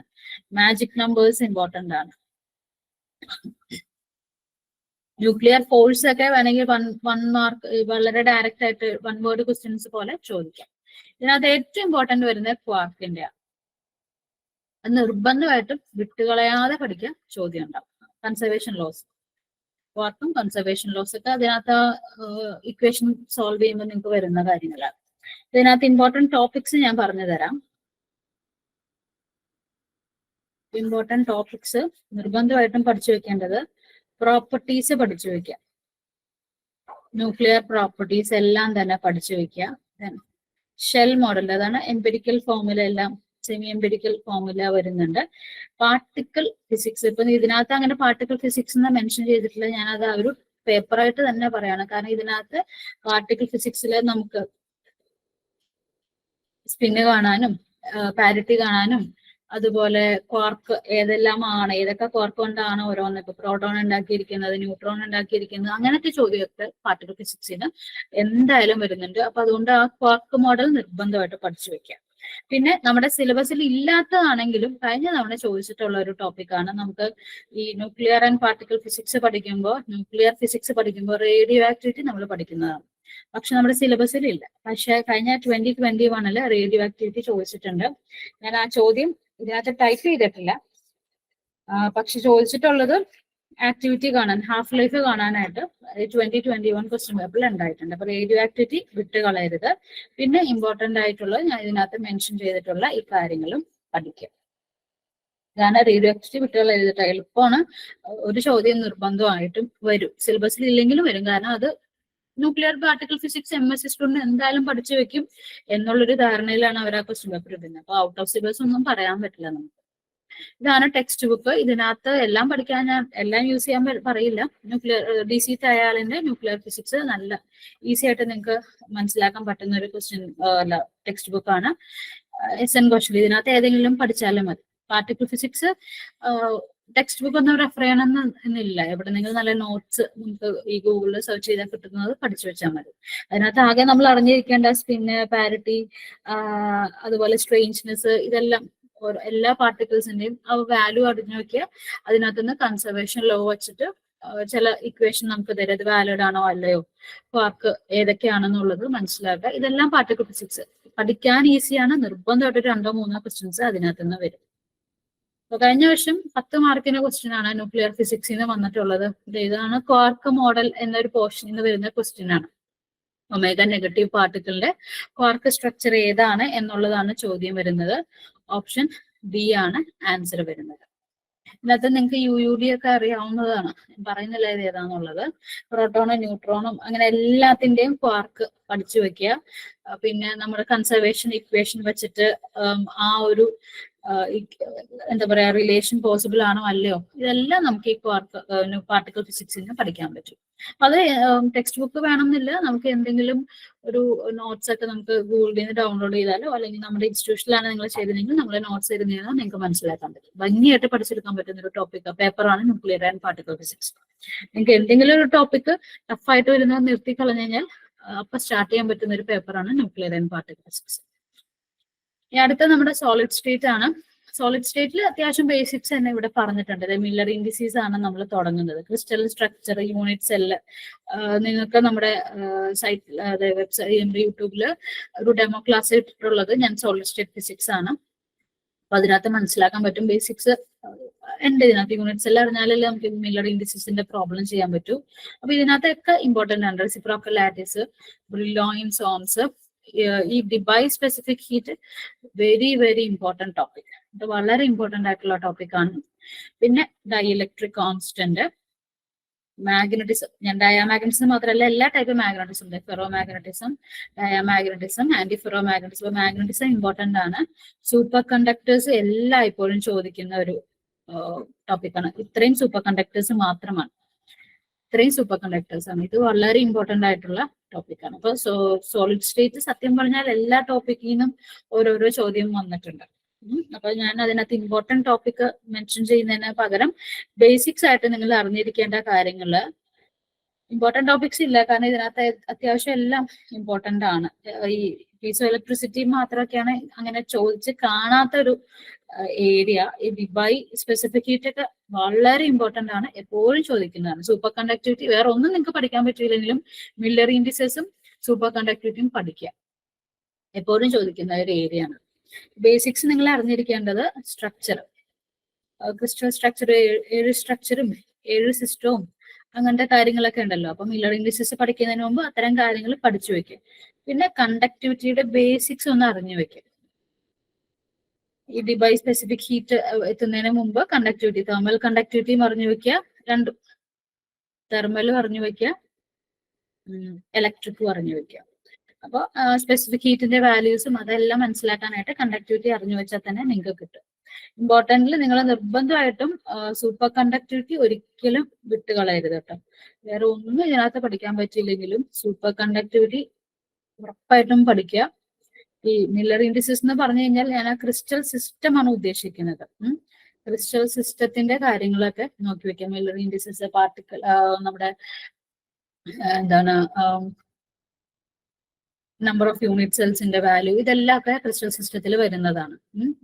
മാജിക് നമ്പേഴ്സ് ഇമ്പോർട്ടന്റ് ആണ്. ന്യൂക്ലിയർ ഫോഴ്സ് ഒക്കെ വേണമെങ്കിൽ 1 മാർക്ക് വളരെ ഡയറക്റ്റ് ആയിട്ട് 1 വേർഡ് ക്വസ്റ്റ്യൻസ് പോലെ ചോദിക്കാം. ഇതിനകത്ത് ഏറ്റവും ഇമ്പോർട്ടന്റ് വരുന്നത് ക്വാർക്കിന്റെ. അത് നിർബന്ധമായിട്ടും വിട്ടുകളയാതെ പഠിക്കാൻ ചോദ്യം ഉണ്ടാവും. കൺസർവേഷൻ ലോസ്, ക്വാർക്കും കൺസർവേഷൻ ലോസ് ഒക്കെ അതിനകത്ത് ഇക്വേഷൻ സോൾവ് ചെയ്യുമ്പോൾ നിങ്ങൾക്ക് വരുന്ന കാര്യങ്ങളാണ്. ഇതിനകത്ത് ഇമ്പോർട്ടന്റ് ടോപ്പിക്സ് ഞാൻ പറഞ്ഞു തരാം. ഇമ്പോർട്ടന്റ് ടോപ്പിക്സ് നിർബന്ധമായിട്ടും പഠിച്ചു വെക്കേണ്ടത് പ്രോപ്പർട്ടീസ് പഠിച്ചു വെക്കുക. ന്യൂക്ലിയർ പ്രോപ്പർട്ടീസ് എല്ലാം തന്നെ പഠിച്ചു വെക്കുക. ഷെൽ മോഡൽ, അതാണ് എംപിരിക്കൽ ഫോർമുല, എല്ലാം സെമി എംപിരിക്കൽ ഫോർമുല വരുന്നുണ്ട്. പാർട്ടിക്കിൾ ഫിസിക്സ്, ഇപ്പൊ ഇതിനകത്ത് അങ്ങനെ പാർട്ടിക്കിൾ ഫിസിക്സ് എന്ന് മെൻഷൻ ചെയ്തിട്ടില്ല. ഞാനത് ആ ഒരു പേപ്പറായിട്ട് തന്നെ പറയാണ്. കാരണം ഇതിനകത്ത് പാർട്ടിക്കിൾ ഫിസിക്സിൽ നമുക്ക് സ്പിന്ന് കാണാനും പാരിറ്റി കാണാനും അതുപോലെ ക്വാർക്ക് ഏതെല്ലാമാണ്, ഏതൊക്കെ ക്വാർക്ക് കൊണ്ടാണ് ഓരോന്ന്, ഇപ്പൊ പ്രോട്ടോൺ ഉണ്ടാക്കിയിരിക്കുന്നത്, ന്യൂട്രോൺ ഉണ്ടാക്കിയിരിക്കുന്നത്, അങ്ങനത്തെ ചോദ്യമൊക്കെ പാർട്ടിക്കിൾ ഫിസിക്സിന് എന്തായാലും വരുന്നുണ്ട്. അപ്പൊ അതുകൊണ്ട് ആ ക്വാർക്ക് മോഡൽ നിർബന്ധമായിട്ട് പഠിച്ചു വെക്കാം. പിന്നെ നമ്മുടെ സിലബസിൽ ഇല്ലാത്തതാണെങ്കിലും കഴിഞ്ഞ തവണ ചോദിച്ചിട്ടുള്ള ഒരു ടോപ്പിക്കാണ്. നമുക്ക് ഈ ന്യൂക്ലിയർ ആൻഡ് പാർട്ടിക്കിൾ ഫിസിക്സ് പഠിക്കുമ്പോൾ, ന്യൂക്ലിയർ ഫിസിക്സ് പഠിക്കുമ്പോൾ റേഡിയോ ആക്ടിവിറ്റി നമ്മൾ പഠിക്കുന്നതാണ്. പക്ഷെ നമ്മുടെ സിലബസിൽ ഇല്ല. പക്ഷെ കഴിഞ്ഞ 2021 റേഡിയോ ആക്ടിവിറ്റി ചോദിച്ചിട്ടുണ്ട്. ഞാൻ ആ ചോദ്യം ഇതിനകത്ത് ടൈപ്പ് ചെയ്തിട്ടില്ല. പക്ഷെ ചോദിച്ചിട്ടുള്ളത് ആക്ടിവിറ്റി കാണാൻ, ഹാഫ് ലൈഫ് കാണാനായിട്ട് 2021 ക്വസ്റ്റ്യൻ പേപ്പറിൽ ഉണ്ടായിട്ടുണ്ട്. അപ്പൊ റേഡിയോ ആക്ടിവിറ്റി വിട്ട് കളയരുത്. പിന്നെ ഇമ്പോർട്ടന്റ് ആയിട്ടുള്ള ഞാൻ ഇതിനകത്ത് മെൻഷൻ ചെയ്തിട്ടുള്ള ഈ കാര്യങ്ങളും പഠിക്കുക. ഞാൻ റേഡിയോ ആക്ടിവിറ്റി വിട്ട് കളയരുത്. എളുപ്പമാണ്. ഒരു ചോദ്യം നിർബന്ധമായിട്ടും വരും, സിലബസിൽ ഇല്ലെങ്കിലും വരും. കാരണം അത് nuclear particle physics MSc student എന്തായാലും പഠിച്ചു വെക്കും എന്നുള്ളൊരു ധാരണയിലാണ് അവർ ആ ക്വസ്റ്റ്യൻ പേപ്പർ ഇടുന്നത്. അപ്പൊ ഔട്ട് ഓഫ് സിലബസ് ഒന്നും പറയാൻ പറ്റില്ല നമുക്ക്. ഇതാണ് ടെക്സ്റ്റ് ബുക്ക്. ഇതിനകത്ത് എല്ലാം പഠിക്കാൻ, ഞാൻ എല്ലാം യൂസ് ചെയ്യാൻ പറയില്ല. ന്യൂക്ലിയർ DC തയ്യാളിന്റെ ന്യൂക്ലിയർ ഫിസിക്സ് നല്ല ഈസി ആയിട്ട് നിങ്ങൾക്ക് മനസ്സിലാക്കാൻ പറ്റുന്ന ഒരു ടെക്സ്റ്റ് ബുക്കാണ്. SN കൗശൽ, ഇതിനകത്ത് ഏതെങ്കിലും പഠിച്ചാലും മതി. പാർട്ടിക്കിൾ ഫിസിക്സ് ടെക്സ്റ്റ് ബുക്ക് ഒന്നും റെഫർ ചെയ്യണമെന്നില്ല. എവിടെ നിങ്ങൾ നല്ല നോട്ട്സ് നമുക്ക് ഈ ഗൂഗിളിൽ സെർച്ച് ചെയ്താൽ കിട്ടുന്നത് പഠിച്ചു വെച്ചാൽ മതി. അതിനകത്ത് ആകെ നമ്മൾ അറിഞ്ഞിരിക്കേണ്ട സ്പിന്ന്, പാരിറ്റി, അതുപോലെ സ്ട്രേഞ്ച്നെസ്, ഇതെല്ലാം എല്ലാ പാർട്ടിക്കിൾസിന്റെയും വാല്യൂ അറിഞ്ഞു നോക്കിയാൽ അതിനകത്തുനിന്ന് കൺസർവേഷൻ ലോ വെച്ചിട്ട് ചില ഇക്വേഷൻ നമുക്ക് തരും. അത് വാലിഡ് ആണോ അല്ലയോ, ക്വാർക്ക് ഏതൊക്കെയാണെന്നുള്ളത് മനസ്സിലാക്കുക. ഇതെല്ലാം പാർട്ടിക്കിൾ ഫിസിക്സ് പഠിക്കാൻ ഈസിയാണ്. നിർബന്ധമായിട്ട് 2-3 ക്വസ്റ്റ്യൻസ് അതിനകത്ത് നിന്ന് വരും. അപ്പൊ കഴിഞ്ഞ വർഷം 10 മാർക്കിന്റെ ക്വസ്റ്റ്യൻ ആണ് ന്യൂക്ലിയർ ഫിസിക്സിൽ നിന്ന് വന്നിട്ടുള്ളത്. ഇതാണ് ക്വാർക്ക് മോഡൽ എന്നൊരു പോർഷനിൽ നിന്ന് വരുന്ന ക്വസ്റ്റ്യൻ ആണ്. ഒമേഗ നെഗറ്റീവ് പാർട്ടിക്കിളിന്റെ ക്വാർക്ക് സ്ട്രക്ചർ ഏതാണ് എന്നുള്ളതാണ് ചോദ്യം വരുന്നത്. ഓപ്ഷൻ ബി ആണ് ആൻസർ വരുന്നത്. ഇതിനകത്ത് നിങ്ങൾക്ക് UUD ഒക്കെ അറിയാവുന്നതാണ്, പറയുന്നില്ല ഇത് ഏതാന്നുള്ളത്. പ്രോട്ടോണും ന്യൂട്രോണും അങ്ങനെ എല്ലാത്തിന്റെയും ക്വാർക്ക് പഠിച്ചു വെക്കുക. പിന്നെ നമ്മുടെ കൺസർവേഷൻ ഇക്വേഷൻ വെച്ചിട്ട് ആ ഒരു എന്താ പറയാ റിലേഷൻ പോസിബിൾ ആണോ അല്ലയോ, ഇതെല്ലാം നമുക്ക് ഈ ക്വാർക്ക് പാർട്ടിക്കിൾ ഫിസിക്സിന് പഠിക്കാൻ പറ്റും. അത് ടെക്സ്റ്റ് ബുക്ക് വേണമെന്നില്ല, നമുക്ക് എന്തെങ്കിലും ഒരു നോട്ട്സ് ഒക്കെ നമുക്ക് ഗൂഗിളിൽ നിന്ന് ഡൗൺലോഡ് ചെയ്താലോ അല്ലെങ്കിൽ നമ്മുടെ ഇൻസ്റ്റിറ്റ്യൂഷനിലാണ് നിങ്ങൾ ചെയ്തിരുന്നെങ്കിൽ നമ്മൾ നോട്ട്സ് ഇരുന്ന് കഴിഞ്ഞാൽ നിങ്ങൾക്ക് മനസ്സിലാക്കാൻ പറ്റും. ഭംഗിയായിട്ട് പഠിച്ചെടുക്കാൻ പറ്റുന്ന ഒരു ടോപ്പിക് പേപ്പറാണ് ന്യൂക്ലിയർ ആൻഡ് പാർട്ടിക്കിൾ ഫിസിക്സ്. നിങ്ങൾക്ക് എന്തെങ്കിലും ഒരു ടോപ്പിക് ടഫായിട്ട് വരുന്നത് നിർത്തി കളഞ്ഞു കഴിഞ്ഞാൽ അപ്പൊ സ്റ്റാർട്ട് ചെയ്യാൻ പറ്റുന്ന ഒരു പേപ്പറാണ് ന്യൂക്ലിയർ ആൻഡ് പാർട്ടിക്കിൾ ഫിസിക്സ്. ഈ അടുത്ത നമ്മുടെ സോളിഡ് സ്റ്റേറ്റ് ആണ്. സോളിഡ് സ്റ്റേറ്റിൽ അത്യാവശ്യം ബേസിക്സ് തന്നെ ഇവിടെ പറഞ്ഞിട്ടുണ്ട്. മില്ലർ ഇൻഡിസീസ് ആണ് നമ്മൾ തുടങ്ങുന്നത്. ക്രിസ്റ്റൽ സ്ട്രക്ചർ, യൂണിറ്റ് സെല്ല്, നിങ്ങൾക്ക് നമ്മുടെ സൈറ്റിൽ വെബ്സൈറ്റ് യൂട്യൂബിൽ ഒരു ഡെമോ ക്ലാസ് ഇട്ടിട്ടുള്ളത് ഞാൻ സോളിഡ് സ്റ്റേറ്റ് ഫിസിക്സ് ആണ്. അപ്പൊ അതിനകത്ത് മനസ്സിലാക്കാൻ പറ്റും ബേസിക്സ് ഉണ്ട്. ഇതിനകത്ത് യൂണിറ്റ് സെല്ല് അറിഞ്ഞാലല്ലേ നമുക്ക് മില്ലർ ഇൻഡിസീസിന്റെ പ്രോബ്ലം ചെയ്യാൻ പറ്റൂ. അപ്പൊ ഇതിനകത്തൊക്കെ ഇമ്പോർട്ടന്റ് ആണ്. റെസിപ്രോക്കൽ ലാറ്റിസ്, ബ്രില്ലോയിൻ സോൺസ്, ഈ Debye's specific heat very important topic. ഇത് വളരെ ഇമ്പോർട്ടന്റ് ആയിട്ടുള്ള ടോപ്പിക് ആണ്. പിന്നെ ഡൈഇലക്ട്രിക് കോൺസ്റ്റന്റ്, മാഗ്നറ്റിസം, ഞാൻ ഡയാമാഗ്നറ്റിസം മാത്രമല്ല എല്ലാ ടൈപ്പ് മാഗ്നറ്റിസം ഉണ്ട്. Ferro magnetism, diamagnetism, anti ferro magnetism. Magnetism important ആണ്. സൂപ്പർ കണ്ടക്ടേഴ്സ് എല്ലാം ഇപ്പോഴും ചോദിക്കുന്ന ഒരു ടോപ്പിക്കാണ്. ഇത്രയും സൂപ്പർ കണ്ടക്ടേഴ്സ് മാത്രമാണ്, ഇത്രയും സൂപ്പർ കണ്ടക്ടേഴ്സ് ആണ്. ഇത് വളരെ ഇമ്പോർട്ടന്റ് ആയിട്ടുള്ള ടോപ്പിക്കാണ്. അപ്പൊ സോളിഡ് സ്റ്റേറ്റ് സത്യം പറഞ്ഞാൽ എല്ലാ ടോപ്പിക്കിൽ നിന്നും ഓരോരോ ചോദ്യം വന്നിട്ടുണ്ട്. അപ്പൊ ഞാൻ അതിനകത്ത് ഇമ്പോർട്ടന്റ് ടോപ്പിക് മെൻഷൻ ചെയ്യുന്നതിന് പകരം ബേസിക്സ് ആയിട്ട് നിങ്ങൾ അറിഞ്ഞിരിക്കേണ്ട കാര്യങ്ങള്, ഇമ്പോർട്ടന്റ് ടോപ്പിക്സ് ഇല്ല കാരണം ഇതിനകത്ത് അത്യാവശ്യം എല്ലാം ഇമ്പോർട്ടന്റ് ആണ്. ഈ പീസോ ഇലക്ട്രിസിറ്റി മാത്രമൊക്കെയാണ് അങ്ങനെ ചോദിച്ച് കാണാത്തൊരു ഏരിയ. ഈ ഡിബൈ സ്പെസിഫിക് ഹീറ്റ് ഒക്കെ വളരെ ഇമ്പോർട്ടന്റ് ആണ്, എപ്പോഴും ചോദിക്കുന്നതാണ്. സൂപ്പർ കണ്ടക്ടിവിറ്റി വേറെ ഒന്നും നിങ്ങൾക്ക് പഠിക്കാൻ പറ്റിയില്ലെങ്കിലും മില്ലർ ഇൻഡിസസും സൂപ്പർ കണ്ടക്ടിവിറ്റിയും പഠിക്കുക, എപ്പോഴും ചോദിക്കുന്ന ഒരു ഏരിയ ആണ്. ബേസിക്സ് നിങ്ങൾ അറിഞ്ഞിരിക്കേണ്ടത് സ്ട്രക്ചർ, ക്രിസ്റ്റൽ സ്ട്രക്ചർ, 7 സ്ട്രക്ചറും 7 സിസ്റ്റവും അങ്ങനത്തെ കാര്യങ്ങളൊക്കെ ഉണ്ടല്ലോ. അപ്പൊ മില്ലർ ഇൻഡിസസ് പഠിക്കുന്നതിന് മുമ്പ് അത്തരം കാര്യങ്ങൾ പഠിച്ചു വെക്കുക. പിന്നെ കണ്ടക്ടിവിറ്റിയുടെ ബേസിക്സ് ഒന്ന് അറിഞ്ഞു വെക്കുക. ഈ ഡിബൈ സ്പെസിഫിക് ഹീറ്റ് എത്തുന്നതിന് മുമ്പ് കണ്ടക്ടിവിറ്റി, തെർമൽ കണ്ടക്ടിവിറ്റിയും അറിഞ്ഞു വെക്കുക, രണ്ടും തെർമലും അറിഞ്ഞു വെക്കുക, ഇലക്ട്രിക്കും അറിഞ്ഞു വെക്കുക. അപ്പോൾ സ്പെസിഫിക് ഹീറ്റിന്റെ വാല്യൂസും അതെല്ലാം മനസ്സിലാക്കാനായിട്ട് കണ്ടക്ടിവിറ്റി അറിഞ്ഞു വെച്ചാൽ തന്നെ നിങ്ങൾക്ക് കിട്ടും. ഇമ്പോർട്ടന്റിൽ നിങ്ങൾ നിർബന്ധമായിട്ടും സൂപ്പർ കണ്ടക്ടിവിറ്റി ഒരിക്കലും വിട്ടുകളയരുത് കേട്ടോ. വേറെ ഒന്നും ഇതിനകത്ത് പഠിക്കാൻ പറ്റിയില്ലെങ്കിലും സൂപ്പർ കണ്ടക്ടിവിറ്റി ഉറപ്പായിട്ടും പഠിക്കുക. ഈ മില്ലർ ഇൻഡിസസ് എന്ന് പറഞ്ഞു കഴിഞ്ഞാൽ ഞാൻ ആ ക്രിസ്റ്റൽ സിസ്റ്റം ആണ് ഉദ്ദേശിക്കുന്നത്. ക്രിസ്റ്റൽ സിസ്റ്റത്തിന്റെ കാര്യങ്ങളൊക്കെ നോക്കി വെക്കാം. മില്ലർ ഇൻഡിസസ്, പാർട്ടിക്കിൾ, നമ്മുടെ എന്താണ് നമ്പർ ഓഫ് യൂണിറ്റ് സെൽസിന്റെ വാല്യൂ, ഇതെല്ലാം ഒക്കെ ക്രിസ്റ്റൽ സിസ്റ്റത്തിൽ വരുന്നതാണ്.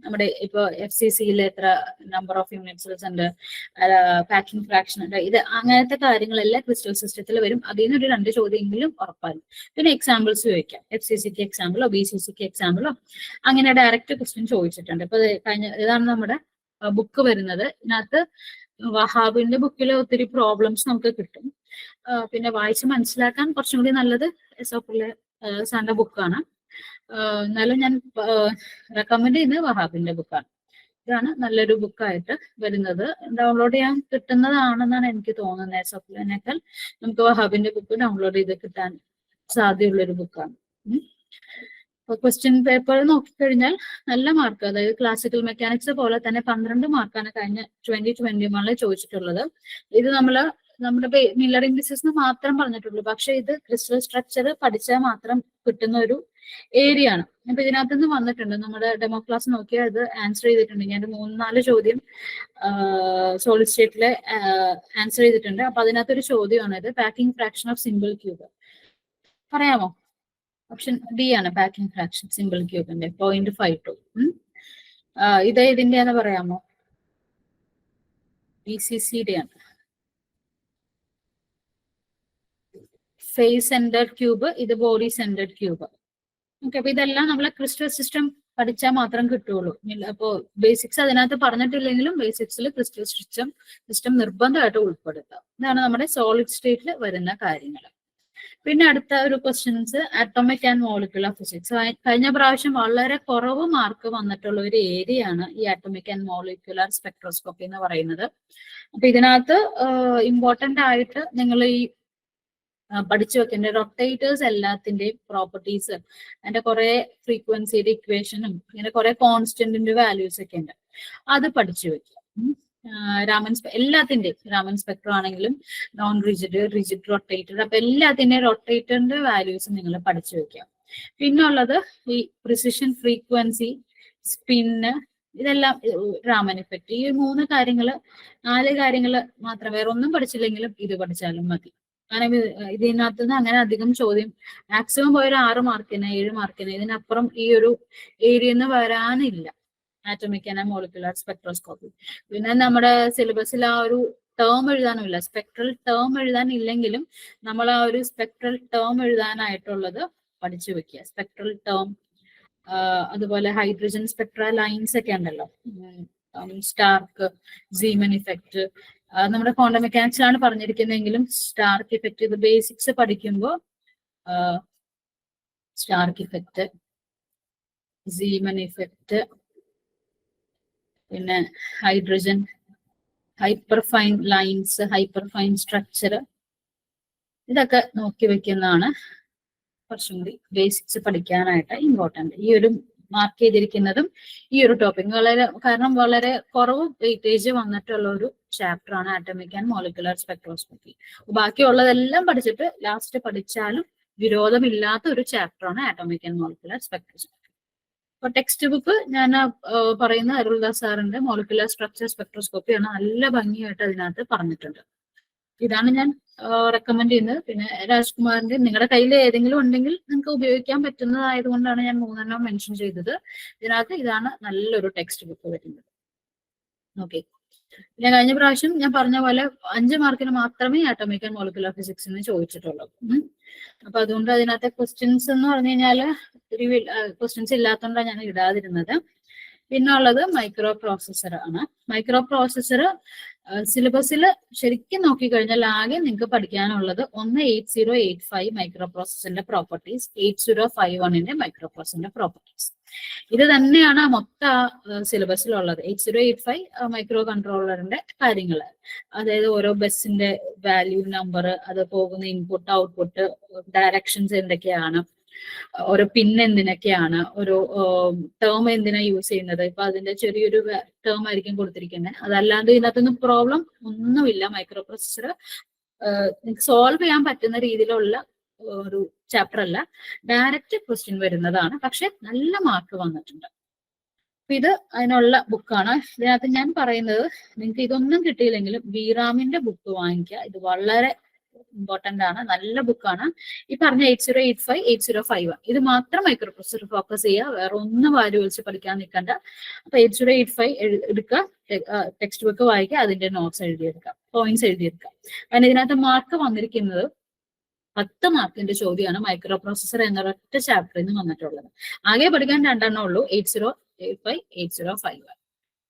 നമ്മുടെ ഇപ്പൊ FCCയിൽ എത്ര നമ്പർ ഓഫ് യൂണിറ്റ് സെൽസ് ഉണ്ട്, പാക്കിംഗ് ഫ്രാക്ഷൻ ഉണ്ട്, ഇത് അങ്ങനത്തെ കാര്യങ്ങളെല്ലാം ക്രിസ്റ്റൽ സിസ്റ്റത്തിൽ വരും. അതിൽ നിന്ന് ഒരു 2 ചോദ്യമെങ്കിലും ഉറപ്പാണ്. പിന്നെ എക്സാമ്പിൾസ് ചോദിക്കാം. FCCക്ക് എക്സാമ്പിളോ BCCക്ക് എക്സാമ്പിളോ അങ്ങനെ ഡയറക്റ്റ് ക്വസ്റ്റ്യൻ ചോദിച്ചിട്ടുണ്ട്. ഇപ്പൊ ഇതാണ് നമ്മുടെ ബുക്ക് വരുന്നത്. ഇതിനകത്ത് വഹാബിന്റെ ബുക്കിൽ ഒത്തിരി പ്രോബ്ലംസ് നമുക്ക് കിട്ടും. പിന്നെ വായിച്ച് മനസ്സിലാക്കാൻ കുറച്ചും കൂടി നല്ലത് എസോപ്പിലെ സാറിന്റെ ബുക്കാണ്. എന്നാലും ഞാൻ റെക്കമെൻഡ് ചെയ്യുന്നത് വഹാബിന്റെ ബുക്കാണ്. ഇതാണ് നല്ലൊരു ബുക്കായിട്ട് വരുന്നത്. ഡൗൺലോഡ് ചെയ്യാൻ കിട്ടുന്നതാണെന്നാണ് എനിക്ക് തോന്നുന്നത്. എസോപ്പിലേക്കാൾ നമുക്ക് വഹാബിന്റെ ബുക്ക് ഡൗൺലോഡ് ചെയ്ത് കിട്ടാൻ സാധ്യതയുള്ളൊരു ബുക്കാണ്. ക്വസ്റ്റ്യൻ പേപ്പർ നോക്കിക്കഴിഞ്ഞാൽ നല്ല മാർക്ക്, അതായത് ക്ലാസിക്കൽ മെക്കാനിക്സ് പോലെ തന്നെ 12 മാർക്കാണ് കഴിഞ്ഞ 2021 ചോദിച്ചിട്ടുള്ളത്. ഇത് നമ്മൾ നമ്മുടെ മില്ലർ ഇൻഡിസസ് മാത്രം പറഞ്ഞിട്ടുള്ളൂ. പക്ഷെ ഇത് ക്രിസ്റ്റൽ സ്ട്രക്ചർ പഠിച്ചാൽ മാത്രം കിട്ടുന്ന ഒരു ഏരിയ ആണ്. അപ്പൊ ഇതിനകത്ത് നിന്ന് വന്നിട്ടുണ്ട്, നമ്മുടെ ഡെമോ ക്ലാസ് നോക്കിയാൽ അത് ആൻസർ ചെയ്തിട്ടുണ്ട്. ഞാൻ 3-4 ചോദ്യം സോളിഡ് സ്റ്റേറ്റിലെ ആൻസർ ചെയ്തിട്ടുണ്ട്. അപ്പൊ അതിനകത്തൊരു ചോദ്യമാണ് ഇത്, packing fraction of simple cube. പറയാമോ? ഓപ്ഷൻ ഡി ആണ് പാക്കിംഗ് ഫ്രാക്ഷൻ സിമ്പിൾ ക്യൂബിന്റെ 0.52. ഇത് ഇതിന്റെയാന്ന് പറയാമോ? BCCD ആണ്. ഫേസ് സെന്റർഡ് ക്യൂബ്, ഇത് ബോഡി സെന്റർഡ് ക്യൂബ്. ഓക്കെ, അപ്പൊ ഇതെല്ലാം നമ്മളെ ക്രിസ്റ്റൽ സിസ്റ്റം പഠിച്ചാൽ മാത്രം കിട്ടുള്ളൂ. അപ്പോ ബേസിക്സ് അതിനകത്ത് പറഞ്ഞിട്ടില്ലെങ്കിലും ബേസിക്സിൽ ക്രിസ്റ്റൽ സിസ്റ്റം നിർബന്ധമായിട്ട് ഉൾപ്പെടുത്താം. ഇതാണ് നമ്മുടെ സോളിഡ് സ്റ്റേറ്റിൽ വരുന്ന കാര്യങ്ങൾ. പിന്നെ അടുത്ത ഒരു questions atomic and molecular physics. കഴിഞ്ഞ പ്രാവശ്യം വളരെ കുറവ് മാർക്ക് വന്നിട്ടുള്ള ഒരു ഏരിയ ആണ് ഈ അറ്റോമിക് ആൻഡ് മോളിക്കുലർ സ്പെക്ട്രോസ്കോപ്പി എന്ന് പറയുന്നത്. അപ്പൊ ഇതിനകത്ത് ഇമ്പോർട്ടന്റ് ആയിട്ട് നിങ്ങൾ ഈ പഠിച്ചു വെക്കേണ്ട റൊട്ടേറ്റേഴ്സ് എല്ലാത്തിന്റെയും പ്രോപ്പർട്ടീസ്, അതിന്റെ കുറെ ഫ്രീക്വൻസിയുടെ ഇക്വേഷനും ഇങ്ങനെ കുറെ കോൺസ്റ്റന്റിന്റെ വാല്യൂസ് ഒക്കെ ഉണ്ട്, അത് പഠിച്ചു വെക്കുക. എല്ലാത്തിന്റെയും രാമൻ സ്പെക്ട്രം ആണെങ്കിലും നോൺ റിജിഡ്, റിജിഡ്, റൊട്ടേറ്റഡ്, അപ്പൊ എല്ലാത്തിന്റെയും റൊട്ടേറ്ററിന്റെ വാല്യൂസ് നിങ്ങൾ പഠിച്ചു വെക്കാം. പിന്നെ ഉള്ളത് ഈ പ്രിസിഷൻ, ഫ്രീക്വൻസി, സ്പിന്ന്, ഇതെല്ലാം രാമൻ ഇഫക്റ്റ്. ഈ 4 കാര്യങ്ങള് മാത്രം, വേറെ ഒന്നും പഠിച്ചില്ലെങ്കിലും ഇത് പഠിച്ചാലും മതി. കാരണം ഇതിനകത്ത് നിന്ന് അങ്ങനെ അധികം ചോദ്യം, മാക്സിമം പോയൊരു 6 മാർക്കിന് 7 മാർക്കിന്, ഇതിനപ്പുറം ഈ ഒരു ഏരിയ വരാനില്ല ആറ്റോമിക് ആൻഡ് മോളിക്കുലർ സ്പെക്ട്രോസ്കോപ്പി. പിന്നെ നമ്മുടെ സിലബസിൽ ആ ഒരു ടേം എഴുതാനുമില്ല, സ്പെക്ട്രൽ ടേം എഴുതാനില്ലെങ്കിലും നമ്മൾ ആ ഒരു സ്പെക്ട്രൽ ടേം എഴുതാനായിട്ടുള്ളത് പഠിച്ചു വെക്കുക. സ്പെക്ട്രൽ ടേം, അതുപോലെ ഹൈഡ്രജൻ സ്പെക്ട്ര ലൈൻസ് ഒക്കെ ഉണ്ടല്ലോ, സ്റ്റാർക്ക്, സീമൻ ഇഫക്റ്റ്, നമ്മുടെ ക്വാണ്ടം മെക്കാനിക്സിലാണ് പറഞ്ഞിരിക്കുന്നതെങ്കിലും സ്റ്റാർക്ക് ഇഫക്റ്റ്, ഇത് ബേസിക്സ് പഠിക്കുമ്പോൾ സ്റ്റാർക്ക് ഇഫക്റ്റ്, സീമൻ ഇഫക്റ്റ്, പിന്നെ hydrogen, hyper fine lines, hyper fine structure, ഇതൊക്കെ നോക്കി വെക്കുന്നതാണ് കുറച്ചും കൂടി ബേസിക്സ് പഠിക്കാനായിട്ട് ഇമ്പോർട്ടന്റ്. ഈ ഒരു മാർക്ക് ചെയ്തിരിക്കുന്നതും ഈ ഒരു ടോപ്പിക് കാരണം വളരെ കുറവ് വെയിറ്റേജ് വന്നിട്ടുള്ള ഒരു ചാപ്റ്റർ ആണ് ആറ്റോമിക് ആൻഡ് മോളിക്കുലർ സ്പെക്ട്രോസ്കോപ്പി. ബാക്കിയുള്ളതെല്ലാം പഠിച്ചിട്ട് ലാസ്റ്റ് പഠിച്ചാലും വിരോധമില്ലാത്ത ഒരു ചാപ്റ്റർ ആണ് ആറ്റോമിക് ആൻഡ് മോളിക്കുലർ സ്പെക്ട്രോസ്കോപ്പി. അപ്പൊ ടെക്സ്റ്റ് ബുക്ക് ഞാൻ പറയുന്ന അരുൾദാസ് സാറിന്റെ മോളിക്കുലർ സ്ട്രക്ചർ സ്പെക്ട്രോസ്കോപ്പിയാണ്, നല്ല ഭംഗിയായിട്ട് അതിനകത്ത് പറഞ്ഞിട്ടുണ്ട്. ഇതാണ് ഞാൻ റെക്കമെൻഡ് ചെയ്യുന്നത്. പിന്നെ രാജ്കുമാറിന്റെ നിങ്ങളുടെ കയ്യിൽ ഏതെങ്കിലും ഉണ്ടെങ്കിൽ നിങ്ങൾക്ക് ഉപയോഗിക്കാൻ പറ്റുന്നതായതുകൊണ്ടാണ് ഞാൻ 3 മെൻഷൻ ചെയ്തത്. ഇതിനകത്ത് ഇതാണ് നല്ലൊരു ടെക്സ്റ്റ് ബുക്ക് വരുന്നത്. ഓക്കെ, പിന്നെ കഴിഞ്ഞ പ്രാവശ്യം ഞാൻ പറഞ്ഞ പോലെ 5 മാർക്കിന് മാത്രമേ ആറ്റോമിക് ആൻഡ് മോളിക്കുലർ ഫിസിക്സിന് ചോദിച്ചിട്ടുള്ളൂ. അപ്പൊ അതുകൊണ്ട് അതിനകത്തെ ക്വസ്റ്റ്യൻസ് എന്ന് പറഞ്ഞു കഴിഞ്ഞാല് ക്വസ്റ്റ്യൻസ് ഇല്ലാത്തതുകൊണ്ടാണ് ഞാൻ ഇടാതിരുന്നത്. പിന്നെ ഉള്ളത് മൈക്രോ പ്രോസസർ ആണ്. മൈക്രോ പ്രോസസർ സിലബസിൽ ശരിക്കും നോക്കിക്കഴിഞ്ഞാൽ ആകെ നിങ്ങൾക്ക് പഠിക്കാനുള്ളത് 8085 മൈക്രോ പ്രോസസറിന്റെ പ്രോപ്പർട്ടീസ്, 8051ന്റെ മൈക്രോ പ്രോസസറിന്റെ പ്രോപ്പർട്ടീസ്. ഇത് തന്നെയാണ് മൊത്തം സിലബസിലുള്ളത്. 8085 മൈക്രോ കൺട്രോളറിന്റെ കാര്യങ്ങൾ, അതായത് ഓരോ ബസ്സിന്റെ വാല്യൂ, നമ്പർ, അത് പോകുന്ന ഇൻപുട്ട്, ഔട്ട്പുട്ട്, ഡയറക്ഷൻസ് എന്തൊക്കെയാണ്, ഓരോ പിൻ എന്തിനൊക്കെയാണ്, ഓരോ ടേം എന്തിനാ യൂസ് ചെയ്യുന്നത്, ഇപ്പൊ അതിന്റെ ചെറിയൊരു ടേം ആയിരിക്കും കൊടുത്തിരിക്കുന്നത്. അതല്ലാണ്ട് ഇതിനകത്തൊന്നും പ്രോബ്ലം ഒന്നുമില്ല. മൈക്രോ പ്രോസസർ സോൾവ് ചെയ്യാൻ പറ്റുന്ന രീതിയിലുള്ള ഒരു ചാപ്റ്റർ അല്ല, ഡയറക്റ്റ് ക്വസ്റ്റ്യൻ വരുന്നതാണ്. പക്ഷെ നല്ല മാർക്ക് വന്നിട്ടുണ്ട്. അപ്പൊ ഇത് അതിനുള്ള ബുക്കാണ്. ഇതിനകത്ത് ഞാൻ പറയുന്നത്, നിങ്ങൾക്ക് ഇതൊന്നും കിട്ടിയില്ലെങ്കിലും ബിറാമിന്റെ ബുക്ക് വാങ്ങിക്കുക. ഇത് വളരെ ഇമ്പോർട്ടന്റ് ആണ്, നല്ല ബുക്കാണ്. ഈ പറഞ്ഞ 8085 8051 ഇത് മാത്രം മൈക്രോ പ്രോസസർ ഫോക്കസ് ചെയ്യുക, വേറെ ഒന്നും വാരി വലിച്ച് പഠിക്കാൻ നിൽക്കണ്ട. അപ്പൊ 8085 എടുക്കുക, ടെക്സ്റ്റ് ബുക്ക് വായിക്കുക, അതിന്റെ നോട്ട്സ് എഴുതിയെടുക്കുക, പോയിന്റ്സ് എഴുതിയെടുക്കുക. കാരണം ഇതിനകത്ത് മാർക്ക് വന്നിരിക്കുന്നത് 10 മാർക്കിന്റെ ചോദ്യമാണ് മൈക്രോ പ്രോസസർ എന്നൊരൊറ്റ ചാപ്റ്ററിൽ നിന്ന് വന്നിട്ടുള്ളത്. ആകെ പഠിക്കാൻ 2 ഉള്ളൂ, 8085 8051.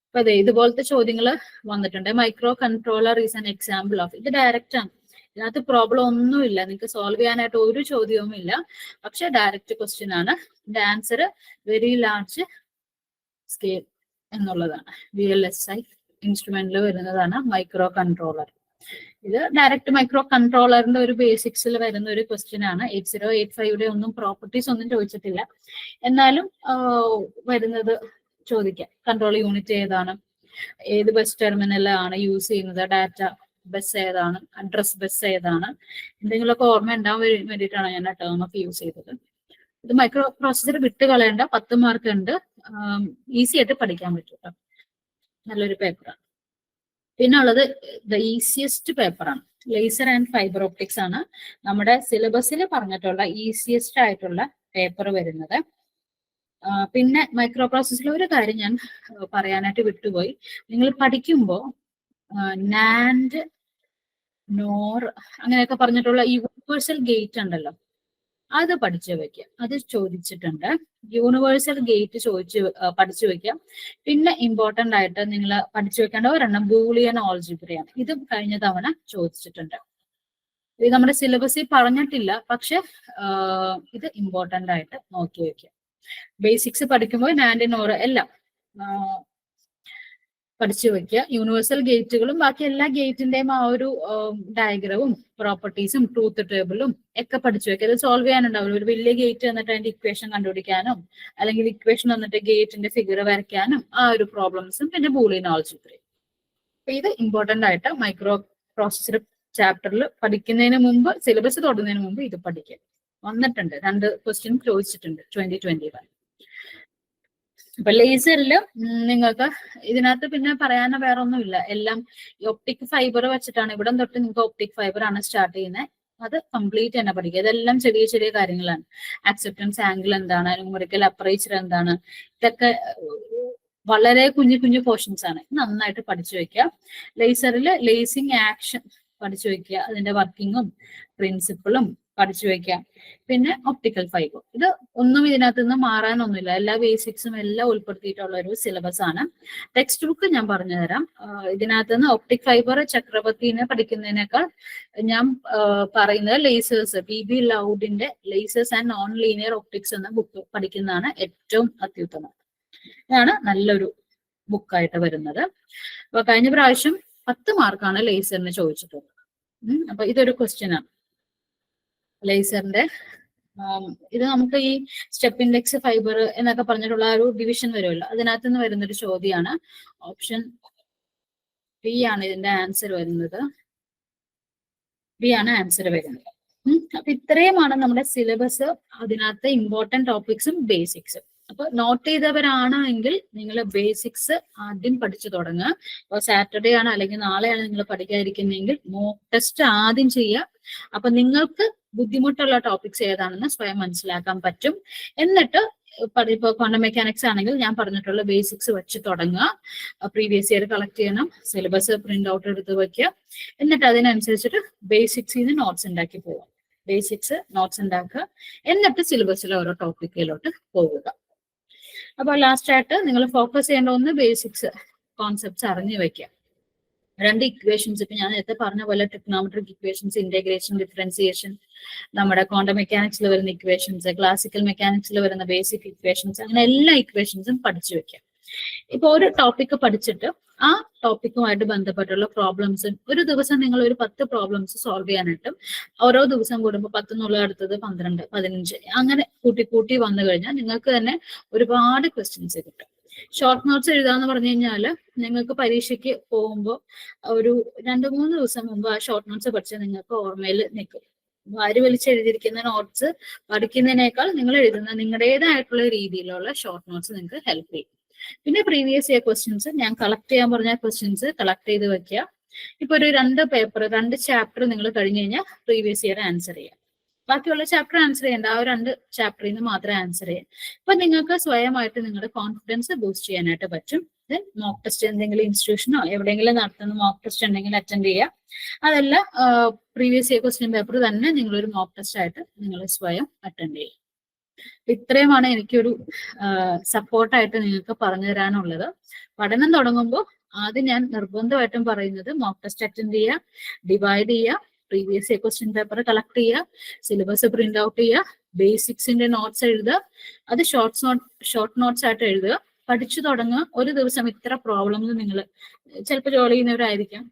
അപ്പൊ അതെ, ഇതുപോലത്തെ ചോദ്യങ്ങൾ വന്നിട്ടുണ്ട്. Micro controller is an example of, ഇത് ഡയറക്റ്റ് ആണ്, ഇതിനകത്ത് പ്രോബ്ലം ഒന്നുമില്ല, നിങ്ങൾക്ക് സോൾവ് ചെയ്യാനായിട്ട് ഒരു ചോദ്യവും ഇല്ല. പക്ഷെ ഡയറക്റ്റ് ക്വസ്റ്റ്യൻ ആണ്. ഇതിന്റെ ആൻസർ വെരി ലാർജ് സ്കെയിൽ എന്നുള്ളതാണ്. VLSI ഇൻസ്ട്രുമെന്റിൽ വരുന്നതാണ് മൈക്രോ കൺട്രോളർ. ഇത് ഡയറക്റ്റ് മൈക്രോ കൺട്രോളറിന്റെ ഒരു ബേസിക്സിൽ വരുന്ന ഒരു ക്വസ്റ്റ്യൻ ആണ്. 8085യുടെ ഒന്നും പ്രോപ്പർട്ടീസ് ഒന്നും ചോദിച്ചിട്ടില്ല, എന്നാലും വരുന്നത് ചോദിക്കാം. കൺട്രോൾ യൂണിറ്റ് ഏതാണ്, ഏത് ബസ് ടെർമിനലാണ് യൂസ് ചെയ്യുന്നത്, ഡാറ്റ ബസ് ഏതാണ്, അഡ്രസ് ബസ് ഏതാണ്, എന്തെങ്കിലുമൊക്കെ ഓർമ്മ ഉണ്ടാവാൻ വേണ്ടിയിട്ടാണ് ഞാൻ ആ ടേം ഒക്കെ യൂസ് ചെയ്തത്. ഇത് മൈക്രോ പ്രോസസർ വിട്ട് കളയേണ്ട 10 മാർക്ക് ഉണ്ട്, ഈസി ആയിട്ട് പഠിക്കാൻ പറ്റും കേട്ടോ. നല്ലൊരു പേപ്പറാണ്. പിന്നെ ഉള്ളത് ദ ഈസിയസ്റ്റ് പേപ്പറാണ്, ലേസർ ആൻഡ് ഫൈബർ ഒപ്റ്റിക്സ് ആണ് നമ്മുടെ സിലബസിൽ പറഞ്ഞിട്ടുള്ള ഈസിയസ്റ്റ് ആയിട്ടുള്ള പേപ്പർ വരുന്നത്. പിന്നെ മൈക്രോ പ്രോസസറിൽ ഒരു കാര്യം ഞാൻ പറയാനായിട്ട് വിട്ടുപോയി. നിങ്ങൾ പഠിക്കുമ്പോൾ നാൻഡ്, നോർ അങ്ങനെയൊക്കെ പറഞ്ഞിട്ടുള്ള യൂണിവേഴ്സൽ ഗേറ്റ് ഉണ്ടല്ലോ, അത് പഠിച്ചു വെക്കുക. അത് ചോദിച്ചിട്ടുണ്ട്. യൂണിവേഴ്സൽ ഗേറ്റ് പഠിച്ചു വെക്കുക. പിന്നെ ഇമ്പോർട്ടന്റ് ആയിട്ട് നിങ്ങൾ പഠിച്ചു വെക്കേണ്ട ഒരെണ്ണം ബൂളിയൻ ഓൾജിബ്രയാണ്. ഇതും കഴിഞ്ഞ തവണ ചോദിച്ചിട്ടുണ്ട്. ഇത് നമ്മുടെ സിലബസിൽ പറഞ്ഞിട്ടില്ല, പക്ഷെ ഇത് ഇമ്പോർട്ടന്റ് ആയിട്ട് നോക്കി വെക്കുക. ബേസിക്സ് പഠിക്കുമ്പോൾ നാൻഡ്, നോർ എല്ലാം പഠിച്ചു വെക്കുക. യൂണിവേഴ്സൽ ഗേറ്റുകളും ബാക്കി എല്ലാ ഗേറ്റിന്റെയും ആ ഒരു ഡയഗ്രവും പ്രോപ്പർട്ടീസും ട്രൂത്ത് ടേബിളും ഒക്കെ പഠിച്ചു വെക്കുക. അത് സോൾവ് ചെയ്യാനുണ്ടാവും. ഒരു വലിയ ഗേറ്റ് വന്നിട്ട് അതിന്റെ ഇക്വേഷൻ കണ്ടുപിടിക്കാനും അല്ലെങ്കിൽ ഇക്വേഷൻ വന്നിട്ട് ഗേറ്റിന്റെ ഫിഗർ വരയ്ക്കാനും ആ ഒരു പ്രോബ്ലംസും പിന്നെ ബൂളിയൻ ആൾജിബ്രയും. ഇത് ഇമ്പോർട്ടന്റ് ആയിട്ട് മൈക്രോ പ്രോസസർ ചാപ്റ്ററിൽ പഠിക്കുന്നതിന് മുമ്പ്, സിലബസ് തുടങ്ങുന്നതിന് മുമ്പ് ഇത് പഠിക്കുക. വന്നിട്ടുണ്ട്, 2 ക്വസ്റ്റ്യൻ ചോദിച്ചിട്ടുണ്ട് 2021. അപ്പൊ ലേസറിൽ നിങ്ങൾക്ക് ഇതിനകത്ത് പിന്നെ പറയാനോ വേറെ ഒന്നുമില്ല. എല്ലാം ഒപ്റ്റിക് ഫൈബർ വെച്ചിട്ടാണ്. ഇവിടെ തൊട്ട് നിങ്ങൾക്ക് ഒപ്റ്റിക് ഫൈബർ ആണ് സ്റ്റാർട്ട് ചെയ്യുന്നത്. അത് കംപ്ലീറ്റ് തന്നെ പഠിക്കുക. ഇതെല്ലാം ചെറിയ ചെറിയ കാര്യങ്ങളാണ്. ആക്സെപ്റ്റൻസ് ആംഗിൾ എന്താണ്, ന്യൂമറിക്കൽ അപ്പറേച്ചർ എന്താണ്, ഇതൊക്കെ വളരെ കുഞ്ഞു കുഞ്ഞു പോർഷൻസ് ആണ്. നന്നായിട്ട് പഠിച്ചു വെക്കുക. ലേസറിൽ ലേസിങ് ആക്ഷൻ പഠിച്ചു വെക്കുക. അതിന്റെ വർക്കിങ്ങും പ്രിൻസിപ്പിളും പഠിച്ചു വെക്കാം. പിന്നെ ഒപ്റ്റിക്കൽ ഫൈബർ, ഇത് ഒന്നും ഇതിനകത്ത് നിന്ന് മാറാനൊന്നുമില്ല. എല്ലാ ബേസിക്സും എല്ലാം ഉൾപ്പെടുത്തിയിട്ടുള്ള ഒരു സിലബസ് ആണ്. ടെക്സ്റ്റ് ബുക്ക് ഞാൻ പറഞ്ഞു തരാം. ഇതിനകത്ത് നിന്ന് ഒപ്റ്റിക് ഫൈബർ ചക്രവർത്തിനെ പഠിക്കുന്നതിനേക്കാൾ ഞാൻ പറയുന്നത് ലേസേഴ്സ്, BB ലൗഡിന്റെ lasers and non linear optics എന്ന ബുക്ക് പഠിക്കുന്നതാണ് ഏറ്റവും അത്യുത്തമം. ഇതാണ് നല്ലൊരു ബുക്കായിട്ട് വരുന്നത്. അപ്പൊ കഴിഞ്ഞ പ്രാവശ്യം 10 മാർക്കാണ് ലേസറിന് ചോദിച്ചിട്ടുള്ളത്. അപ്പൊ ഇതൊരു ക്വസ്റ്റ്യൻ ആണ്. ലേസറിന്റെ ഇത് നമുക്ക് ഈ സ്റ്റെപ്പ് ഇൻഡെക്സ് ഫൈബർ എന്നൊക്കെ പറഞ്ഞിട്ടുള്ള ഒരു ഡിവിഷൻ വരുമല്ലോ, അതിനകത്ത് നിന്ന് വരുന്നൊരു ചോദ്യമാണ്. ഓപ്ഷൻ ബി ആണ് ഇതിന്റെ ആൻസർ വരുന്നത്. ബി ആണ് ആൻസർ വരുന്നത്. അപ്പൊ ഇത്രയുമാണ് നമ്മുടെ സിലബസ്. അതിനകത്ത് ഇമ്പോർട്ടന്റ് ടോപ്പിക്സും ബേസിക്സും. അപ്പൊ നോട്ട് ചെയ്തവരാണെങ്കിൽ നിങ്ങൾ ബേസിക്സ് ആദ്യം പഠിച്ചു തുടങ്ങുക. അപ്പോൾ സാറ്റർഡേ ആണ് അല്ലെങ്കിൽ നാളെയാണ് നിങ്ങൾ പഠിക്കാതിരിക്കുന്നതെങ്കിൽ മോക്ക് ടെസ്റ്റ് ആദ്യം ചെയ്യുക. അപ്പൊ നിങ്ങൾക്ക് ബുദ്ധിമുട്ടുള്ള ടോപ്പിക്സ് ഏതാണെന്ന് സ്വയം മനസ്സിലാക്കാൻ പറ്റും. എന്നിട്ട് ഇപ്പോൾ ക്വാണ്ടം മെക്കാനിക്സ് ആണെങ്കിൽ ഞാൻ പറഞ്ഞിട്ടുള്ള ബേസിക്സ് വെച്ച് തുടങ്ങുക. പ്രീവിയസ് ഇയർ കളക്ട് ചെയ്യണം, സിലബസ് പ്രിന്റ് ഔട്ട് എടുത്ത് വെക്കുക. എന്നിട്ട് അതിനനുസരിച്ചിട്ട് ബേസിക്സിൽ നിന്ന് നോട്ട്സ് ഉണ്ടാക്കി പോവുക. ബേസിക്സ് നോട്ട്സ് ഉണ്ടാക്കുക, എന്നിട്ട് സിലബസിലെ ഓരോ ടോപ്പിക്കിലോട്ട് പോവുക. അപ്പൊ ലാസ്റ്റ് ആയിട്ട് നിങ്ങൾ ഫോക്കസ് ചെയ്യേണ്ട ഒന്ന് ബേസിക്സ് കോൺസെപ്റ്റ്സ് അറിഞ്ഞു വെക്കുക. 2 ഇക്വേഷൻസ്, ഇപ്പൊ ഞാൻ നേരത്തെ പറഞ്ഞ പോലെ ട്രിഗ്നോമെട്രിക് ഇക്വേഷൻസ്, ഇന്റഗ്രേഷൻ, ഡിഫറൻസിയേഷൻ, നമ്മുടെ ക്വാണ്ടം മെക്കാനിക്സിൽ വരുന്ന ഇക്വേഷൻസ്, ക്ലാസിക്കൽ മെക്കാനിക്സിൽ വരുന്ന ബേസിക് ഇക്വേഷൻസ്, അങ്ങനെ എല്ലാ ഇക്വേഷൻസും പഠിച്ചു വെക്കുക. ഇപ്പൊ ഒരു ടോപ്പിക് പഠിച്ചിട്ട് ആ ടോപ്പിക്കുമായിട്ട് ബന്ധപ്പെട്ടുള്ള പ്രോബ്ലംസ് ഒരു ദിവസം നിങ്ങൾ ഒരു 10 പ്രോബ്ലംസ് സോൾവ് ചെയ്യാനായിട്ടും ഓരോ ദിവസം കൂടുമ്പോൾ 10 എന്നുള്ള അടുത്തത് 12, 15 അങ്ങനെ കൂട്ടി വന്നു കഴിഞ്ഞാൽ നിങ്ങൾക്ക് തന്നെ ഒരുപാട് ക്വസ്റ്റ്യൻസ് കിട്ടും. ഷോർട്ട് നോട്ട്സ് എഴുതാന്ന് പറഞ്ഞു കഴിഞ്ഞാൽ നിങ്ങൾക്ക് പരീക്ഷയ്ക്ക് പോകുമ്പോൾ ഒരു 2-3 ദിവസം മുമ്പ് ആ ഷോർട്ട് നോട്ട്സ് പഠിച്ചാൽ നിങ്ങൾക്ക് ഓർമ്മയിൽ നിൽക്കും. വാരി വലിച്ചെഴുതിയിരിക്കുന്ന നോട്ട്സ് പഠിക്കുന്നതിനേക്കാൾ നിങ്ങൾ എഴുതുന്ന നിങ്ങളുടേതായിട്ടുള്ള രീതിയിലുള്ള ഷോർട്ട് നോട്ട്സ് നിങ്ങൾക്ക് ഹെൽപ്പ് ചെയ്യും. പിന്നെ പ്രീവിയസ് ഇയർ ക്വസ്റ്റ്യൻസ് ഞാൻ കളക്ട് ചെയ്യാൻ പറഞ്ഞ ക്വസ്റ്റ്യൻസ് കളക്ട് ചെയ്ത് വെക്കുക. ഇപ്പൊ ഒരു 2 ചാപ്റ്റർ നിങ്ങൾ കഴിഞ്ഞ് കഴിഞ്ഞാൽ പ്രീവിയസ് ഇയർ ആൻസർ ചെയ്യാം. ബാക്കിയുള്ള ചാപ്റ്റർ ആൻസർ ചെയ്യേണ്ട, ആ 2 ചാപ്റ്ററിൽ നിന്ന് മാത്രമേ ആൻസർ ചെയ്യാം. അപ്പൊ നിങ്ങൾക്ക് സ്വയമായിട്ട് നിങ്ങളുടെ കോൺഫിഡൻസ് ബൂസ്റ്റ് ചെയ്യാനായിട്ട് പറ്റും. ദെൻ മോക്ക് ടെസ്റ്റ് എന്തെങ്കിലും ഇൻസ്റ്റിറ്റ്യൂഷനോ എവിടെയെങ്കിലും നടത്തുന്ന മോക്ക് ടെസ്റ്റ് ഉണ്ടെങ്കിൽ അറ്റൻഡ് ചെയ്യുക. അതല്ല പ്രീവിയസ് ഇയർ ക്വസ്റ്റ്യൻ പേപ്പർ തന്നെ നിങ്ങളൊരു മോക്ക് ടെസ്റ്റ് ആയിട്ട് നിങ്ങൾ സ്വയം അറ്റൻഡ് ചെയ്യുക. ഇത്രയുമാണ് എനിക്കൊരു സപ്പോർട്ടായിട്ട് നിങ്ങൾക്ക് പറഞ്ഞു തരാനുള്ളത്. പഠനം തുടങ്ങുമ്പോൾ ആദ്യം ഞാൻ നിർബന്ധമായിട്ടും പറയുന്നത് മോക്ക് ടെസ്റ്റ് അറ്റൻഡ് ചെയ്യുക, ഡിവൈഡ് ചെയ്യുക, previous year question paper collect ചെയ്യുക, സിലബസ് പ്രിന്റ് ഔട്ട് ചെയ്യുക, ബേസിക്സിന്റെ നോട്ട്സ് എഴുതുക, അത് ഷോർട്ട് നോട്ട്സ് ആയിട്ട് എഴുതുക, പഠിച്ചു തുടങ്ങുക. ഒരു ദിവസം ഇത്ര പ്രോബ്ലംസ് നിങ്ങൾ ചിലപ്പോൾ ജോലി ചെയ്യുന്നവരായിരിക്കാം,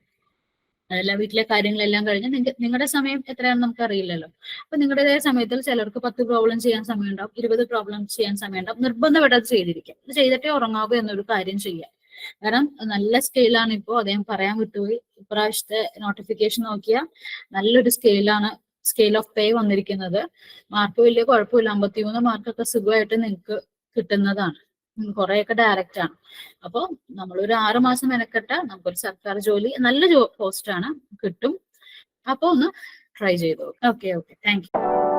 അതെല്ലാം വീട്ടിലെ കാര്യങ്ങളെല്ലാം കഴിഞ്ഞ് നിങ്ങളുടെ സമയം എത്രയാണെന്ന് നമുക്ക് അറിയില്ലല്ലോ. അപ്പൊ നിങ്ങളുടേതായ സമയത്തിൽ ചിലർക്ക് 10 പ്രോബ്ലം ചെയ്യാൻ സമയം ഉണ്ടാവും, 20 പ്രോബ്ലം ചെയ്യാൻ സമയം ഉണ്ടാവും. നിർബന്ധമായിട്ട് അത് ചെയ്തിരിക്കാം. അത് ചെയ്തിട്ടേ ഉറങ്ങാവൂ എന്നൊരു കാര്യം ചെയ്യാം. കാരണം നല്ല സ്കെയിലാണ് ഇപ്പോൾ, അദ്ദേഹം പറയാൻ വിട്ടുപോയി. ഇപ്രാവശ്യത്തെ നോട്ടിഫിക്കേഷൻ നോക്കിയാൽ നല്ലൊരു സ്കെയിൽ ഓഫ് പേ വന്നിരിക്കുന്നത്. മാർക്ക് വലിയ കുഴപ്പമില്ല, 53 മാർക്കൊക്കെ സുഖമായിട്ട് നിങ്ങൾക്ക് കിട്ടുന്നതാണ്. കുറെയൊക്കെ ഡയറക്റ്റ് ആണ്. അപ്പോൾ നമ്മളൊരു 6 മാസം മെനക്കെട്ട നമുക്കൊരു സർക്കാർ ജോലി, നല്ല പോസ്റ്റാണ്, കിട്ടും. അപ്പോൾ ഒന്ന് ട്രൈ ചെയ്തോ. Okay thank you.